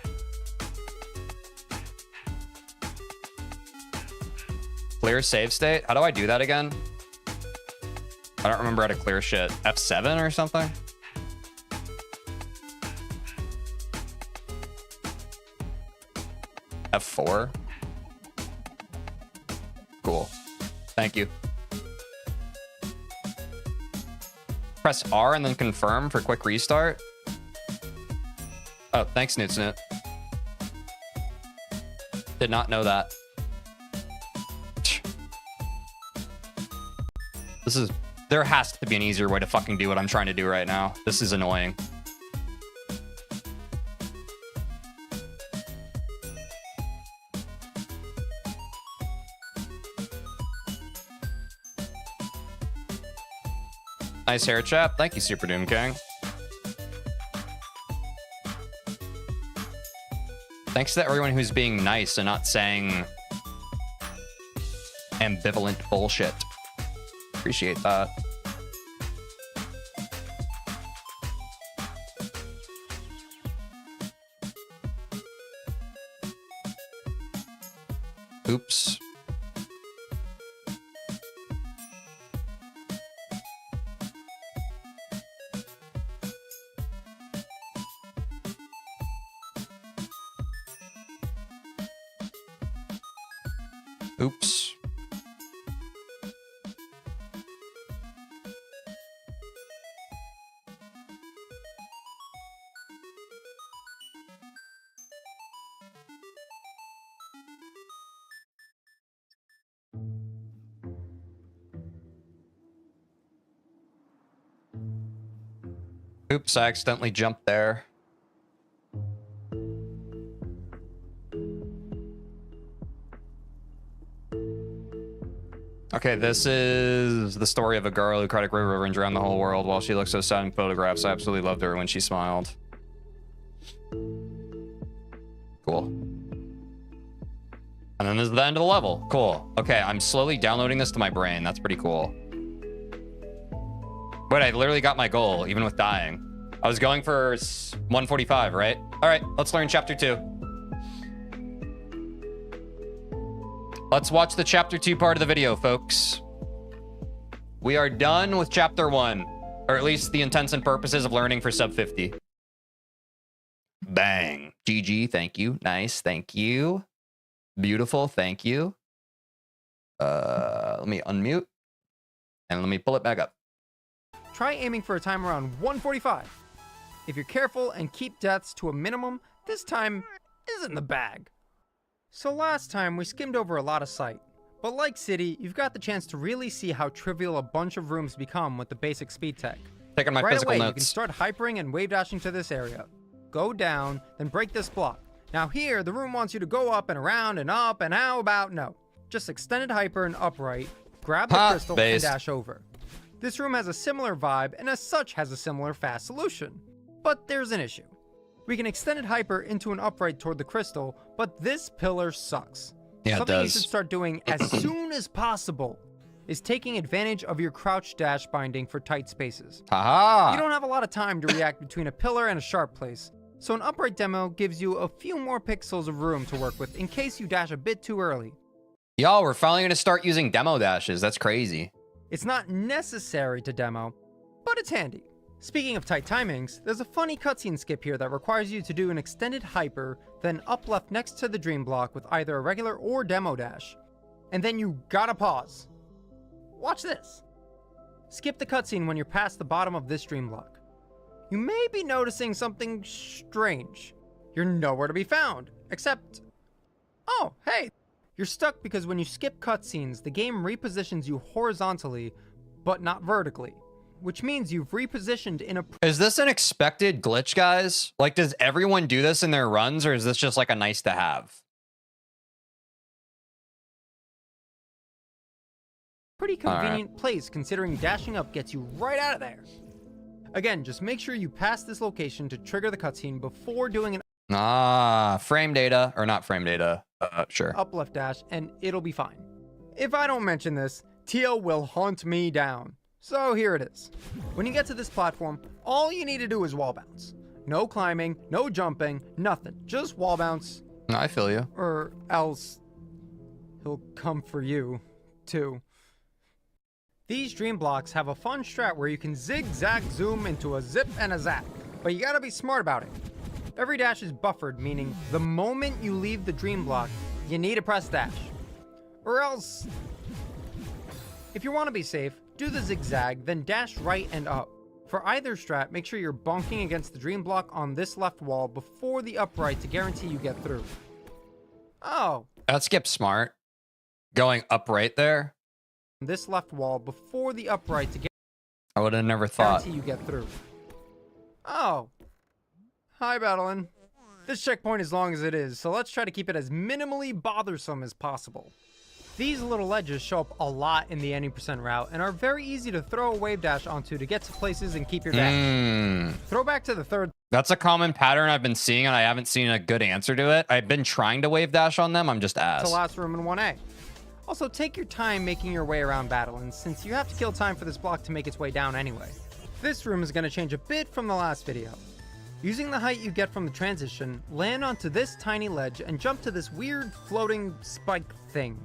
Clear save state? How do I do that again? I don't remember how to clear shit. F7 or something? F4? Cool. Thank you. Press R and then confirm for quick restart. Oh, thanks, Newt Snoot. Did not know that. This is... There has to be an easier way to fucking do what I'm trying to do right now. This is annoying. Nice hair, chap. Thank you, Super Doom King. Thanks to everyone who's being nice and not saying ambivalent bullshit. Appreciate that. Oops. Oops. Oops, I accidentally jumped there. Okay, this is the story of a girl who cried a revenge around the whole world while she looked so sad in photographs. I absolutely loved her when she smiled. Cool. And then this is the end of the level. Cool. Okay, I'm slowly downloading this to my brain. That's pretty cool. Wait, I literally got my goal, even with dying. I was going for 145, right? All right, let's learn chapter 2. Let's watch the chapter 2 part of the video, folks. We are done with chapter 1, or at least the intents and purposes of learning for sub 50. Bang. GG, thank you. Nice, thank you. Beautiful, thank you. Let me unmute and let me pull it back up. Try aiming for a time around 145. If you're careful and keep deaths to a minimum, this time is in the bag. So last time we skimmed over a lot of sight, but like City, you've got the chance to really see how trivial a bunch of rooms become with the basic speed tech. Taking my right physical away, notes. You can start hypering and wave dashing to this area. Go down, then break this block. Now here, the room wants you to go up and around and up, and how about no? Just extended hyper and upright, grab the crystal and dash over. This room has a similar vibe and as such has a similar fast solution. But there's an issue. We can extended hyper into an upright toward the crystal, but this pillar sucks. Yeah, Something it you does. should start doing as soon as possible is taking advantage of your crouch dash binding for tight spaces. Haha. You don't have a lot of time to react between a pillar and a sharp place, so an upright demo gives you a few more pixels of room to work with in case you dash a bit too early. Y'all, we're finally going to start using demo dashes. That's crazy. It's not necessary to demo, but it's handy. Speaking of tight timings, there's a funny cutscene skip here that requires you to do an extended hyper, then up left next to the dream block with either a regular or demo dash. And then you gotta pause. Watch this. Skip the cutscene when you're past the bottom of this dream block. You may be noticing something strange. You're nowhere to be found, except... Oh, hey! You're stuck because when you skip cutscenes, the game repositions you horizontally, but not vertically. Which means you've repositioned in a... Is this an expected glitch, guys? Like, does everyone do this in their runs, or is this just like a nice to have? Pretty convenient place considering dashing up gets you right out of there. Again, just make sure you pass this location to trigger the cutscene before doing an Frame data, or not frame data. Sure. up left dash, and it'll be fine. If I don't mention this, TL will hunt me down. So here it is. When you get to this platform, all you need to do is wall bounce. No climbing, no jumping, nothing. Just wall bounce. I feel you. Or else he'll come for you, too. These dream blocks have a fun strat where you can zigzag zoom into a zip and a zap, but you gotta be smart about it. Every dash is buffered, meaning the moment you leave the dream block, you need to press dash. Or else, if you want to be safe, do the zigzag, then dash right and up. For either strat, make sure you're bonking against the dream block on this left wall before the upright to guarantee you get through. Oh. That skip's smart. Going upright there. This left wall before the upright to I would have never thought. guarantee you get through. Oh. Hi, Battlein. This checkpoint is long as it is, so let's try to keep it as minimally bothersome as possible. These little ledges show up a lot in the any percent route and are very easy to throw a wave dash onto to get to places and keep your dash. Throw back to the third. That's a common pattern I've been seeing, and I haven't seen a good answer to it. I've been trying to wave dash on them. I'm just ass. To last room in 1A. Also, take your time making your way around Battlein, since you have to kill time for this block to make its way down anyway. This room is going to change a bit from the last video. Using the height you get from the transition, land onto this tiny ledge and jump to this weird floating spike thing.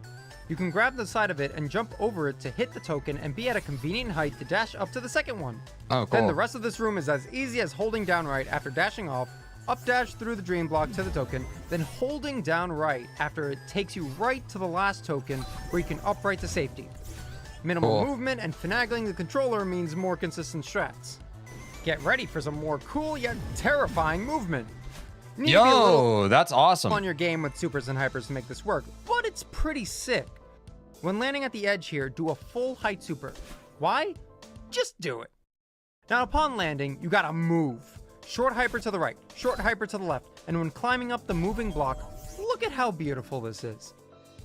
You can grab the side of it and jump over it to hit the token and be at a convenient height to dash up to the second one. Oh, cool. Then the rest of this room is as easy as holding down right after dashing off, up dash through the dream block to the token, then holding down right after it takes you right to the last token where you can upright to safety. Minimal movement and finagling the controller means more consistent strats. Get ready for some more cool yet terrifying movement. Need to be a little that's awesome. on your game with supers and hypers to make this work, but it's pretty sick. When landing at the edge here, do a full height super. Why? Just do it. Now upon landing, you gotta move. Short hyper to the right, short hyper to the left, and when climbing up the moving block, look at how beautiful this is.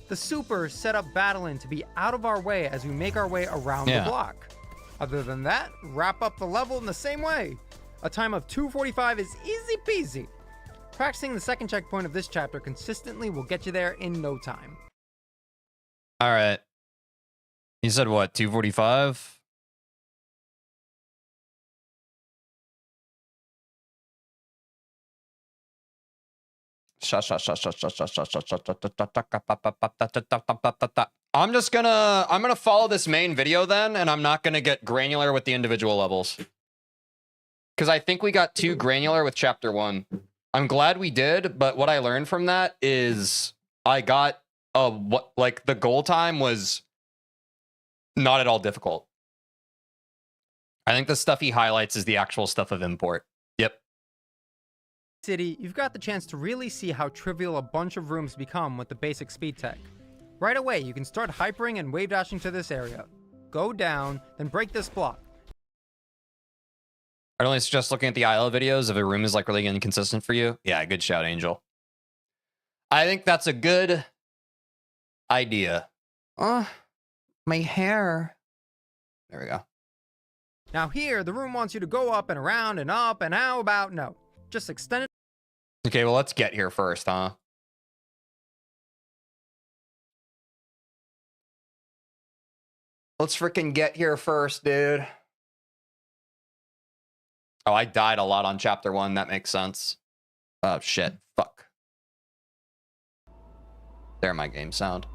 The super set up Battlin to be out of our way as we make our way around the block. Other than that, wrap up the level in the same way. A time of 2:45 is easy peasy. Practicing the second checkpoint of this chapter consistently will get you there in no time. All right. You said what, 2:45? I'm gonna follow this main video then, and I'm not gonna get granular with the individual levels. Because I think we got too granular with chapter 1. I'm glad we did, but what I learned from that is I got the goal time was not at all difficult. I think the stuff he highlights is the actual stuff of import. Yep. City, you've got the chance to really see how trivial a bunch of rooms become with the basic speed tech. Right away, you can start hypering and wave dashing to this area. Go down, then break this block. I'd only suggest looking at the IL videos if a room is like really inconsistent for you. Yeah, good shout, Angel. I think that's a good idea. My hair. There we go. Now here, the room wants you to go up and around and up, and how about no? Just extend it. Okay, well, let's get here first, huh? Let's freaking get here first, dude. Oh, I died a lot on chapter 1. That makes sense. Oh, shit. Fuck. There, my game sound.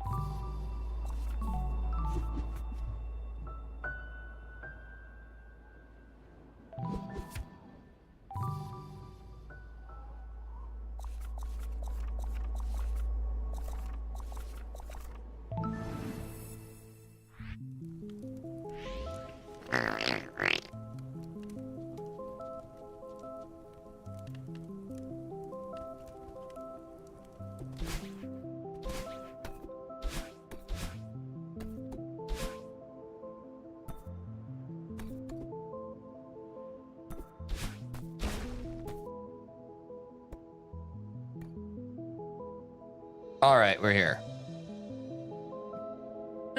All right, we're here.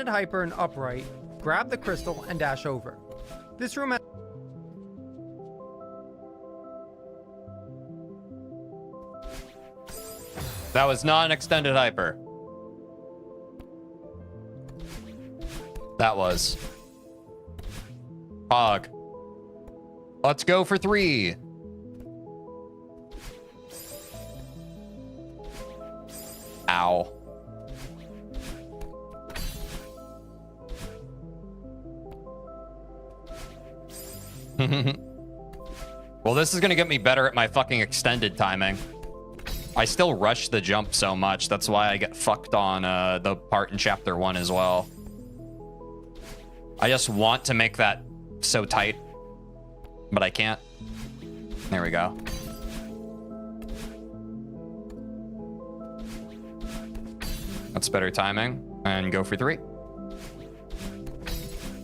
Hyper and upright, grab the crystal and dash over. This room has That was not an extended hyper. That was. Hog. Let's go for 3. Ow. Well, this is gonna get me better at my fucking extended timing. I still rush the jump so much. That's why I get fucked on the part in chapter 1 as well. I just want to make that so tight, but I can't. There we go. That's better timing. And go for 3.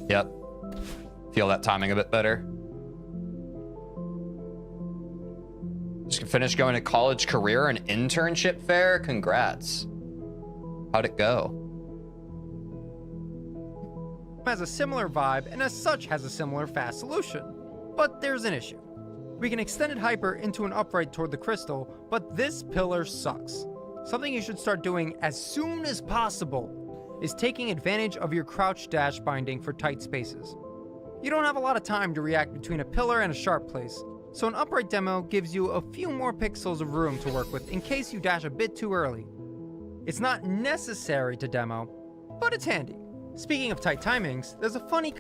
Yep. Feel that timing a bit better. Just finished going to college career and internship fair. Congrats. How'd it go? has a similar vibe and as such has a similar fast solution. But there's an issue. We can extend it hyper into an upright toward the crystal, but this pillar sucks. Something you should start doing as soon as possible is taking advantage of your crouch dash binding for tight spaces. You don't have a lot of time to react between a pillar and a sharp place, so an upright demo gives you a few more pixels of room to work with in case you dash a bit too early. It's not necessary to demo, but it's handy. Speaking of tight timings, there's a funny...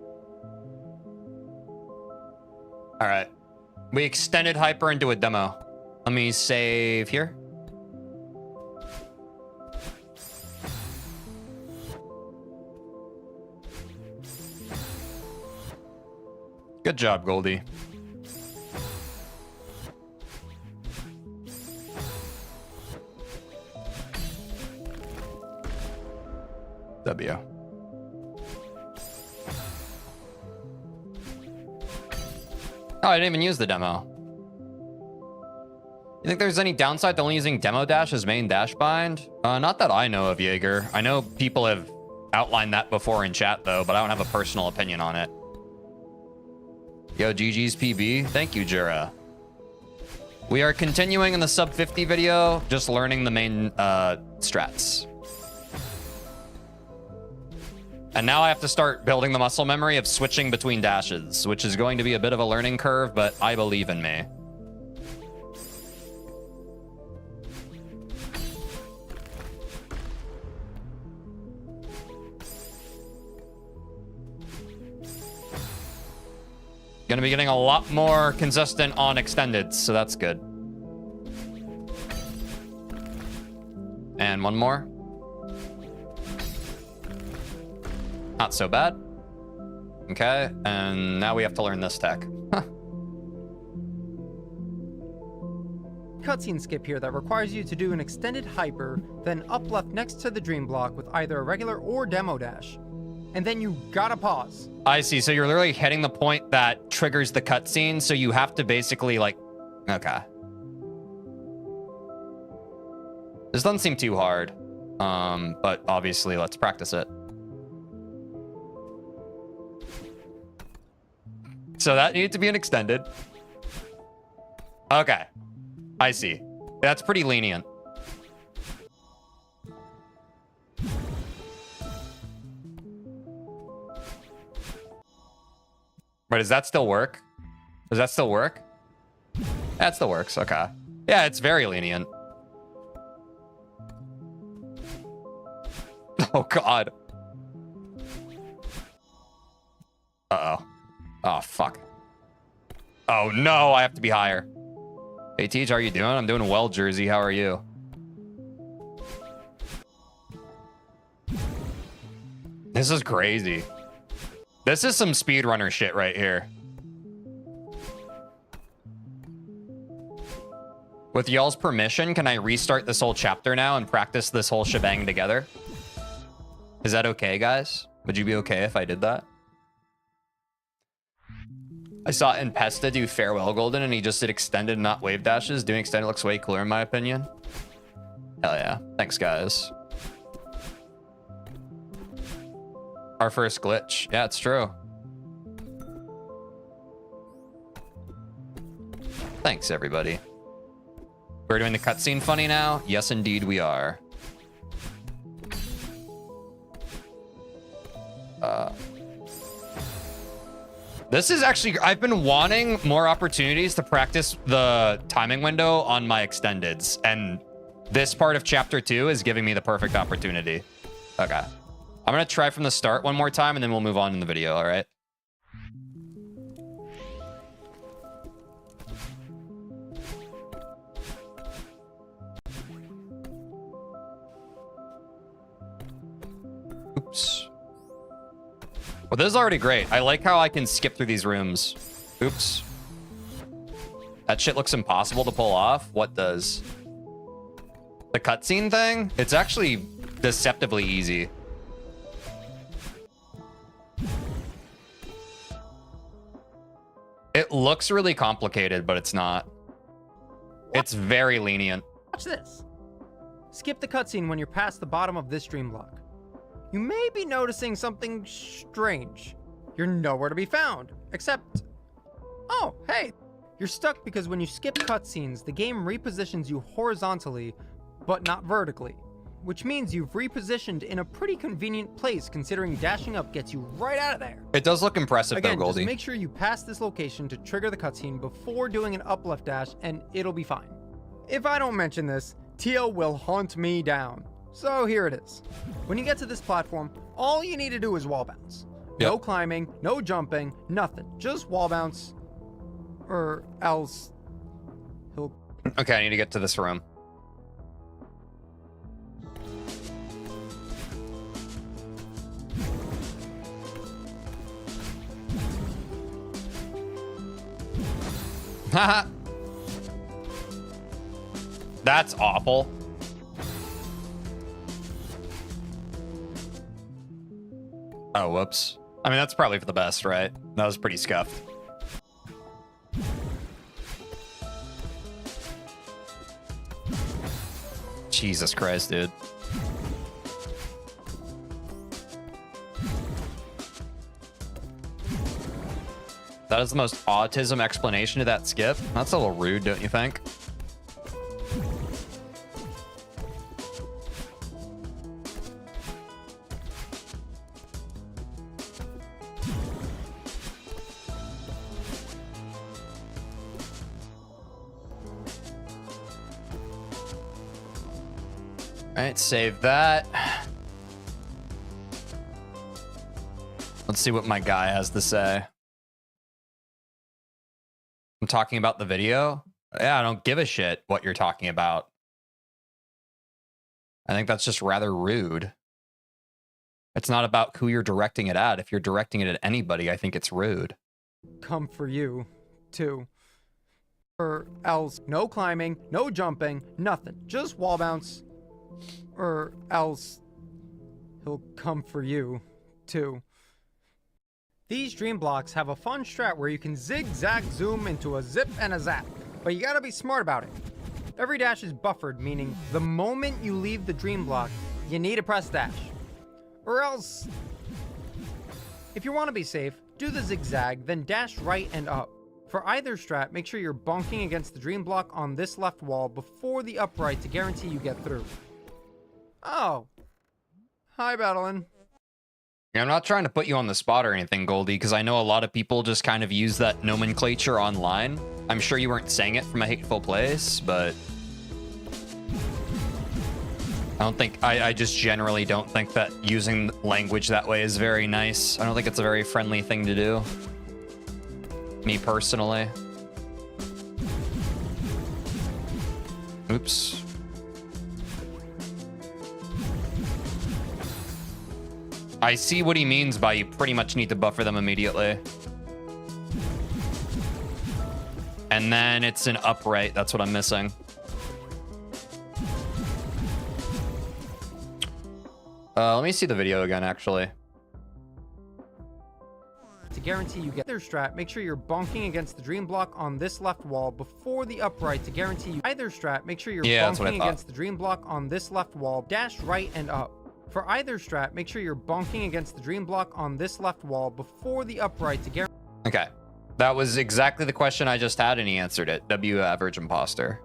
Alright. We extended hyper into a demo. Let me save here. Good job, Goldie. W. Oh, I didn't even use the demo. You think there's any downside to only using demo dash as main dash bind? Not that I know of, Jaeger. I know people have outlined that before in chat, though, but I don't have a personal opinion on it. Yo, GG's PB. Thank you, Jura. We are continuing in the sub 50 video, just learning the main strats. And now I have to start building the muscle memory of switching between dashes, which is going to be a bit of a learning curve, but I believe in me. Gonna be getting a lot more consistent on extended, so that's good. And one more. Not so bad. Okay, and now we have to learn this tech. Huh. Cutscene skip here that requires you to do an extended hyper, then up left next to the dream block with either a regular or demo dash. And then you gotta pause. I see, so you're literally hitting the point that triggers the cutscene, so you have to basically like, okay. This doesn't seem too hard, but obviously let's practice it. So that needed to be an extended. Okay, I see. That's pretty lenient. But does that still work? Does that still work? That still works, okay. Yeah, it's very lenient. Oh, God. Uh-oh. Oh, fuck. Oh, no, I have to be higher. Hey, Teej, how are you doing? I'm doing well, Jersey. How are you? This is crazy. This is some speedrunner shit right here. With y'all's permission, can I restart this whole chapter now and practice this whole shebang together? Is that okay, guys? Would you be okay if I did that? I saw Impesta do Farewell Golden and he just did extended, not wave dashes. Doing extended looks way cooler in my opinion. Hell yeah. Thanks, guys. Our first glitch. Yeah, it's true. Thanks, everybody. We're doing the cutscene funny now? Yes, indeed, we are. This is actually... I've been wanting more opportunities to practice the timing window on my extendeds, and this part of Chapter 2 is giving me the perfect opportunity. Okay. I'm going to try from the start one more time, and then we'll move on in the video, all right? Oops. Well, this is already great. I like how I can skip through these rooms. Oops. That shit looks impossible to pull off. What does? The cutscene thing? It's actually deceptively easy. It looks really complicated, but it's not. It's very lenient. Watch this. Skip the cutscene when you're past the bottom of this dream block. You may be noticing something strange. You're nowhere to be found, except... Oh, hey! You're stuck because when you skip cutscenes, the game repositions you horizontally, but not vertically. Which means you've repositioned in a pretty convenient place considering dashing up gets you right out of there. It does look impressive though, Goldie. Just make sure you pass this location to trigger the cutscene before doing an up left dash and it'll be fine. If I don't mention this, TL will hunt me down. So here it is. When you get to this platform, all you need to do is wall bounce. Yep. No climbing, no jumping, nothing. Just wall bounce. Or else he'll... Okay, I need to get to this room. Haha. That's awful. Oh, whoops. I mean, that's probably for the best, right? That was pretty scuffed. Jesus Christ, dude. That is the most autism explanation to that skip. That's a little rude, don't you think? All right, save that. Let's see what my guy has to say. I'm talking about the video. Yeah, I don't give a shit what you're talking about. I think that's just rather rude. It's not about who you're directing it at. If you're directing it at anybody, I think it's rude. Come for you, too. Or else, no climbing, no jumping, nothing. Just wall bounce. Or else, he'll come for you, too. These dream blocks have a fun strat where you can zigzag zoom into a zip and a zap, but you gotta be smart about it. Every dash is buffered, meaning the moment you leave the dream block, you need to press dash. Or else, if you want to be safe, do the zigzag, then dash right and up. For either strat, make sure you're bonking against the dream block on this left wall before the upright to guarantee you get through. Oh. Hi, Battlein. Yeah, I'm not trying to put you on the spot or anything, Goldie, because I know a lot of people just kind of use that nomenclature online. I'm sure you weren't saying it from a hateful place, but I just generally don't think that using language that way is very nice. I don't think it's a very friendly thing to do. Me personally. Oops. I see what he means by you pretty much need to buffer them immediately. And then it's an upright. That's what I'm missing. Let me see the video again, actually. To guarantee you get their strat, make sure you're bonking against the dream block on this left wall before the upright to guarantee you either strat. Make sure you're bonking against the dream block on this left wall, dash right and up. For either strat, make sure you're bonking against the dream block on this left wall before the upright to guarantee. Okay. That was exactly the question I just had, and he answered it. W average imposter.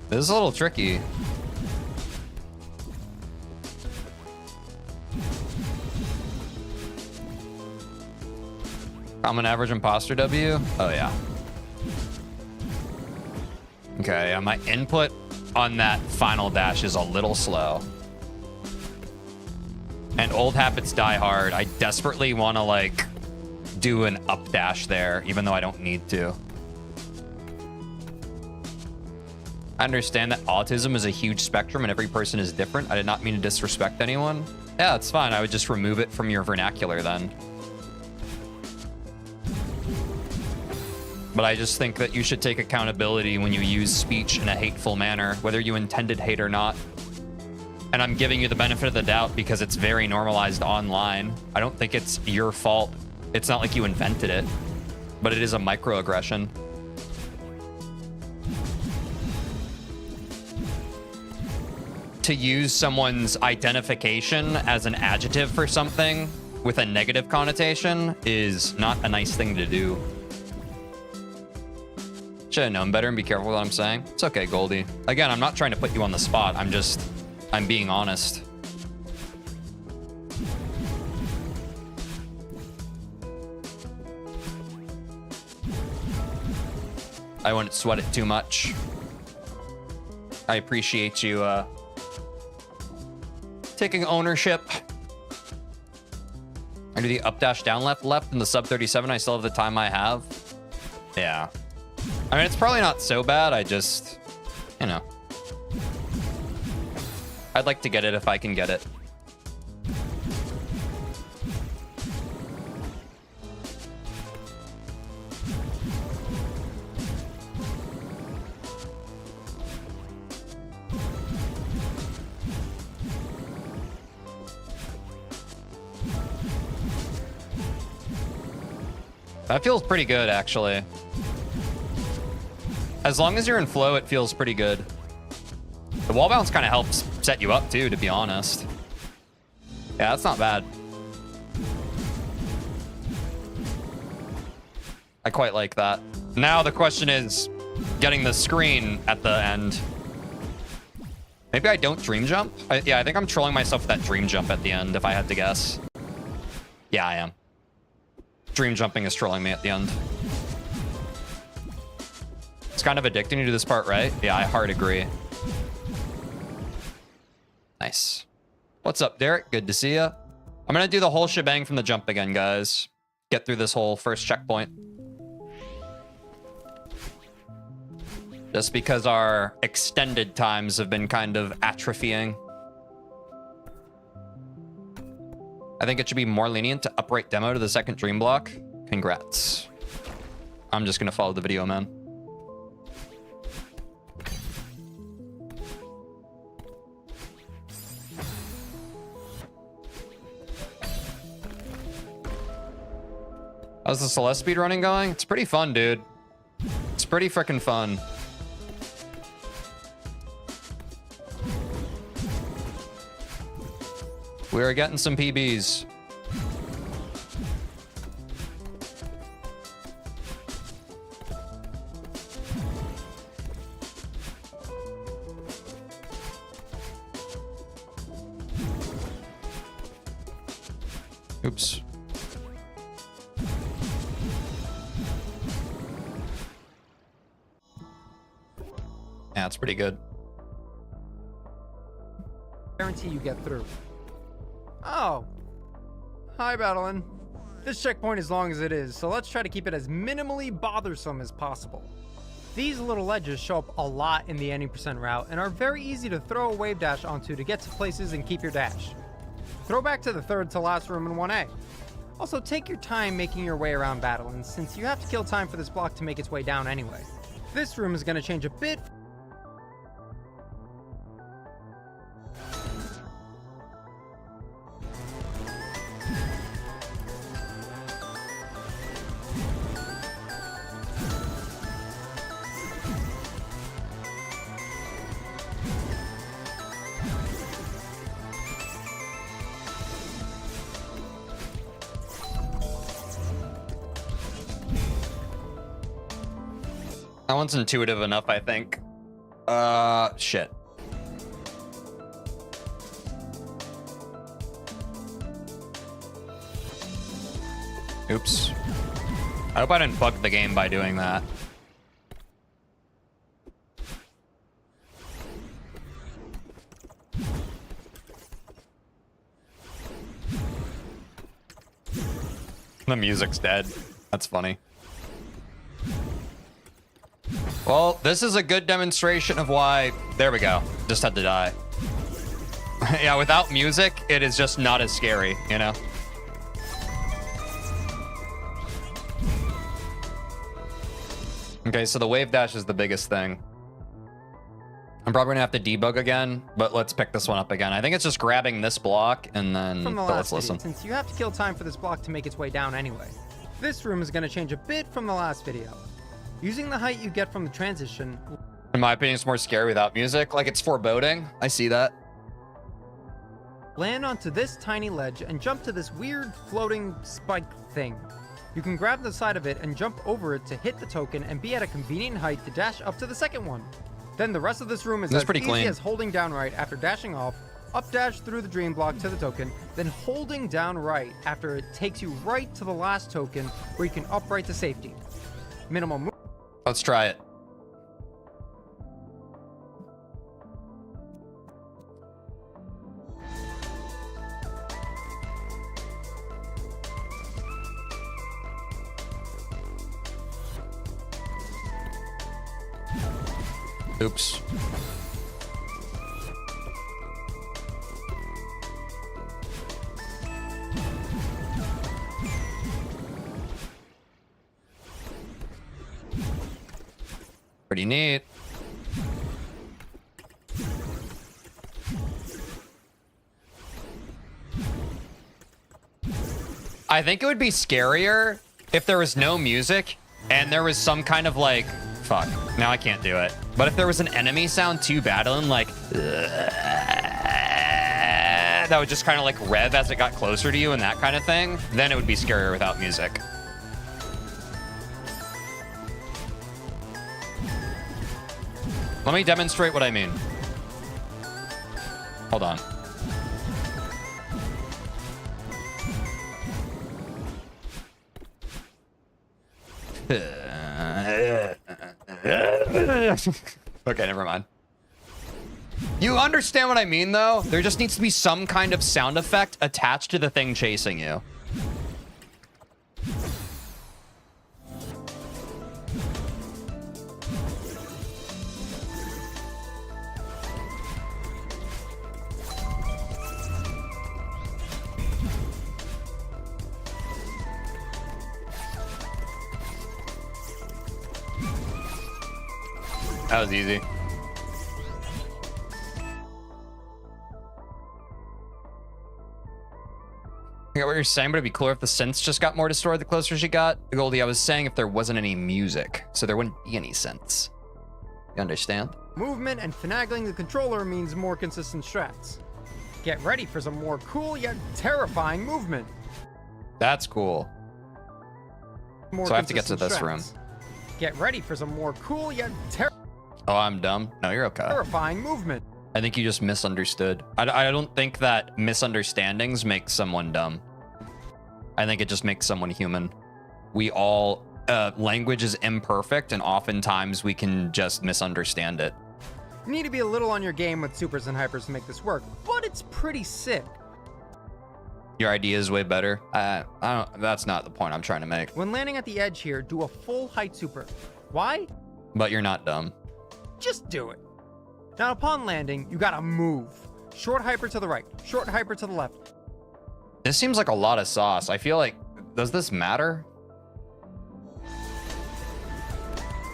This is a little tricky. I'm an average imposter, W? Oh, yeah. Okay, my input on that final dash is a little slow. And old habits die hard. I desperately want to, like, do an up dash there, even though I don't need to. I understand that autism is a huge spectrum and every person is different. I did not mean to disrespect anyone. Yeah, it's fine. I would just remove it from your vernacular then. But I just think that you should take accountability when you use speech in a hateful manner, whether you intended hate or not. And I'm giving you the benefit of the doubt because it's very normalized online. I don't think it's your fault. It's not like you invented it, but it is a microaggression. To use someone's identification as an adjective for something with a negative connotation is not a nice thing to do. Should have known better and be careful with what I'm saying. It's okay, Goldie. Again, I'm not trying to put you on the spot. I'm being honest. I wouldn't sweat it too much. I appreciate you taking ownership. I do the up dash down left in the sub 37. I still have the time I have. Yeah. I mean, it's probably not so bad. I just, you know. I'd like to get it if I can get it. That feels pretty good, actually. As long as you're in flow, it feels pretty good. The wall bounce kind of helps set you up, too, to be honest. Yeah, that's not bad. I quite like that. Now the question is getting the screen at the end. Maybe I don't dream jump? Yeah, I think I'm trolling myself with that dream jump at the end, if I had to guess. Yeah, I am. Dream jumping is trolling me at the end. It's kind of addicting to do this part, right? Yeah, I hard agree. Nice. What's up, Derek? Good to see you. I'm going to do the whole shebang from the jump again, guys. Get through this whole first checkpoint. Just because our extended times have been kind of atrophying. I think it should be more lenient to upright demo to the second dream block. Congrats. I'm just going to follow the video, man. How's the Celeste speedrunning going? It's pretty fun, dude. It's pretty freaking fun. We're getting some PBs. Oops. Yeah, it's pretty good. Guarantee you get through. Oh. Hi, Battlein. This checkpoint is long as it is, so let's try to keep it as minimally bothersome as possible. These little ledges show up a lot in the any percent route and are very easy to throw a wave dash onto to get to places and keep your dash. Throw back to the third to last room in 1A. Also, take your time making your way around Battlein, since you have to kill time for this block to make its way down anyway. This room is going to change a bit. That one's intuitive enough, I think. Shit. Oops. I hope I didn't bug the game by doing that. The music's dead. That's funny. Well, this is a good demonstration of why... There we go. Just had to die. Yeah, without music, it is just not as scary, you know? Okay, so the wave dash is the biggest thing. I'm probably gonna have to debug again, but let's pick this one up again. I think it's just grabbing this block and then let's listen. Since you have to kill time for this block to make its way down anyway. This room is gonna change a bit from the last video. Using the height you get from the transition. In my opinion, it's more scary without music. Like, it's foreboding. I see that. Land onto this tiny ledge and jump to this weird floating spike thing. You can grab the side of it and jump over it to hit the token and be at a convenient height to dash up to the second one. Then the rest of this room is as easy as holding down right after dashing off, up dash through the dream block to the token, then holding down right after it takes you right to the last token where you can upright to safety. Minimal move. Let's try it. Oops. Pretty neat. I think it would be scarier If there was no music and there was some kind of like, fuck, now I can't do it. But if there was an enemy sound too battling, like, that would just kind of like rev as it got closer to you and that kind of thing, then it would be scarier without music. Let me demonstrate what I mean. Hold on. Okay, never mind. You understand what I mean, though? There just needs to be some kind of sound effect attached to the thing chasing you. That was easy. I get what you're saying, but it'd be cooler if the synths just got more distorted the closer she got. Goldie, I was saying if there wasn't any music, so there wouldn't be any synths. You understand? Movement and finagling the controller means more consistent strats. Get ready for some more cool yet terrifying movement. That's cool. So I have to get to this room. Get ready for some more cool yet Oh, I'm dumb. No, you're okay. terrifying movement. I think you just misunderstood. I don't think that misunderstandings make someone dumb. I think it just makes someone human. We all, language is imperfect, and oftentimes we can just misunderstand it. You need to be a little on your game with supers and hypers to make this work, but it's pretty sick. Your idea is way better. That's not the point I'm trying to make. When landing at the edge here, do a full height super. Why? But you're not dumb. Just do it. Now upon landing, you gotta move. Short hyper to the right, short hyper to the left. This seems like a lot of sauce. I feel like, does this matter?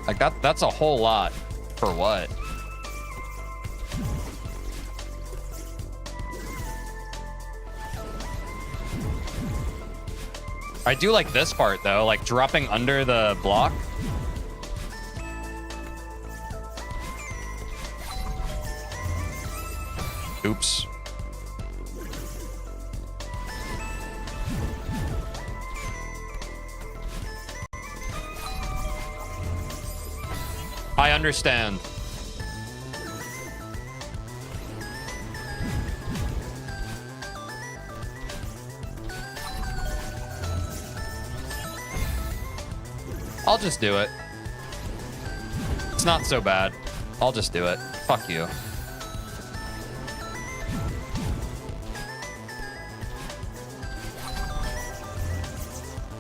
Like that's a whole lot. For what? I do like this part though, like dropping under the block. Oops. I understand. I'll just do it. It's not so bad. I'll just do it. Fuck you.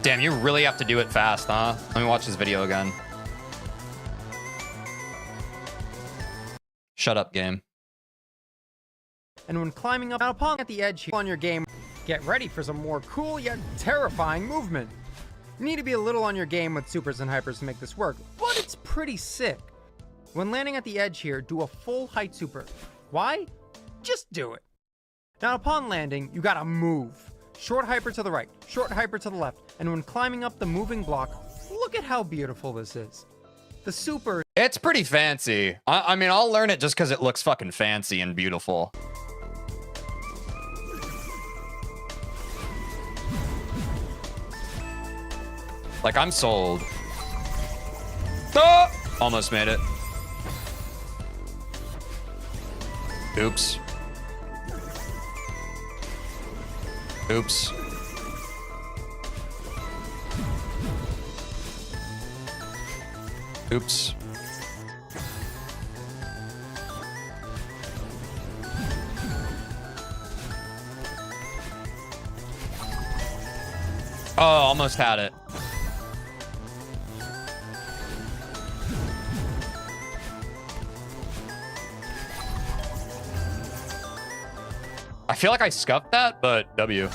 Damn, you really have to do it fast, huh? Let me watch this video again. Shut up, game. And when climbing up upon at the edge here on your game, get ready for some more cool yet terrifying movement. You need to be a little on your game with supers and hypers to make this work, but it's pretty sick. When landing at the edge here, do a full height super. Why? Just do it. Now upon landing, you gotta move. Short hyper to the right, short hyper to the left, and when climbing up the moving block, look at how beautiful this is. The super... It's pretty fancy. I mean, I'll learn it just because it looks fucking fancy and beautiful. Like, I'm sold. Oh! Almost made it. Oops. Oops. Oops. Oh, almost had it. I feel like I scuffed that, but W.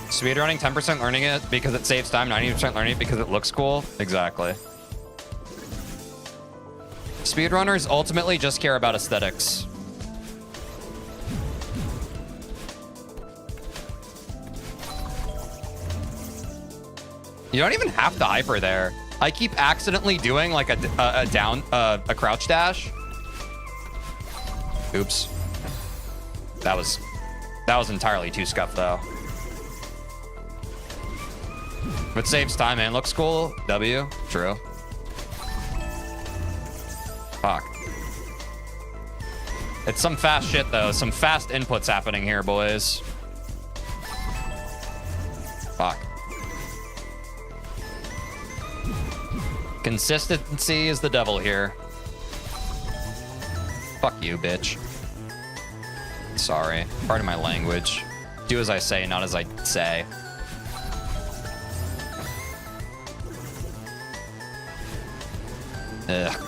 Speedrunning, 10% learning it because it saves time, 90% learning it because it looks cool. Exactly. Speedrunners ultimately just care about aesthetics. You don't even have to hyper there. I keep accidentally doing like a crouch dash. Oops. That was entirely too scuffed though. But saves time and looks cool. W. True. Fuck. It's some fast shit though. Some fast inputs happening here, boys. Fuck. Consistency is the devil here. Fuck you, bitch. Sorry. Pardon my language. Do as I say, not as I say. Ugh.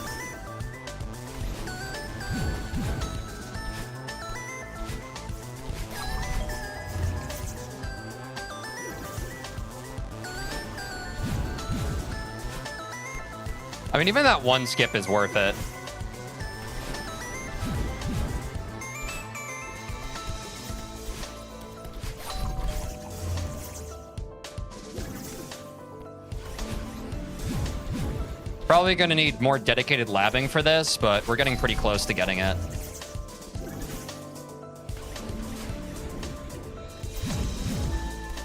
I mean, even that one skip is worth it. Probably going to need more dedicated labbing for this, but we're getting pretty close to getting it.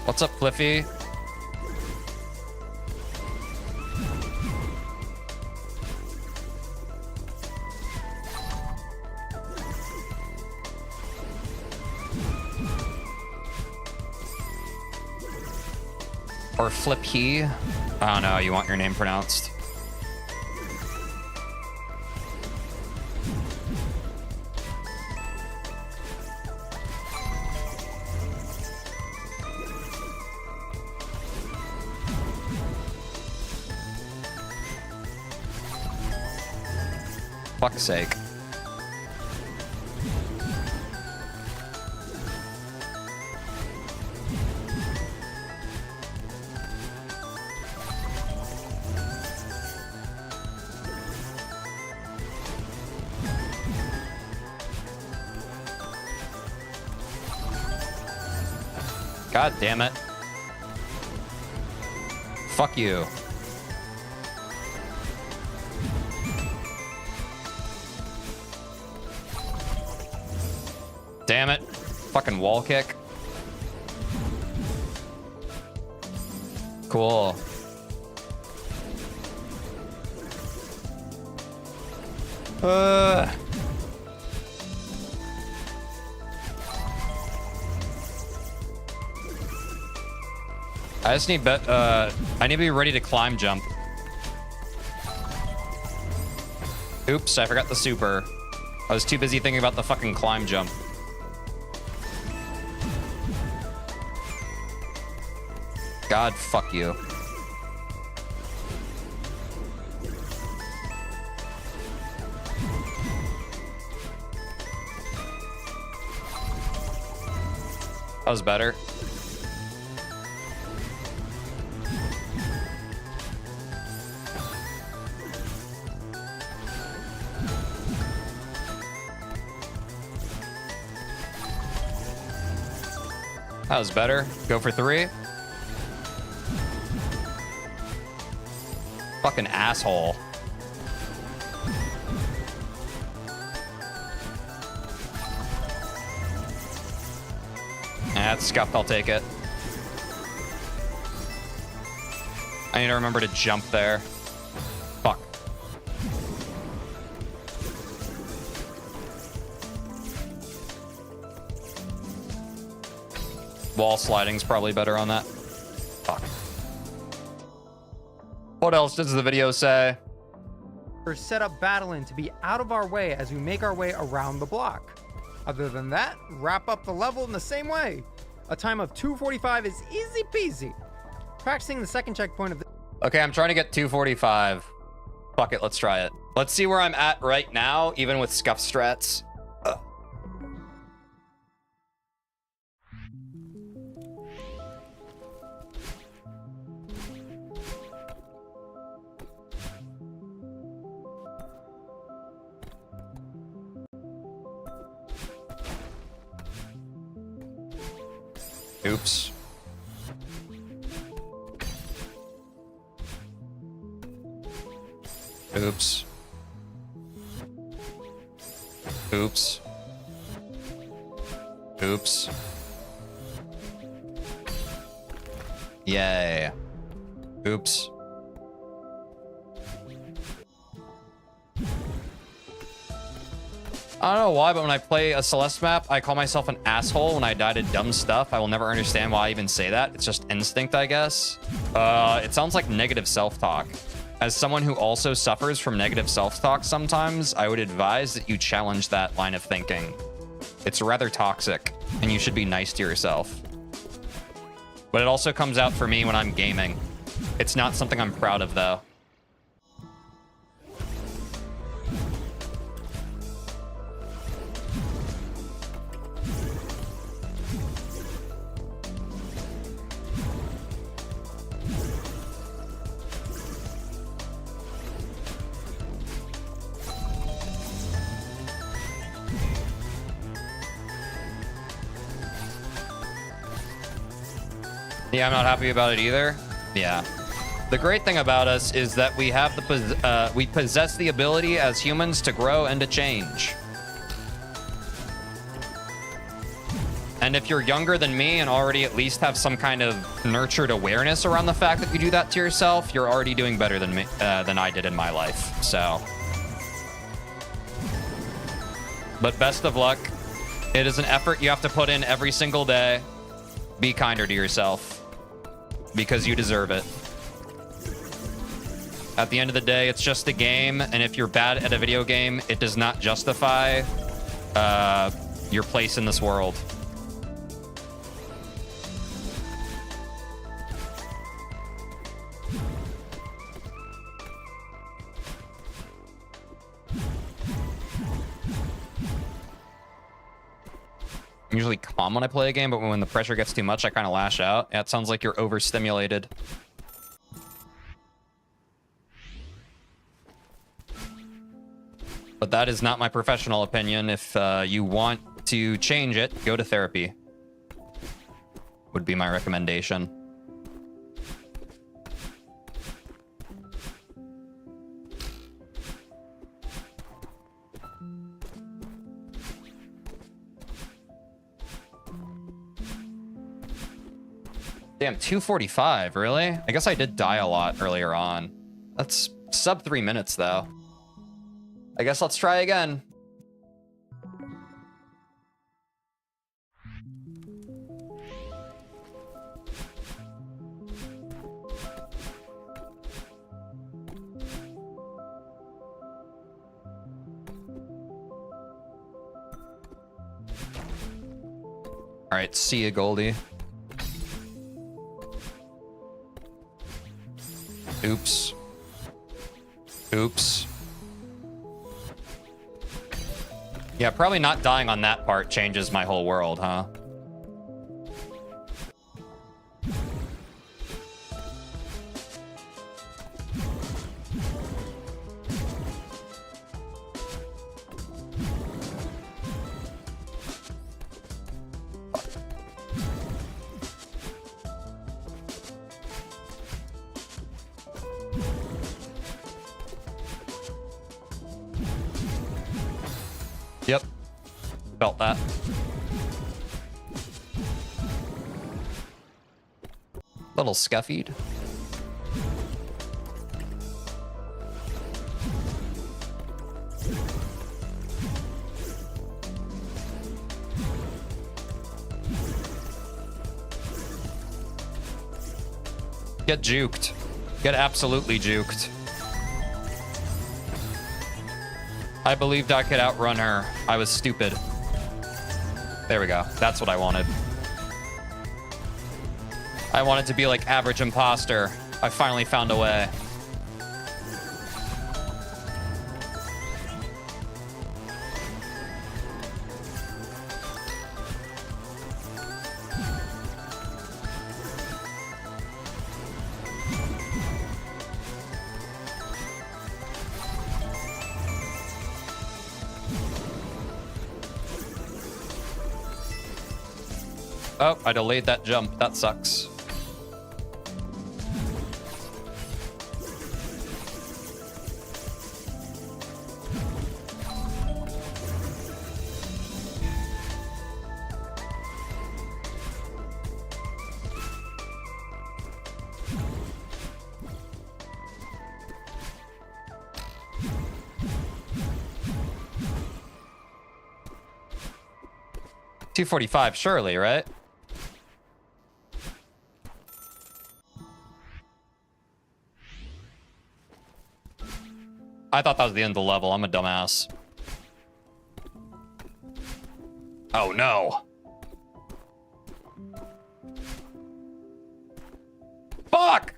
What's up, Cliffy? Or Flip He. Oh no, you want your name pronounced. Fuck's sake. God damn it. Fuck you. Damn it. Fucking wall kick. Cool. I just need I need to be ready to climb jump. Oops, I forgot the super. I was too busy thinking about the fucking climb jump. God, fuck you. That was better. That was better. Go for 3. Fucking asshole. That's scuffed. I'll take it. I need to remember to jump there. Fuck. Wall sliding's probably better on that. Fuck. What else does the video say? We're set up battling to be out of our way as we make our way around the block. Other than that, wrap up the level in the same way. A time of 2:45 is easy peasy. Practicing the second checkpoint of the... Okay, I'm trying to get 2:45. Fuck it, let's try it. Let's see where I'm at right now, even with scuff strats. Oops. Oops. Oops. Oops. Yay. Oops. I don't know why, but when I play a Celeste map, I call myself an asshole when I die to dumb stuff. I will never understand why I even say that. It's just instinct, I guess. It sounds like negative self-talk. As someone who also suffers from negative self-talk sometimes, I would advise that you challenge that line of thinking. It's rather toxic, and you should be nice to yourself. But it also comes out for me when I'm gaming. It's not something I'm proud of, though. Yeah, I'm not happy about it either. Yeah. The great thing about us is that we have we possess the ability as humans to grow and to change. And if you're younger than me and already at least have some kind of nurtured awareness around the fact that you do that to yourself, you're already doing better than me, than I did in my life. So. But best of luck. It is an effort you have to put in every single day. Be kinder to yourself. Because you deserve it. At the end of the day, it's just a game, and if you're bad at a video game, it does not justify your place in this world. I'm usually calm when I play a game, but when the pressure gets too much, I kind of lash out. Yeah, it sounds like you're overstimulated. But that is not my professional opinion. If you want to change it, go to therapy. Would be my recommendation. Damn, 245, really? I guess I did die a lot earlier on. That's sub 3 minutes, though. I guess let's try again. All right, see ya, Goldie. Oops. Oops. Yeah, probably not dying on that part changes my whole world, huh? Yep. Felt that. Little scuffied. Get juked. Get absolutely juked. I believed I could outrun her. I was stupid. There we go. That's what I wanted. I wanted to be like average imposter. I finally found a way. Oh, I delayed that jump. That sucks. 245, surely, right? I thought that was the end of the level. I'm a dumbass. Oh, no. Fuck!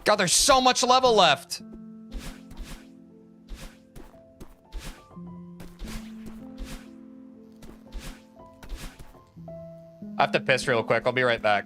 God, there's so much level left. I have to piss real quick. I'll be right back.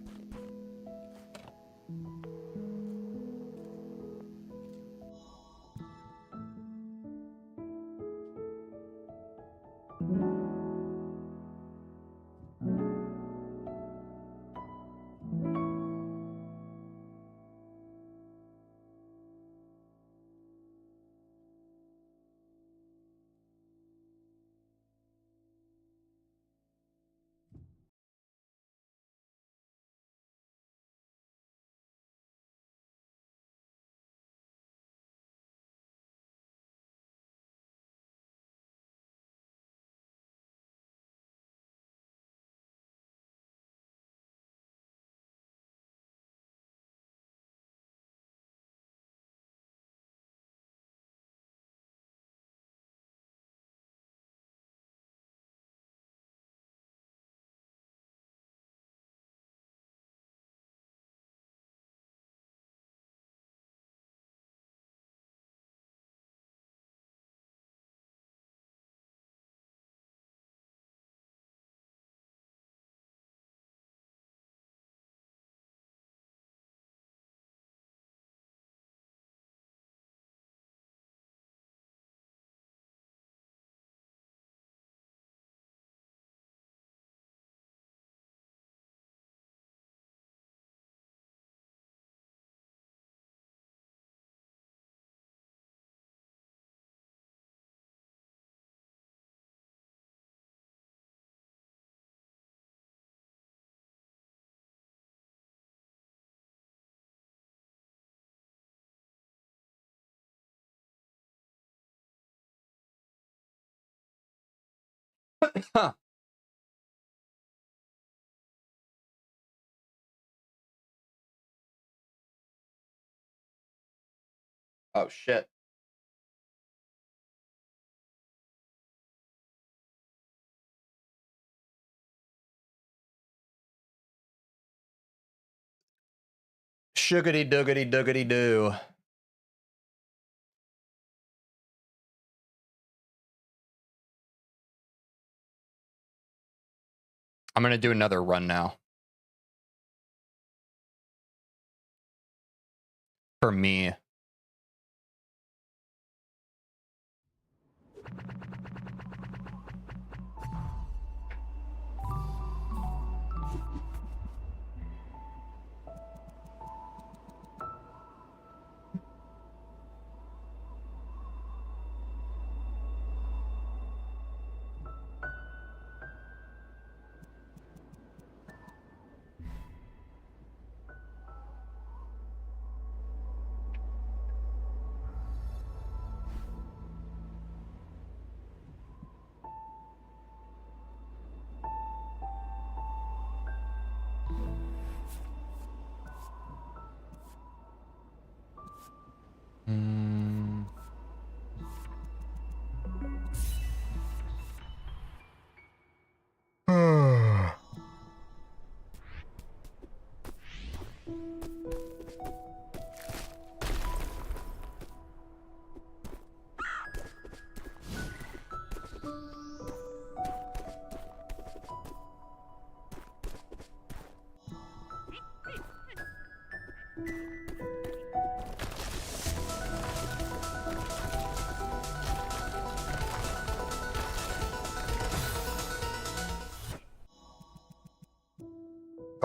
Huh. Oh, shit. Sugary doogity doogity doo. I'm gonna do another run now. For me.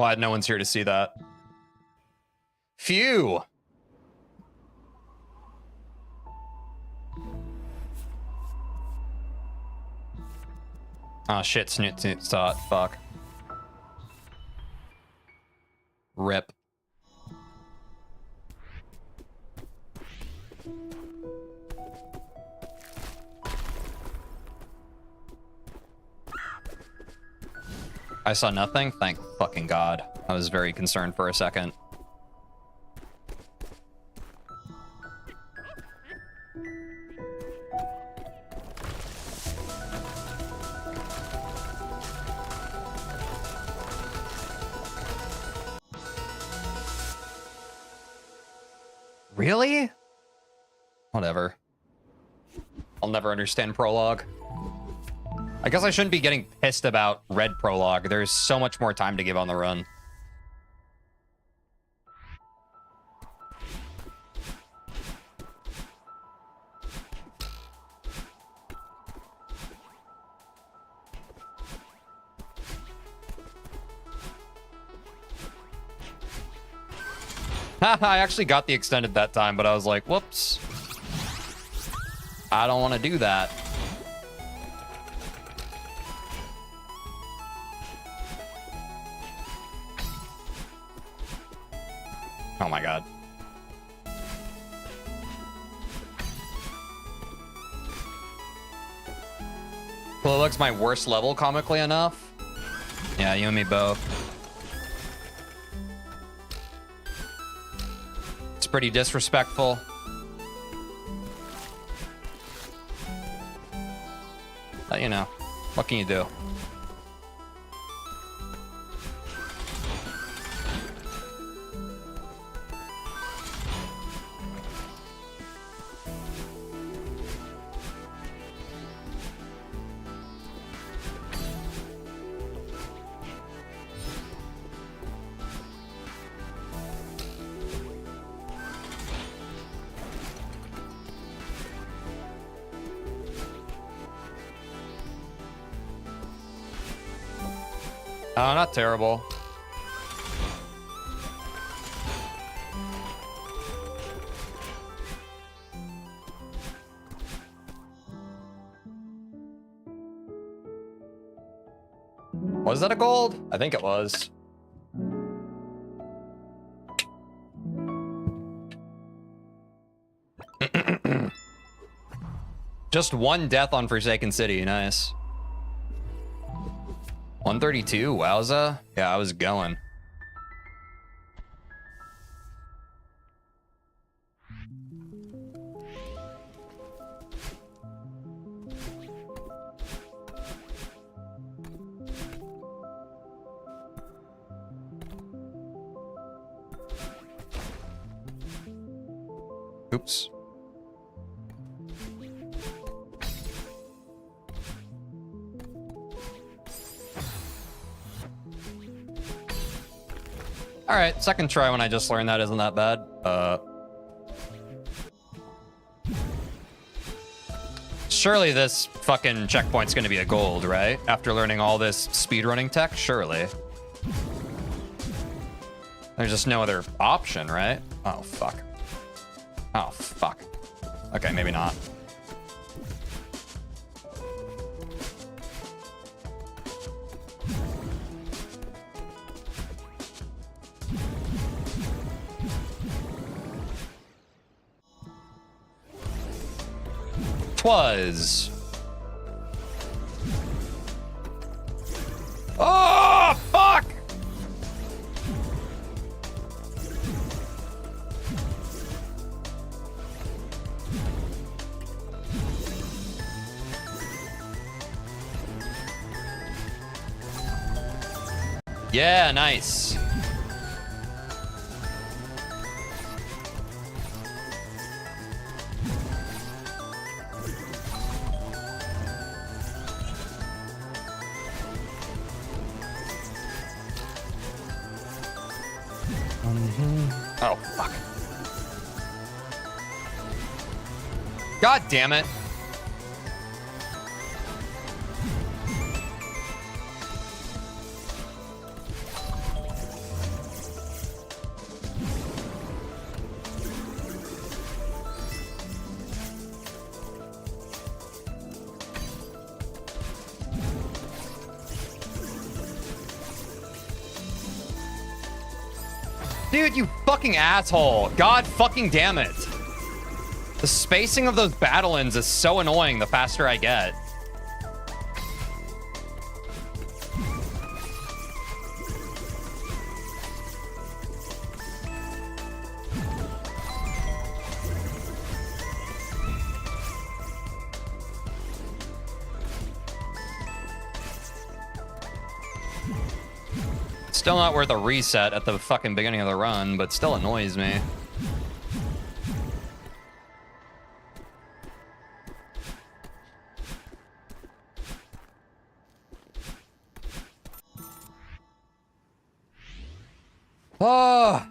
Glad no one's here to see that. Phew. Oh shit, snoot snoot stot. Fuck. Rip. I saw nothing. Thank fucking God. I was very concerned for a second. Really? Whatever. I'll never understand prologue. I guess I shouldn't be getting pissed about red prologue. There's so much more time to give on the run. I actually got the extended that time, but I was like, whoops. I don't want to do that. Oh my God. Well, it looks my worst level comically enough. Yeah, you and me both. It's pretty disrespectful. But you know, what can you do? Oh, not terrible. Was that a gold? I think it was. Just one death on Forsaken City. Nice. 132, wowza. Yeah, I was going. Oops. All right, second try when I just learned that isn't that bad. Surely this fucking checkpoint's gonna be a gold, right? After learning all this speedrunning tech, surely. There's just no other option, right? Oh, fuck. Oh, fuck. Okay, maybe not. Twas. Oh, fuck! Yeah, nice. Oh, fuck. God damn it. Dude, you fucking asshole. God fucking damn it. The spacing of those battle-ins is so annoying the faster I get. Still not worth a reset at the fucking beginning of the run, but still annoys me. Oh!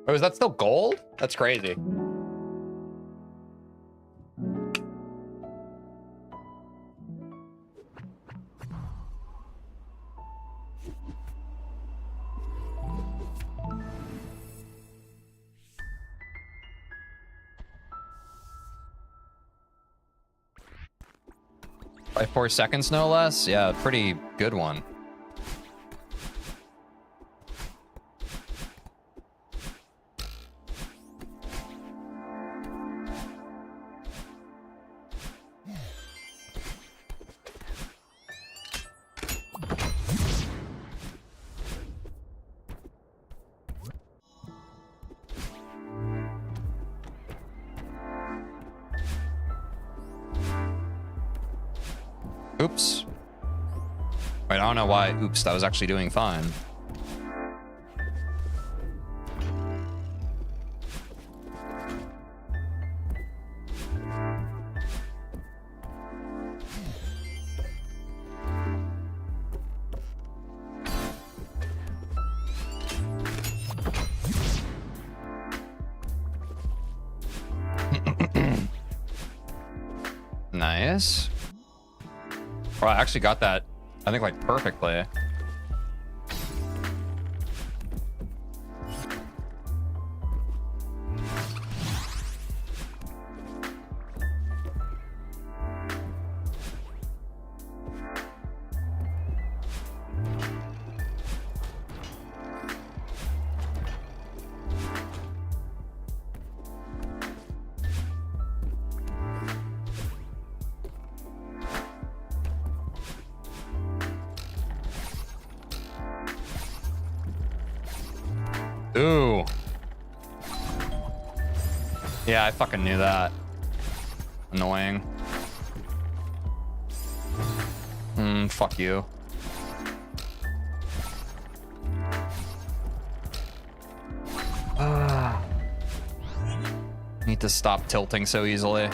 Oh, is that still gold? That's crazy. By 4 seconds, no less? Yeah, pretty good one. Oops. Wait, I don't know why. Oops, that was actually doing fine. Nice. Well, I actually got that, I think, like, perfectly. Ooh. Yeah, I fucking knew that. Annoying. Fuck you. Need to stop tilting so easily.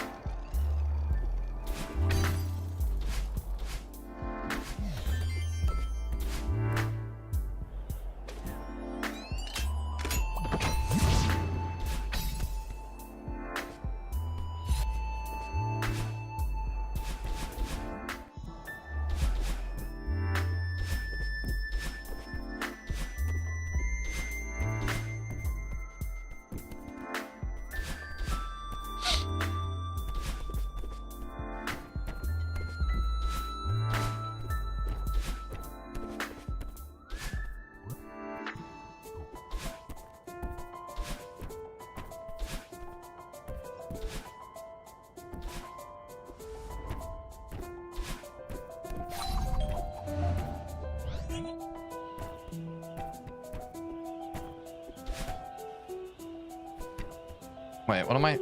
Wait, what am I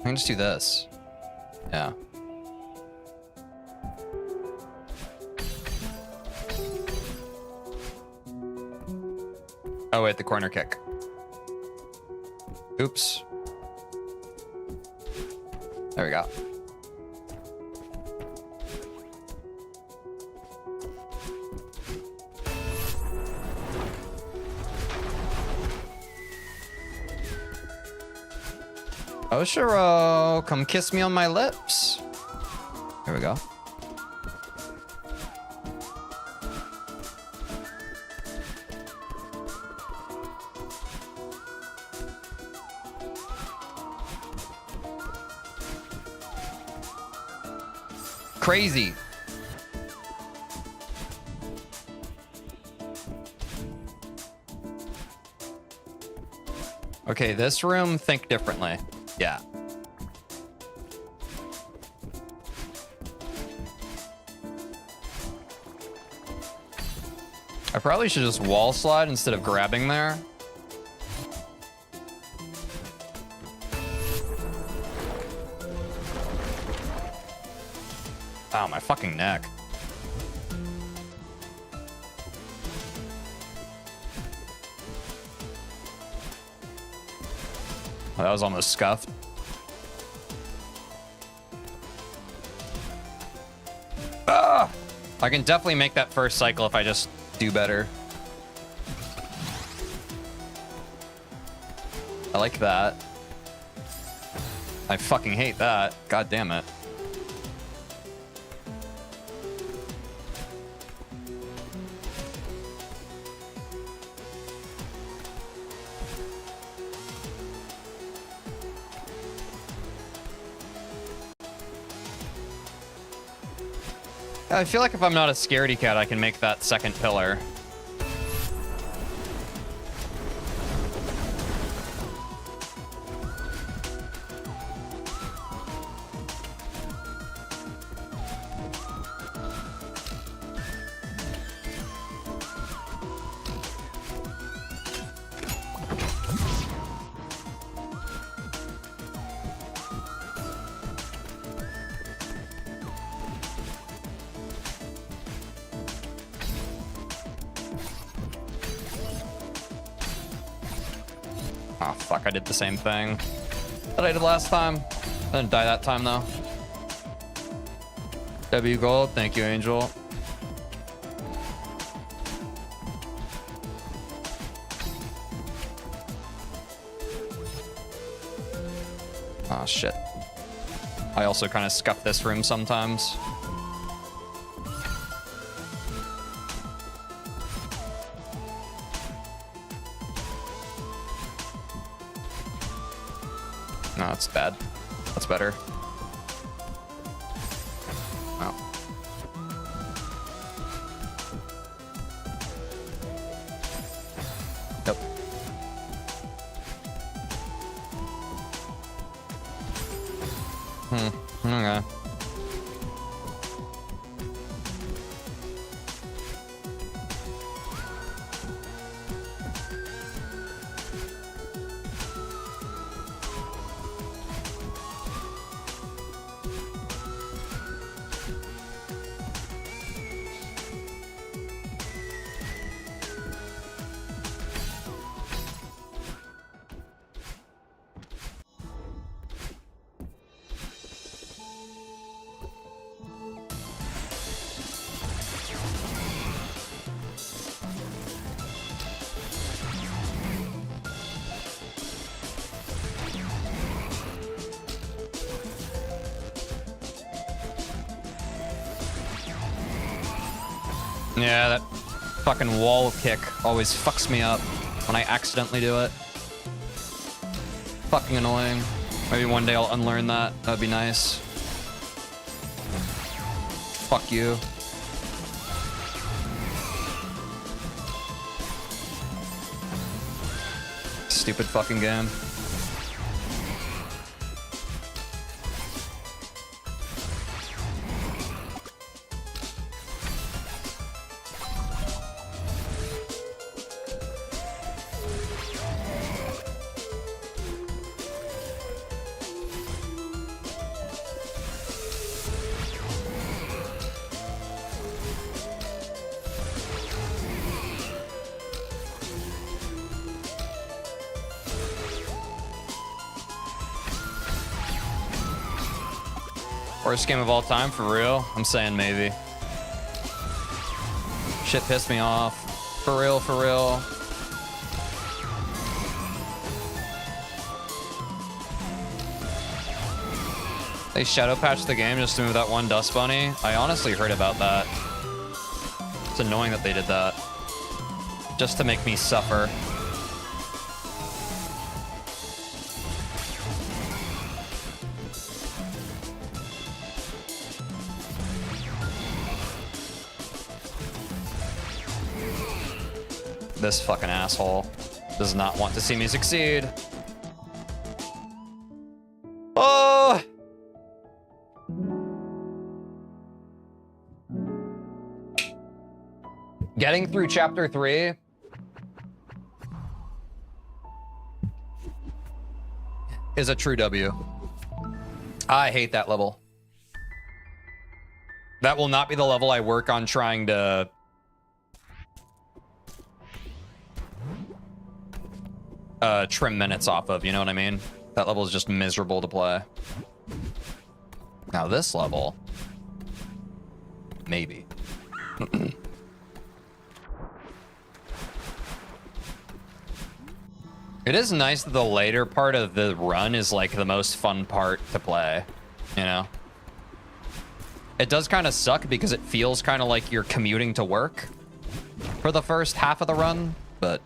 can just do this. Yeah. Oh, wait, the corner kick. Oops. There we go. Oshiro, come kiss me on my lips. Here we go. Crazy. Okay, this room, think differently. Yeah. I probably should just wall slide instead of grabbing there. Ow, my fucking neck. Oh, that was almost scuffed. Ah! I can definitely make that first cycle if I just do better. I like that. I fucking hate that. God damn it. I feel like if I'm not a scaredy cat, I can make that second pillar. Oh, fuck, I did the same thing that I did last time. I didn't die that time, though. W gold, thank you, Angel. Oh, shit. I also kind of scuff this room sometimes. No, that's bad. That's better. Oh. Yep. Okay. Yeah, that fucking wall kick always fucks me up when I accidentally do it. Fucking annoying. Maybe one day I'll unlearn that. That'd be nice. Fuck you. Stupid fucking game. Worst game of all time, for real? I'm saying maybe. Shit pissed me off. For real, for real. They shadow patched the game just to move that one dust bunny. I honestly heard about that. It's annoying that they did that. Just to make me suffer. This fucking asshole does not want to see me succeed. Oh! Getting through chapter 3 is a true W. I hate that level. That will not be the level I work on trying to trim minutes off of, you know what I mean? That level is just miserable to play. Now this level, maybe. It is nice that the later part of the run is like the most fun part to play, you know? It does kind of suck because it feels kind of like you're commuting to work for the first half of the run, but...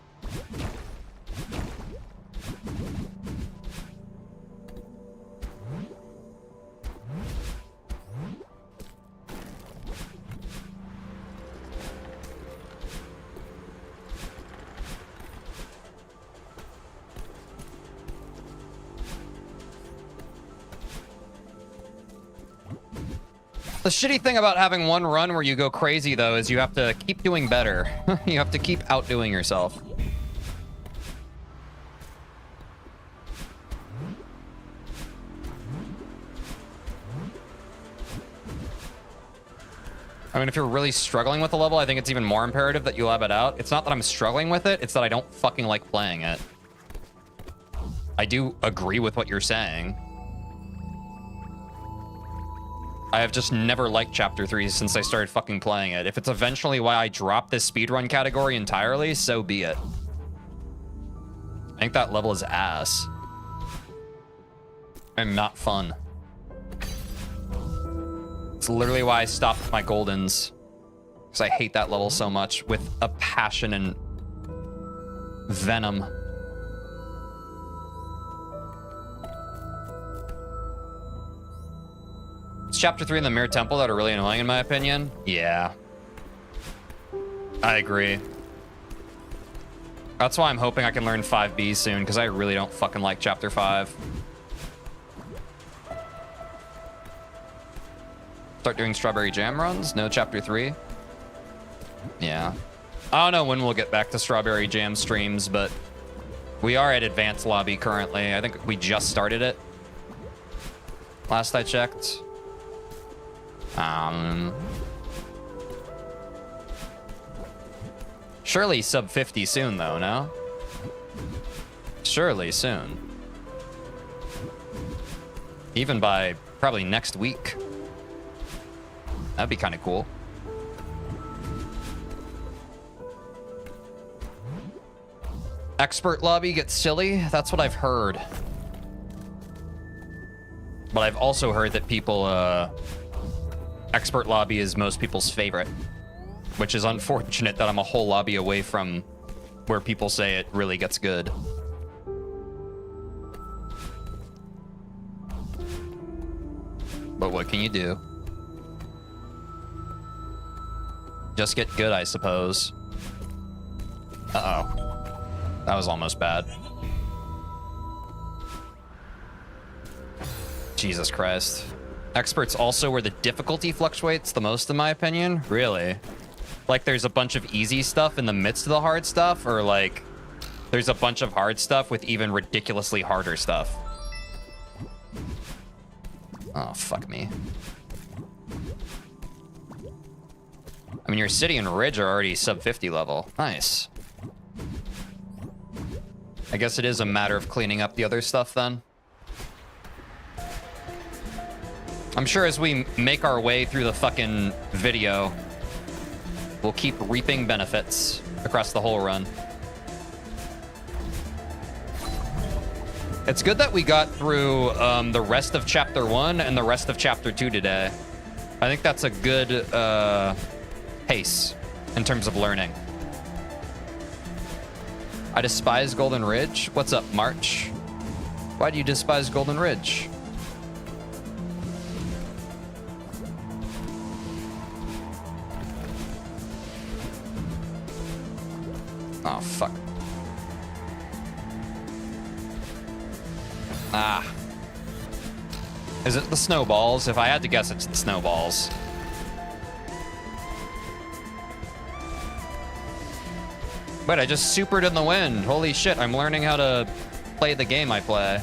The shitty thing about having one run where you go crazy, though, is you have to keep doing better. You have to keep outdoing yourself. I mean, if you're really struggling with the level, I think it's even more imperative that you lab it out. It's not that I'm struggling with it, it's that I don't fucking like playing it. I do agree with what you're saying. I have just never liked Chapter 3 since I started fucking playing it. If it's eventually why I drop this speedrun category entirely, so be it. I think that level is ass. And not fun. It's literally why I stopped my Goldens. Because I hate that level so much with a passion and venom. It's Chapter 3 in the Mirror Temple that are really annoying in my opinion. Yeah. I agree. That's why I'm hoping I can learn 5B soon, because I really don't fucking like Chapter 5. Start doing strawberry jam runs? No Chapter 3? Yeah. I don't know when we'll get back to strawberry jam streams, but we are at advanced lobby currently. I think we just started it. Last I checked. Surely sub 50 soon, though, no? Surely soon. Even by probably next week. That'd be kind of cool. Expert lobby gets silly. That's what I've heard. But I've also heard that people, expert lobby is most people's favorite, which is unfortunate that I'm a whole lobby away from where people say it really gets good. But what can you do? Just get good, I suppose. Uh-oh. That was almost bad. Jesus Christ. Expert's also where the difficulty fluctuates the most, in my opinion. Really? Like there's a bunch of easy stuff in the midst of the hard stuff, or like there's a bunch of hard stuff with even ridiculously harder stuff? Oh, fuck me. I mean, your city and ridge are already sub 50 level. Nice. I guess it is a matter of cleaning up the other stuff then. I'm sure as we make our way through the fucking video, we'll keep reaping benefits across the whole run. It's good that we got through the rest of Chapter 1 and the rest of Chapter 2 today. I think that's a good pace in terms of learning. I despise Golden Ridge. What's up, March? Why do you despise Golden Ridge? Oh, fuck. Ah. Is it the snowballs? If I had to guess, it's the snowballs. Wait, I just supered in the wind. Holy shit, I'm learning how to play the game I play.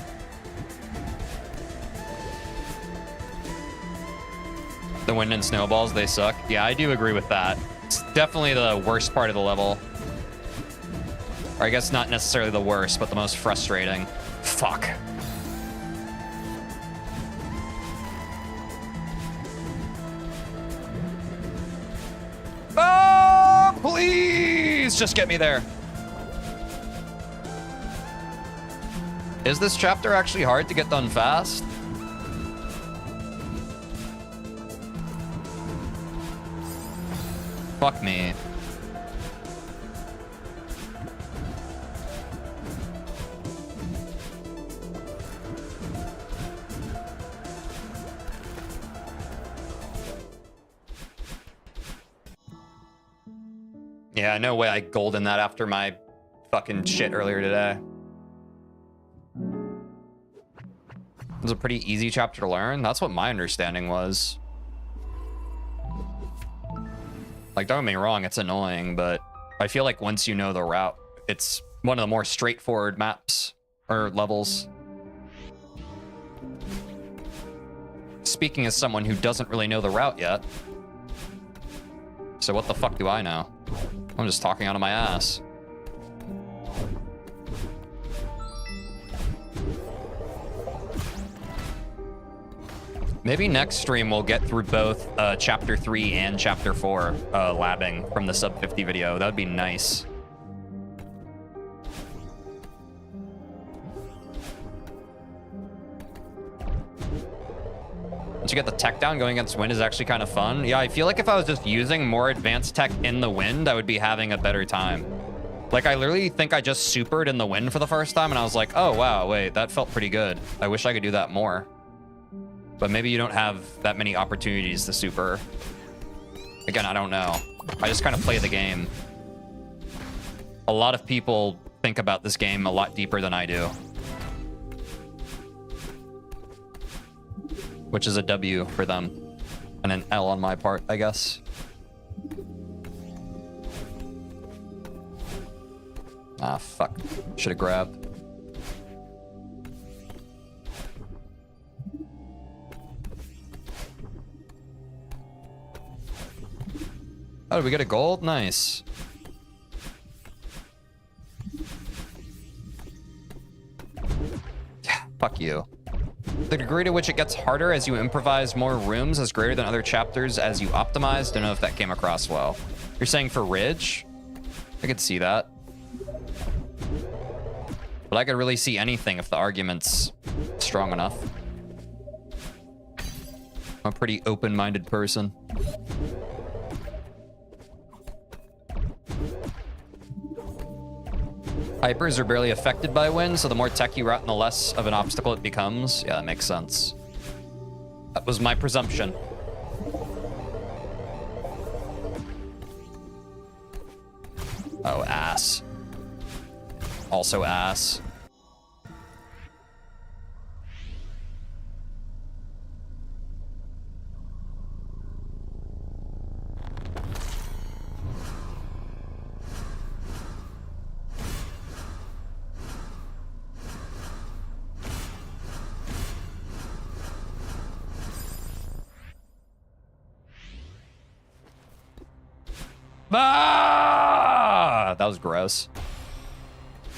The wind and snowballs, they suck. Yeah, I do agree with that. It's definitely the worst part of the level. Or I guess not necessarily the worst, but the most frustrating. Fuck. Oh, please just get me there. Is this chapter actually hard to get done fast? Fuck me. Yeah, no way I golden that after my fucking shit earlier today. It was a pretty easy chapter to learn. That's what my understanding was. Like, don't get me wrong, it's annoying, but I feel like once you know the route, it's one of the more straightforward maps or levels. Speaking as someone who doesn't really know the route yet. So what the fuck do I know? I'm just talking out of my ass. Maybe next stream we'll get through both Chapter 3 and Chapter 4 labbing from the sub 50 video. That would be nice. Once you get the tech down, going against wind is actually kind of fun. Yeah, I feel like if I was just using more advanced tech in the wind, I would be having a better time. Like, I literally think I just supered in the wind for the first time, and I was like, oh, wow, wait, that felt pretty good. I wish I could do that more. But maybe you don't have that many opportunities to super. Again, I don't know. I just kind of play the game. A lot of people think about this game a lot deeper than I do. Which is a W for them. And an L on my part, I guess. Ah, fuck. Should have grabbed. Oh, did we get a gold? Nice. Yeah, fuck you. The degree to which it gets harder as you improvise more rooms is greater than other chapters as you optimize. Don't know if that came across well. You're saying for Ridge? I could see that. But I could really see anything if the argument's strong enough. I'm a pretty open-minded person. Hypers are barely affected by wind, so the more tech you route, the less of an obstacle it becomes. Yeah, that makes sense. That was my presumption. Oh, ass. Also ass. Ah! That was gross.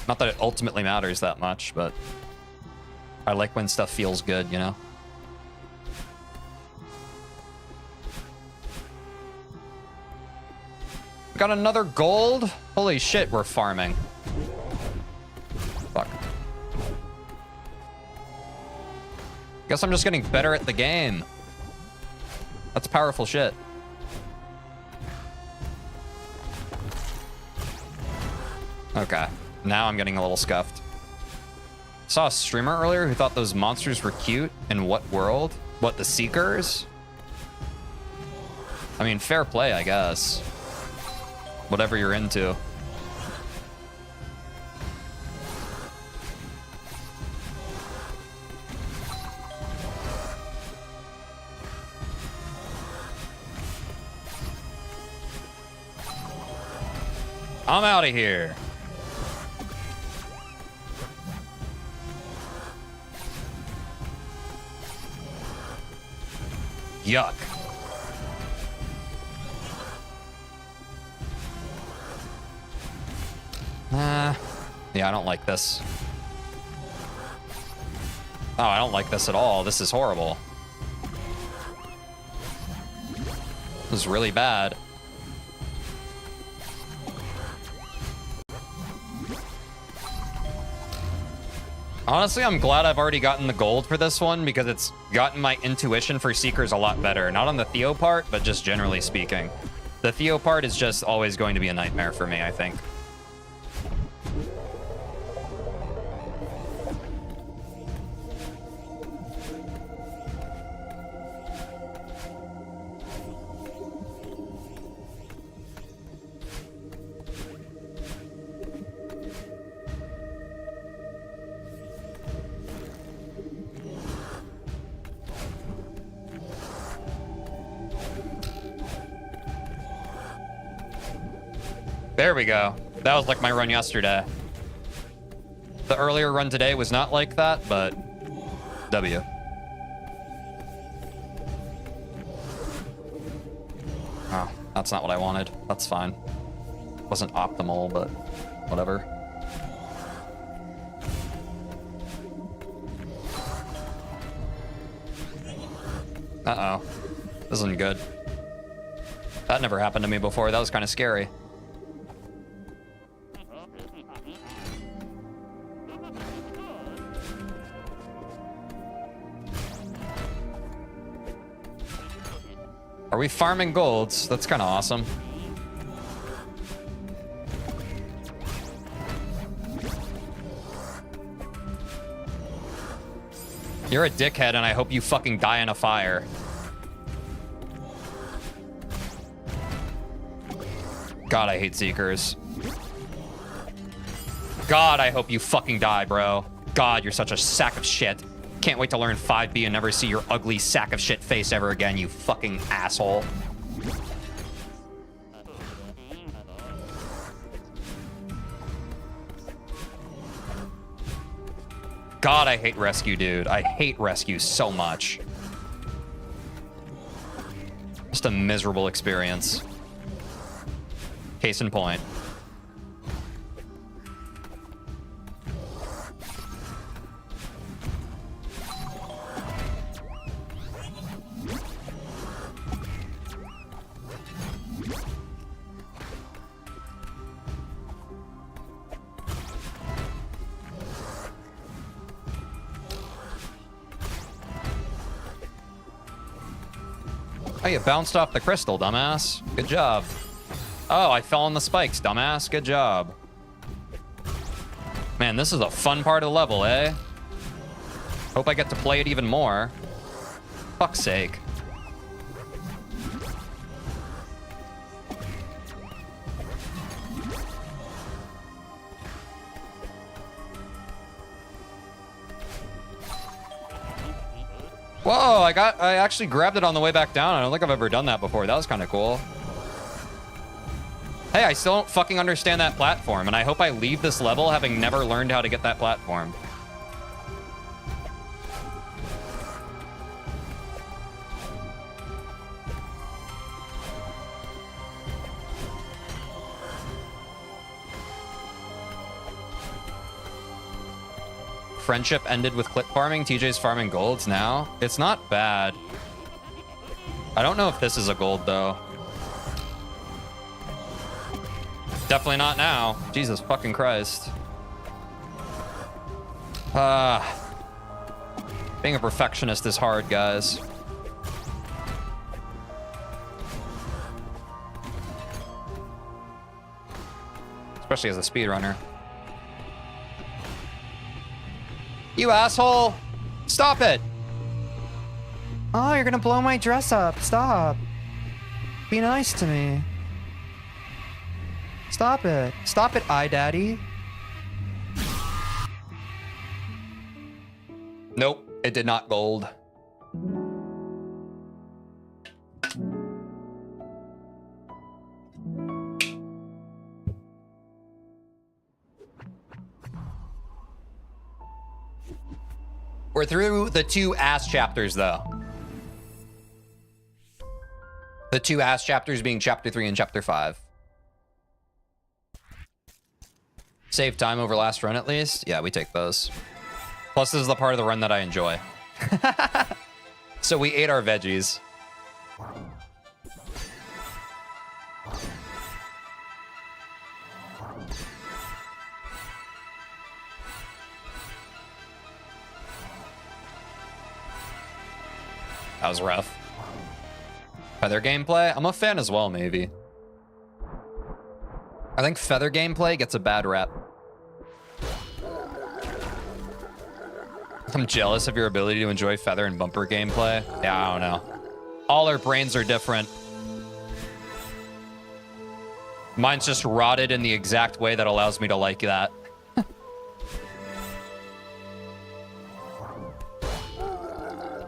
Not that it ultimately matters that much, but I like when stuff feels good, you know? We got another gold? Holy shit, we're farming. Fuck. Guess I'm just getting better at the game. That's powerful shit. Okay, now I'm getting a little scuffed. Saw a streamer earlier who thought those monsters were cute. In what world? What, the Seekers? I mean, fair play, I guess. Whatever you're into. I'm out of here. Yuck. Yeah, I don't like this. Oh, I don't like this at all. This is horrible. This is really bad. Honestly, I'm glad I've already gotten the gold for this one because it's gotten my intuition for Seekers a lot better. Not on the Theo part, but just generally speaking. The Theo part is just always going to be a nightmare for me, I think. There we go. That was like my run yesterday. The earlier run today was not like that, but W. Oh, that's not what I wanted. That's fine. Wasn't optimal, but whatever. Uh-oh. This isn't good. That never happened to me before. That was kind of scary. Are we farming golds? That's kind of awesome. You're a dickhead, and I hope you fucking die in a fire. God, I hate Seekers. God, I hope you fucking die, bro. God, you're such a sack of shit. Can't wait to learn 5B and never see your ugly sack of shit face ever again, you fucking asshole. God, I hate rescue, dude. I hate rescue so much. Just a miserable experience. Case in point. Oh, you bounced off the crystal, dumbass. Good job. Oh, I fell on the spikes, dumbass. Good job. Man, this is a fun part of the level, eh? Hope I get to play it even more. Fuck's sake. Whoa, I actually grabbed it on the way back down. I don't think I've ever done that before. That was kind of cool. Hey, I still don't fucking understand that platform, and I hope I leave this level having never learned how to get that platform. Friendship ended with clip farming. TJ's farming golds now. It's not bad. I don't know if this is a gold, though. Definitely not now. Jesus fucking Christ. Being a perfectionist is hard, guys. Especially as a speedrunner. You asshole! Stop it! Oh, you're gonna blow my dress up. Stop. Be nice to me. Stop it. Stop it, iDaddy. Nope, it did not gold. We're through the 2 ass chapters, though. The 2 ass chapters being chapter 3 and chapter 5. Save time over last run, at least. Yeah, we take those. Plus, this is the part of the run that I enjoy. So we ate our veggies. That was rough. Feather gameplay? I'm a fan as well, maybe. I think feather gameplay gets a bad rep. I'm jealous of your ability to enjoy feather and bumper gameplay. Yeah, I don't know. All our brains are different. Mine's just rotted in the exact way that allows me to like that.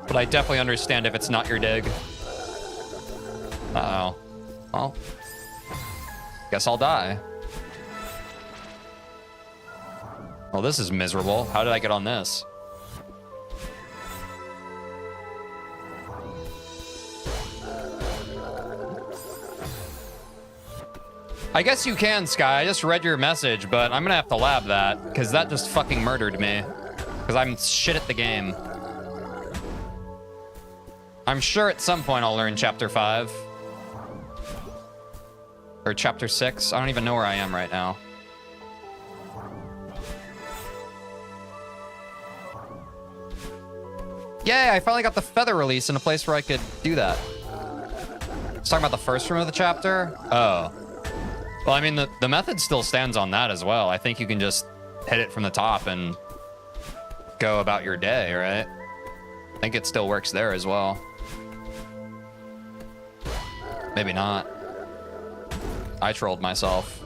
But I definitely understand if it's not your dig. Uh-oh. Well, guess I'll die. Well, this is miserable. How did I get on this? I guess you can, Sky. I just read your message, but I'm gonna have to lab that, because that just fucking murdered me. Because I'm shit at the game. I'm sure at some point I'll learn chapter 5. Or chapter 6. I don't even know where I am right now. Yay, I finally got the feather release in a place where I could do that. I was talking about the first room of the chapter? Oh. Well, I mean, the method still stands on that as well. I think you can just hit it from the top and go about your day, right? I think it still works there as well. Maybe not. I trolled myself.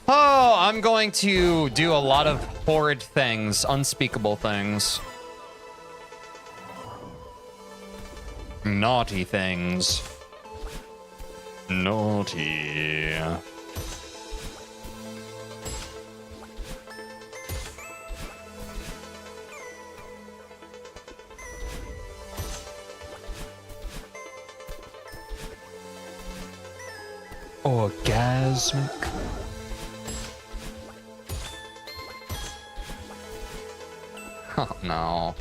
Oh, I'm going to do a lot of horrid things, unspeakable things. Naughty things. Naughty. Orgasmic. Oh, no.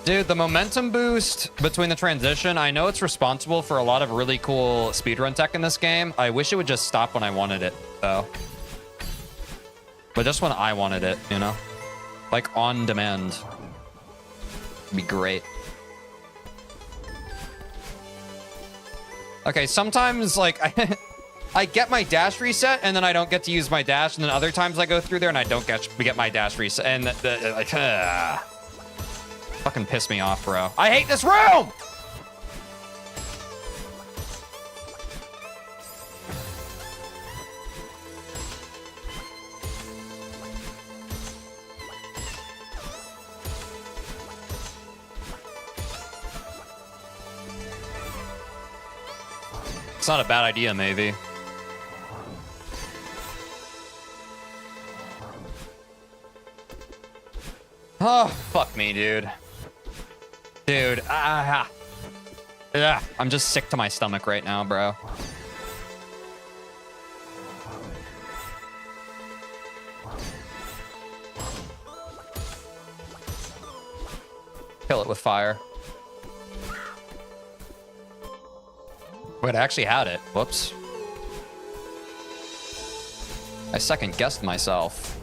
Dude, the momentum boost between the transition, I know it's responsible for a lot of really cool speedrun tech in this game. I wish it would just stop when I wanted it, though. But just when I wanted it, you know? Like, on demand. It'd be great. Okay, sometimes, like, I get my dash reset, and then I don't get to use my dash, and then other times I go through there, and I don't get my dash reset, and, like, fucking piss me off, bro. I hate this room! It's not a bad idea, maybe. Oh, fuck me, dude. Dude, I'm just sick to my stomach right now, bro. Kill it with fire. Wait, I actually had it. Whoops. I second-guessed myself.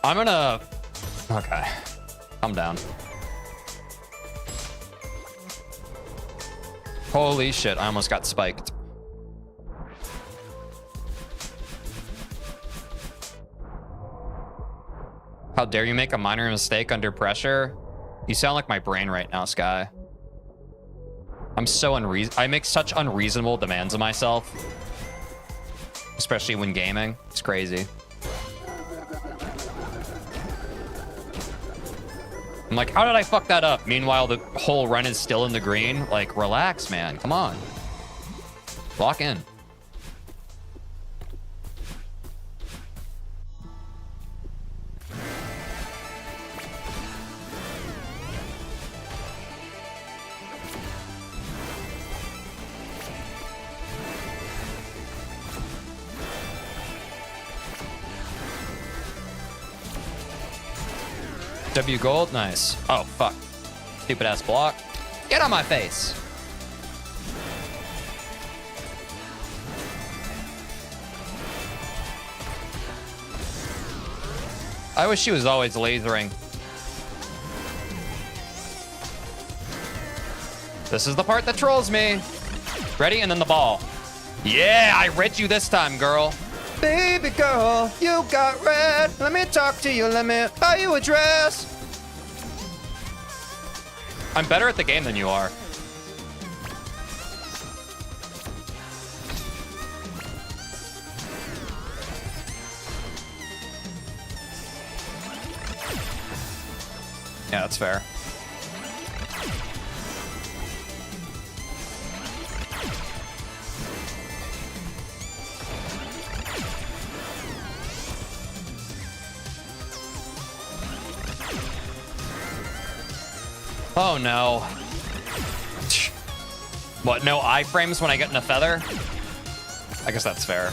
I'm gonna... Okay. Calm down. Holy shit, I almost got spiked. How dare you make a minor mistake under pressure? You sound like my brain right now, Sky. I'm so I make such unreasonable demands of myself. Especially when gaming. It's crazy. I'm like, how did I fuck that up? Meanwhile, the whole run is still in the green. Like, relax, man. Come on. Lock in. W gold, nice. Oh, fuck. Stupid ass block. Get on my face. I wish she was always lasering. This is the part that trolls me. Ready? And then the ball. Yeah, I read you this time, girl. Baby girl, you got red. Let me talk to you, let me buy you a dress. I'm better at the game than you are. Yeah, that's fair. Oh no. What, no iframes when I get in a feather? I guess that's fair.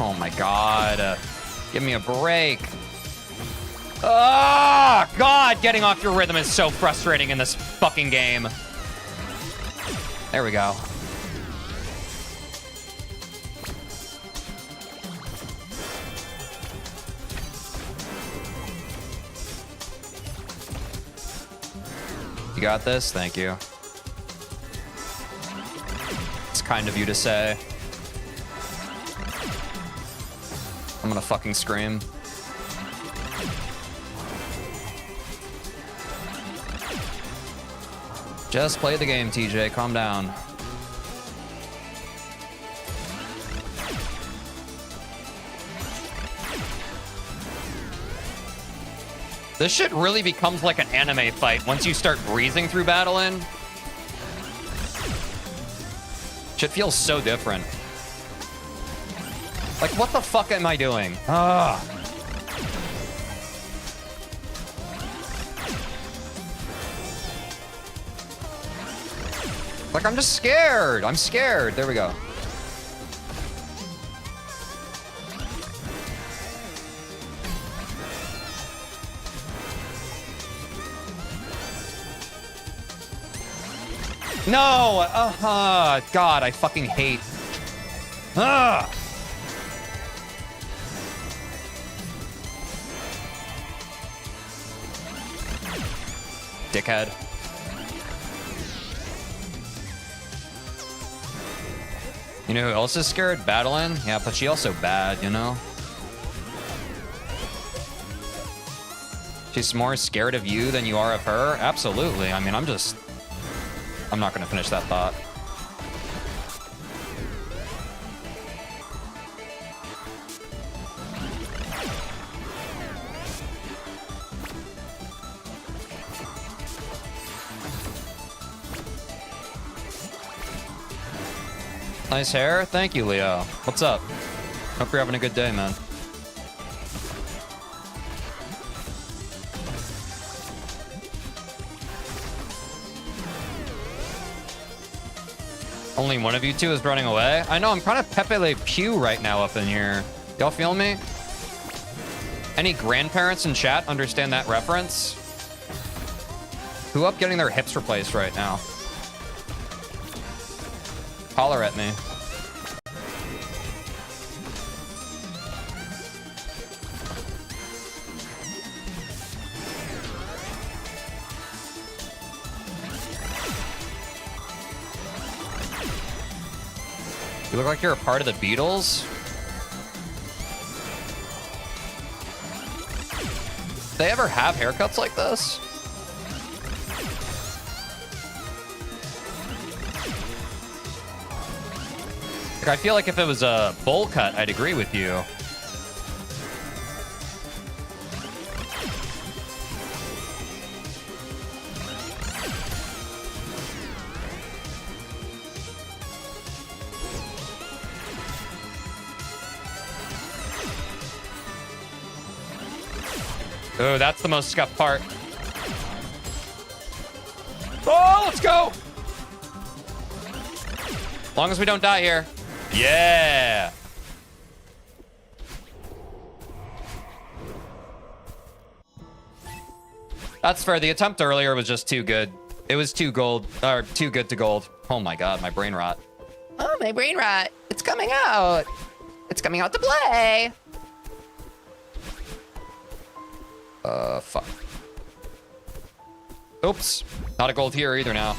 Oh my god. Give me a break. Oh god, getting off your rhythm is so frustrating in this fucking game. There we go. You got this? Thank you. It's kind of you to say. I'm gonna fucking scream. Just play the game, TJ. Calm down. This shit really becomes like an anime fight once you start breezing through battling. Shit feels so different. Like, what the fuck am I doing? Ah. Like, I'm just scared. I'm scared. There we go. No! God, I fucking hate. Dickhead. You know who else is scared? Battling? Yeah, but she also bad, you know? She's more scared of you than you are of her? Absolutely. I mean, I'm not gonna finish that thought. Nice hair. Thank you, Leo. What's up? Hope you're having a good day, man. Only one of you two is running away? I know, I'm kind of Pepe Le Pew right now up in here. Y'all feel me? Any grandparents in chat understand that reference? Who up getting their hips replaced right now? Holler at me. You look like you're a part of the Beatles. They ever have haircuts like this? Like, I feel like if it was a bowl cut, I'd agree with you. Oh, that's the most scuffed part. Oh, let's go. As long as we don't die here. Yeah. That's fair. The attempt earlier was just too good. It was too good to gold. Oh my god, my brain rot. Oh, my brain rot. It's coming out. It's coming out to play. Fuck. Oops. Not a gold here either now.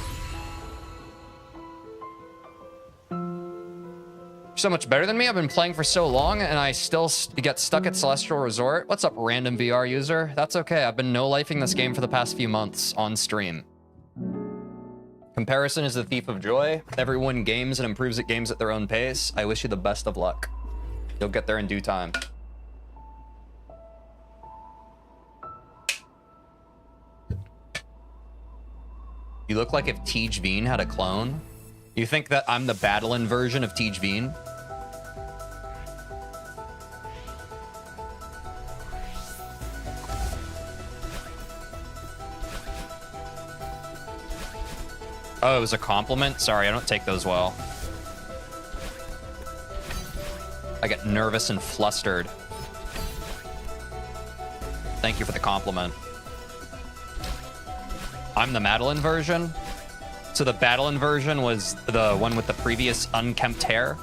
You're so much better than me. I've been playing for so long and I still get stuck at Celestial Resort. What's up, random VR user? That's okay. I've been no-lifing this game for the past few months on stream. Comparison is the thief of joy. Everyone games and improves at games at their own pace. I wish you the best of luck. You'll get there in due time. You look like if TeejVeen had a clone. You think that I'm the Battlein version of TeejVeen? Oh, it was a compliment? Sorry, I don't take those well. I get nervous and flustered. Thank you for the compliment. I'm the Madeline version. So the Battlein version was the one with the previous unkempt hair.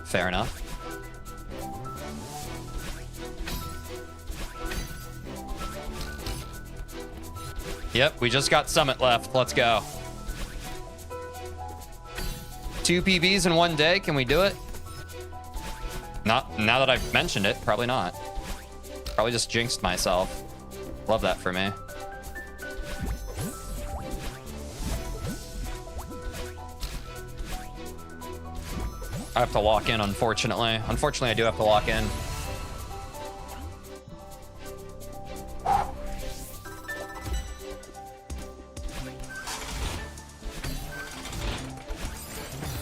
Fair enough. Yep, we just got Summit left. Let's go. 2 PBs in one day. Can we do it? Not now that I've mentioned it. Probably not. Probably just jinxed myself. Love that for me. I have to lock in, unfortunately. Unfortunately, I do have to lock in.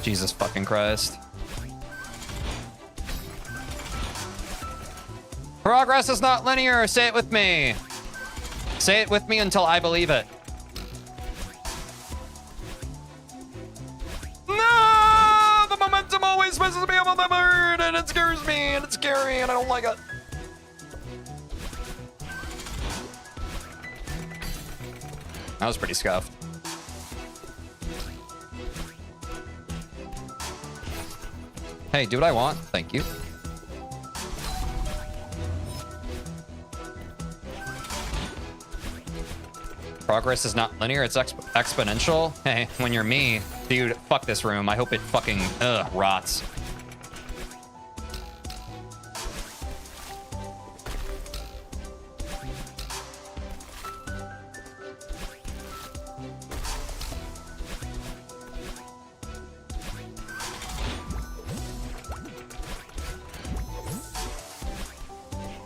Jesus fucking Christ. Progress is not linear. Say it with me. Say it with me until I believe it. No! The momentum always messes me up on the bird, and it scares me, and it's scary, and I don't like it. That was pretty scuffed. Hey, do what I want. Thank you. Progress is not linear, it's exponential. Hey, when you're me, dude, fuck this room. I hope it fucking, rots.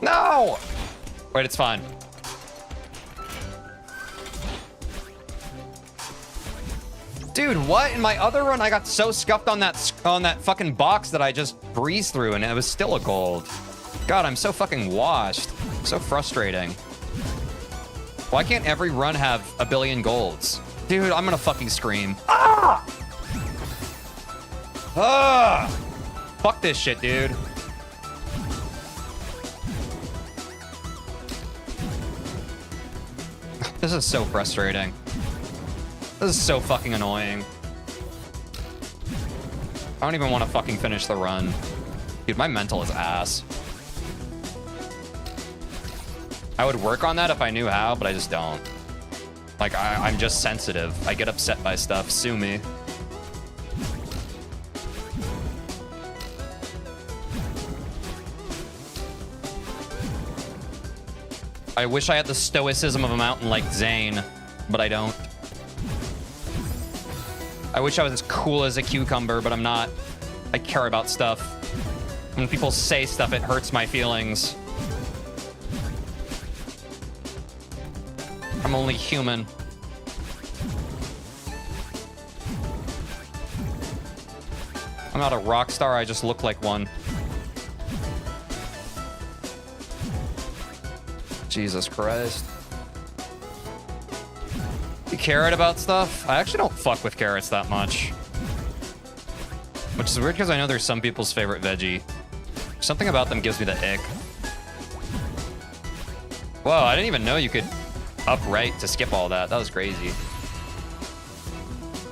No! Wait, it's fine. Dude, what? In my other run, I got so scuffed on that fucking box that I just breezed through, and it was still a gold. God, I'm so fucking washed. So frustrating. Why can't every run have a billion golds? Dude, I'm gonna fucking scream. Ah! Ah! Fuck this shit, dude. This is so frustrating. This is so fucking annoying. I don't even want to fucking finish the run. Dude, my mental is ass. I would work on that if I knew how, but I just don't. Like, I'm just sensitive. I get upset by stuff. Sue me. I wish I had the stoicism of a mountain like Zane, but I don't. I wish I was as cool as a cucumber, but I'm not. I care about stuff. When people say stuff, it hurts my feelings. I'm only human. I'm not a rock star, I just look like one. Jesus Christ. You carrot about stuff? I actually don't fuck with carrots that much. Which is weird because I know they're some people's favorite veggie. Something about them gives me the ick. Whoa, I didn't even know you could upright to skip all that. That was crazy.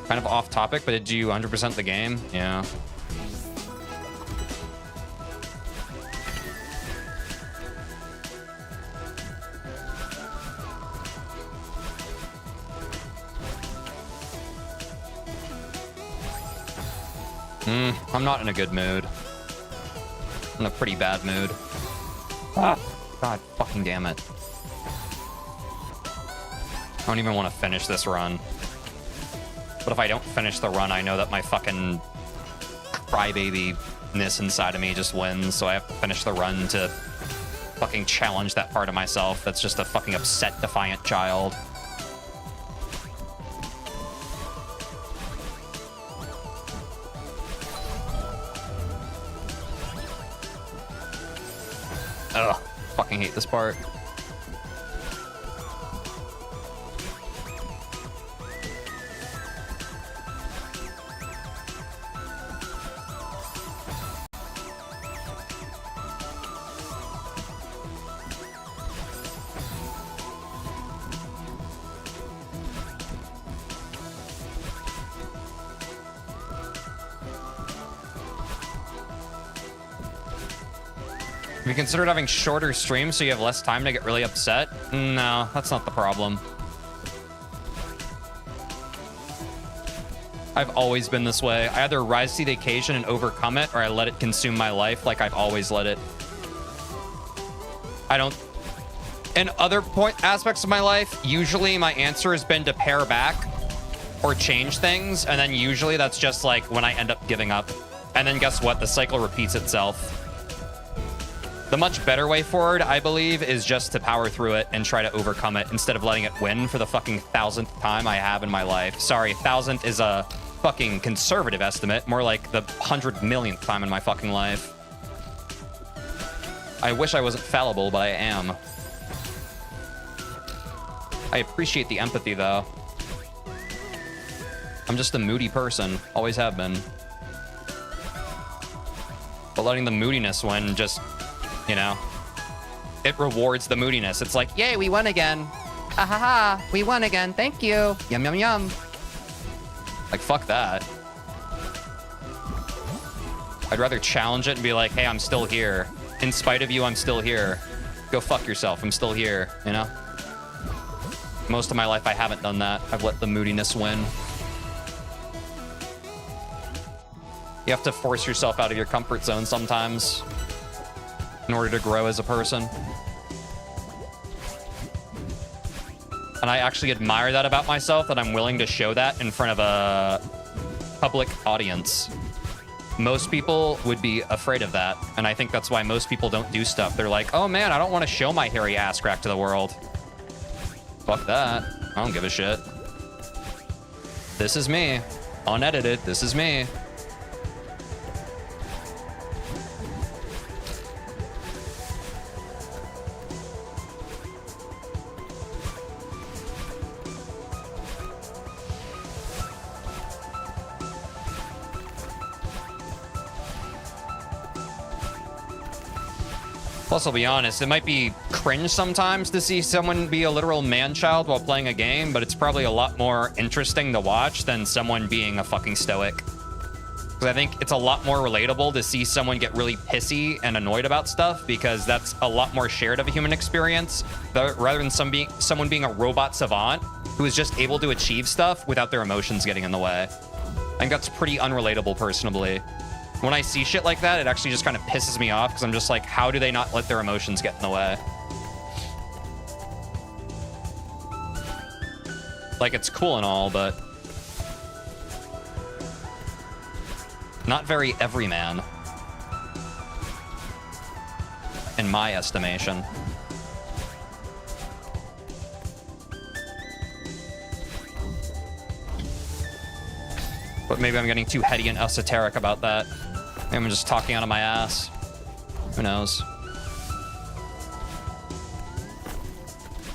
Kind of off topic, but did you 100% the game? Yeah. I'm not in a good mood. I'm in a pretty bad mood. Ah, God fucking damn it. I don't even want to finish this run. But if I don't finish the run, I know that my fucking crybaby-ness inside of me just wins, so I have to finish the run to fucking challenge that part of myself that's just a fucking upset, defiant child. Ugh, fucking hate this part. Have you considered having shorter streams so you have less time to get really upset? No, that's not the problem. I've always been this way. I either rise to the occasion and overcome it, or I let it consume my life like I've always let it. I don't... In other aspects of my life, usually my answer has been to pare back or change things, and then usually that's just like when I end up giving up. And then guess what? The cycle repeats itself. The much better way forward, I believe, is just to power through it and try to overcome it instead of letting it win for the fucking 1,000th time I have in my life. Sorry, 1,000th is a fucking conservative estimate, more like the 100 millionth time in my fucking life. I wish I wasn't fallible, but I am. I appreciate the empathy, though. I'm just a moody person, always have been. But letting the moodiness win just... You know, it rewards the moodiness. It's like, yay, we won again. Ah ha ha, we won again. Thank you. Yum, yum, yum. Like, fuck that. I'd rather challenge it and be like, hey, I'm still here. In spite of you, I'm still here. Go fuck yourself. I'm still here, you know? Most of my life, I haven't done that. I've let the moodiness win. You have to force yourself out of your comfort zone sometimes in order to grow as a person. And I actually admire that about myself, that I'm willing to show that in front of a public audience. Most people would be afraid of that, and I think that's why most people don't do stuff. They're like, oh man, I don't want to show my hairy ass crack to the world. Fuck that. I don't give a shit. This is me. Unedited, this is me. Plus, I'll be honest, it might be cringe sometimes to see someone be a literal man-child while playing a game, but it's probably a lot more interesting to watch than someone being a fucking stoic. Because I think it's a lot more relatable to see someone get really pissy and annoyed about stuff, because that's a lot more shared of a human experience, rather than someone being a robot savant who is just able to achieve stuff without their emotions getting in the way. I think that's pretty unrelatable personally. When I see shit like that, it actually just kind of pisses me off because I'm just like, how do they not let their emotions get in the way? Like, it's cool and all, but not very everyman, in my estimation. But maybe I'm getting too heady and esoteric about that. Maybe I'm just talking out of my ass. Who knows?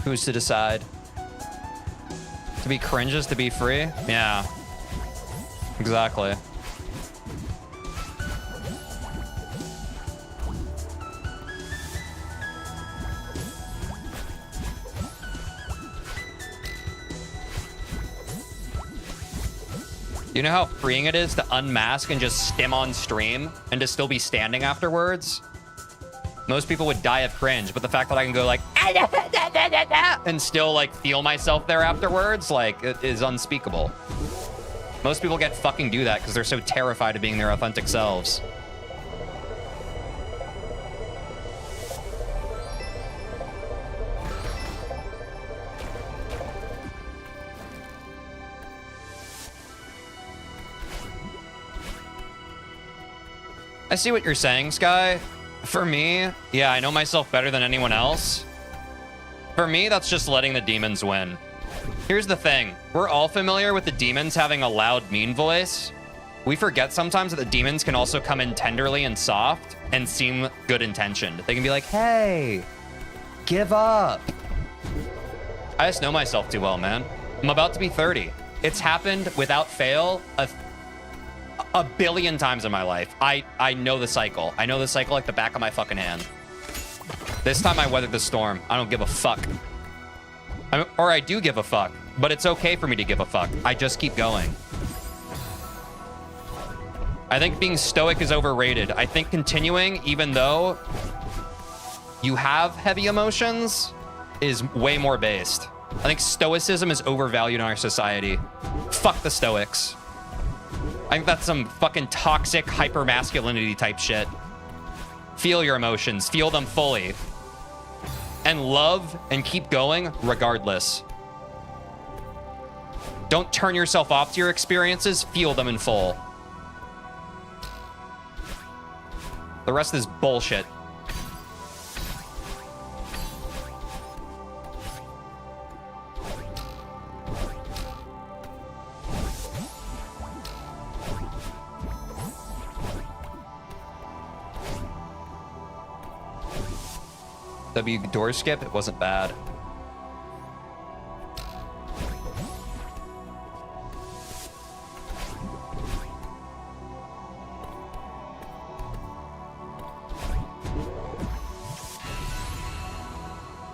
Who's to decide? To be cringe is to be free? Yeah. Exactly. You know how freeing it is to unmask and just stim on stream and to still be standing afterwards? Most people would die of cringe, but the fact that I can go like and still like feel myself there afterwards, like, it is unspeakable. Most people can't fucking do that because they're so terrified of being their authentic selves. I see what you're saying, Sky. For me, yeah, I know myself better than anyone else. For me, that's just letting the demons win. Here's the thing. We're all familiar with the demons having a loud, mean voice. We forget sometimes that the demons can also come in tenderly and soft and seem good intentioned. They can be like, hey, give up. I just know myself too well, man. I'm about to be 30. It's happened without fail a billion times in my life. I know the cycle. I know the cycle like the back of my fucking hand. This time I weathered the storm. I don't give a fuck. Or I do give a fuck, but it's okay for me to give a fuck. I just keep going. I think being stoic is overrated. I think continuing, even though you have heavy emotions, is way more based. I think stoicism is overvalued in our society. Fuck the stoics. I think that's some fucking toxic hypermasculinity type shit. Feel your emotions, feel them fully. And love and keep going regardless. Don't turn yourself off to your experiences, feel them in full. The rest is bullshit. W door skip, it wasn't bad.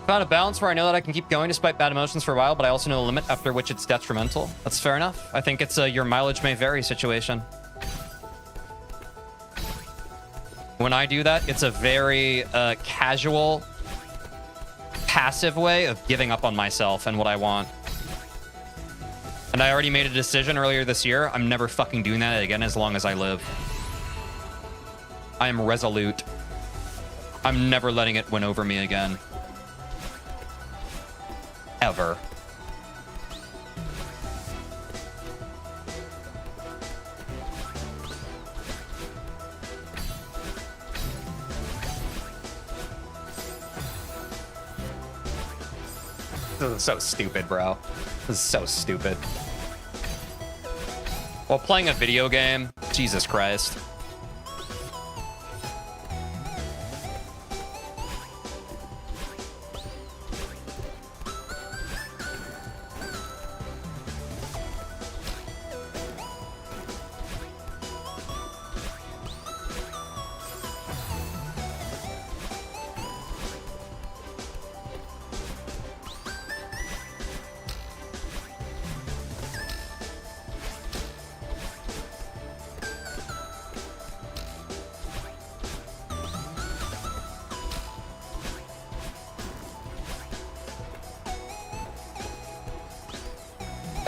Found a balance where I know that I can keep going despite bad emotions for a while, but I also know the limit after which it's detrimental. That's fair enough. I think it's a your mileage may vary situation. When I do that, it's a very casual, passive way of giving up on myself and what I want. And I already made a decision earlier this year. I'm never fucking doing that again as long as I live. I am resolute. I'm never letting it win over me again. Ever. This is so stupid, bro. This is so stupid. While playing a video game, Jesus Christ.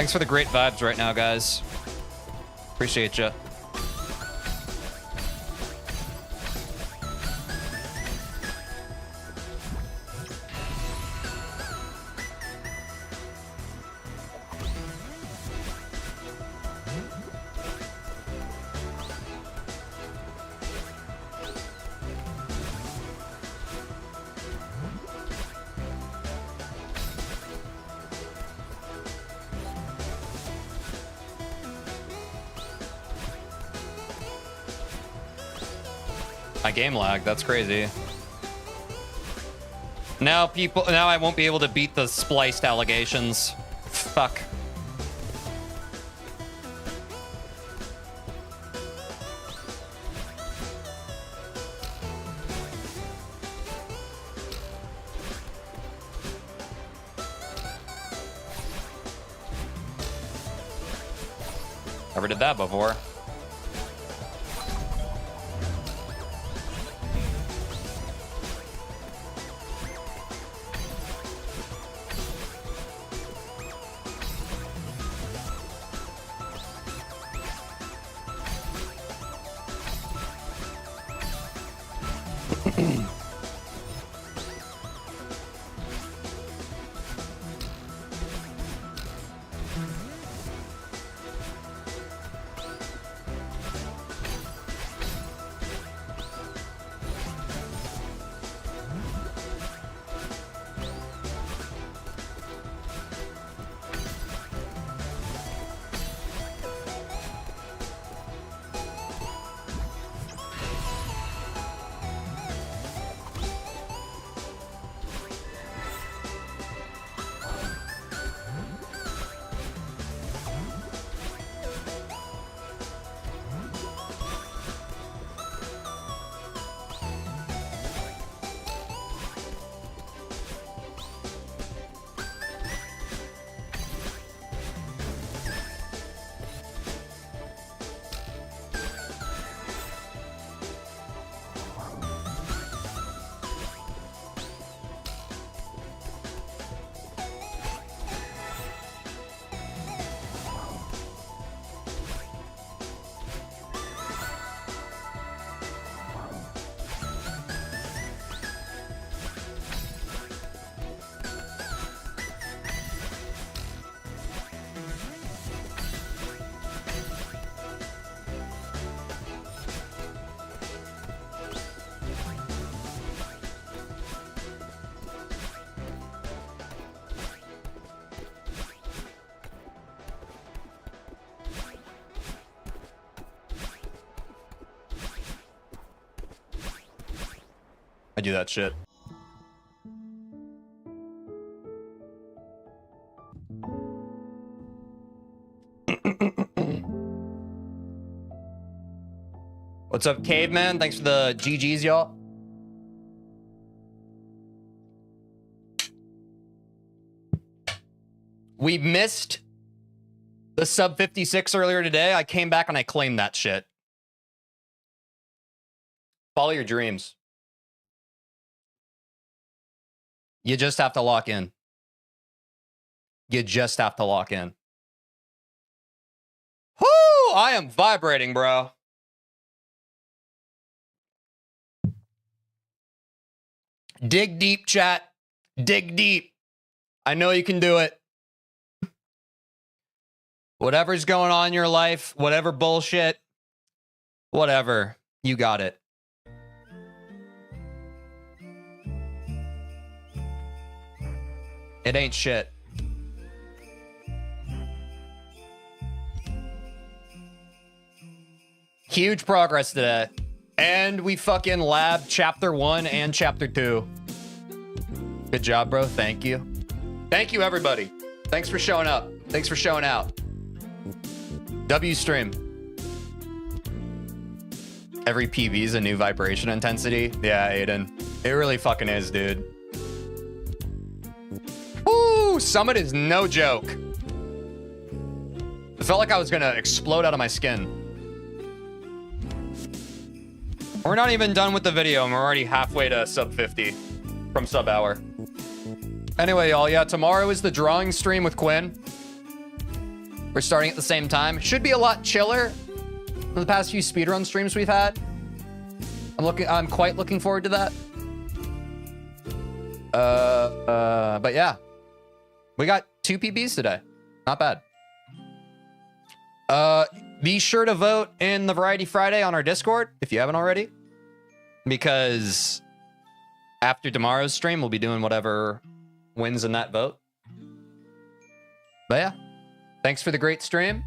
Thanks for the great vibes right now, guys. Appreciate you. My game lag, that's crazy. Now I won't be able to beat the spliced allegations. Fuck. Never did that before. I do that shit. What's up, Caveman? Thanks for the GGs, y'all. We missed the sub 56 earlier today. I came back and I claimed that shit. Follow your dreams. You just have to lock in. You just have to lock in. Whoo! I am vibrating, bro. Dig deep, chat. Dig deep. I know you can do it. Whatever's going on in your life, whatever bullshit, whatever, you got it. It ain't shit. Huge progress today. And we fucking labbed chapter 1 and chapter 2. Good job, bro. Thank you. Thank you, everybody. Thanks for showing up. Thanks for showing out. W stream. Every PV is a new vibration intensity. Yeah, Aiden. It really fucking is, dude. Woo! Summit is no joke. It felt like I was gonna explode out of my skin. We're not even done with the video and we're already halfway to sub 50 from sub hour. Anyway, y'all, yeah, tomorrow is the drawing stream with Quinn. We're starting at the same time. Should be a lot chiller than the past few speedrun streams we've had. I'm quite looking forward to that. But yeah. We got 2 PBs today. Not bad. Be sure to vote in the Variety Friday on our Discord if you haven't already. Because after tomorrow's stream, we'll be doing whatever wins in that vote. But yeah. Thanks for the great stream.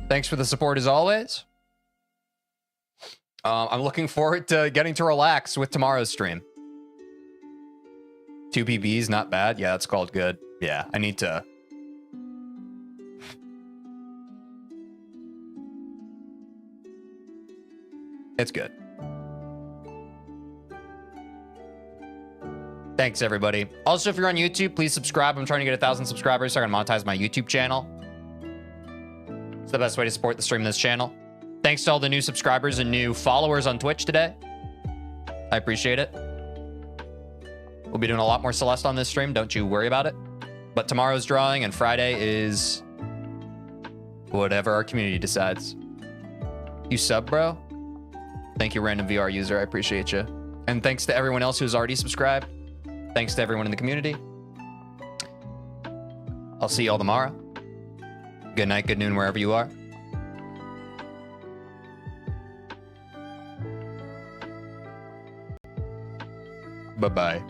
Thanks for the support as always. I'm looking forward to getting to relax with tomorrow's stream. 2 PBs, not bad. Yeah, that's called good. Yeah, I need to... It's good. Thanks, everybody. Also, if you're on YouTube, please subscribe. I'm trying to get 1,000 subscribers so I can monetize my YouTube channel. It's the best way to support the stream of this channel. Thanks to all the new subscribers and new followers on Twitch today. I appreciate it. We'll be doing a lot more Celeste on this stream. Don't you worry about it. But tomorrow's drawing and Friday is whatever our community decides. You sub, bro? Thank you, random VR user. I appreciate you. And thanks to everyone else who's already subscribed. Thanks to everyone in the community. I'll see you all tomorrow. Good night, good noon, wherever you are. Bye-bye.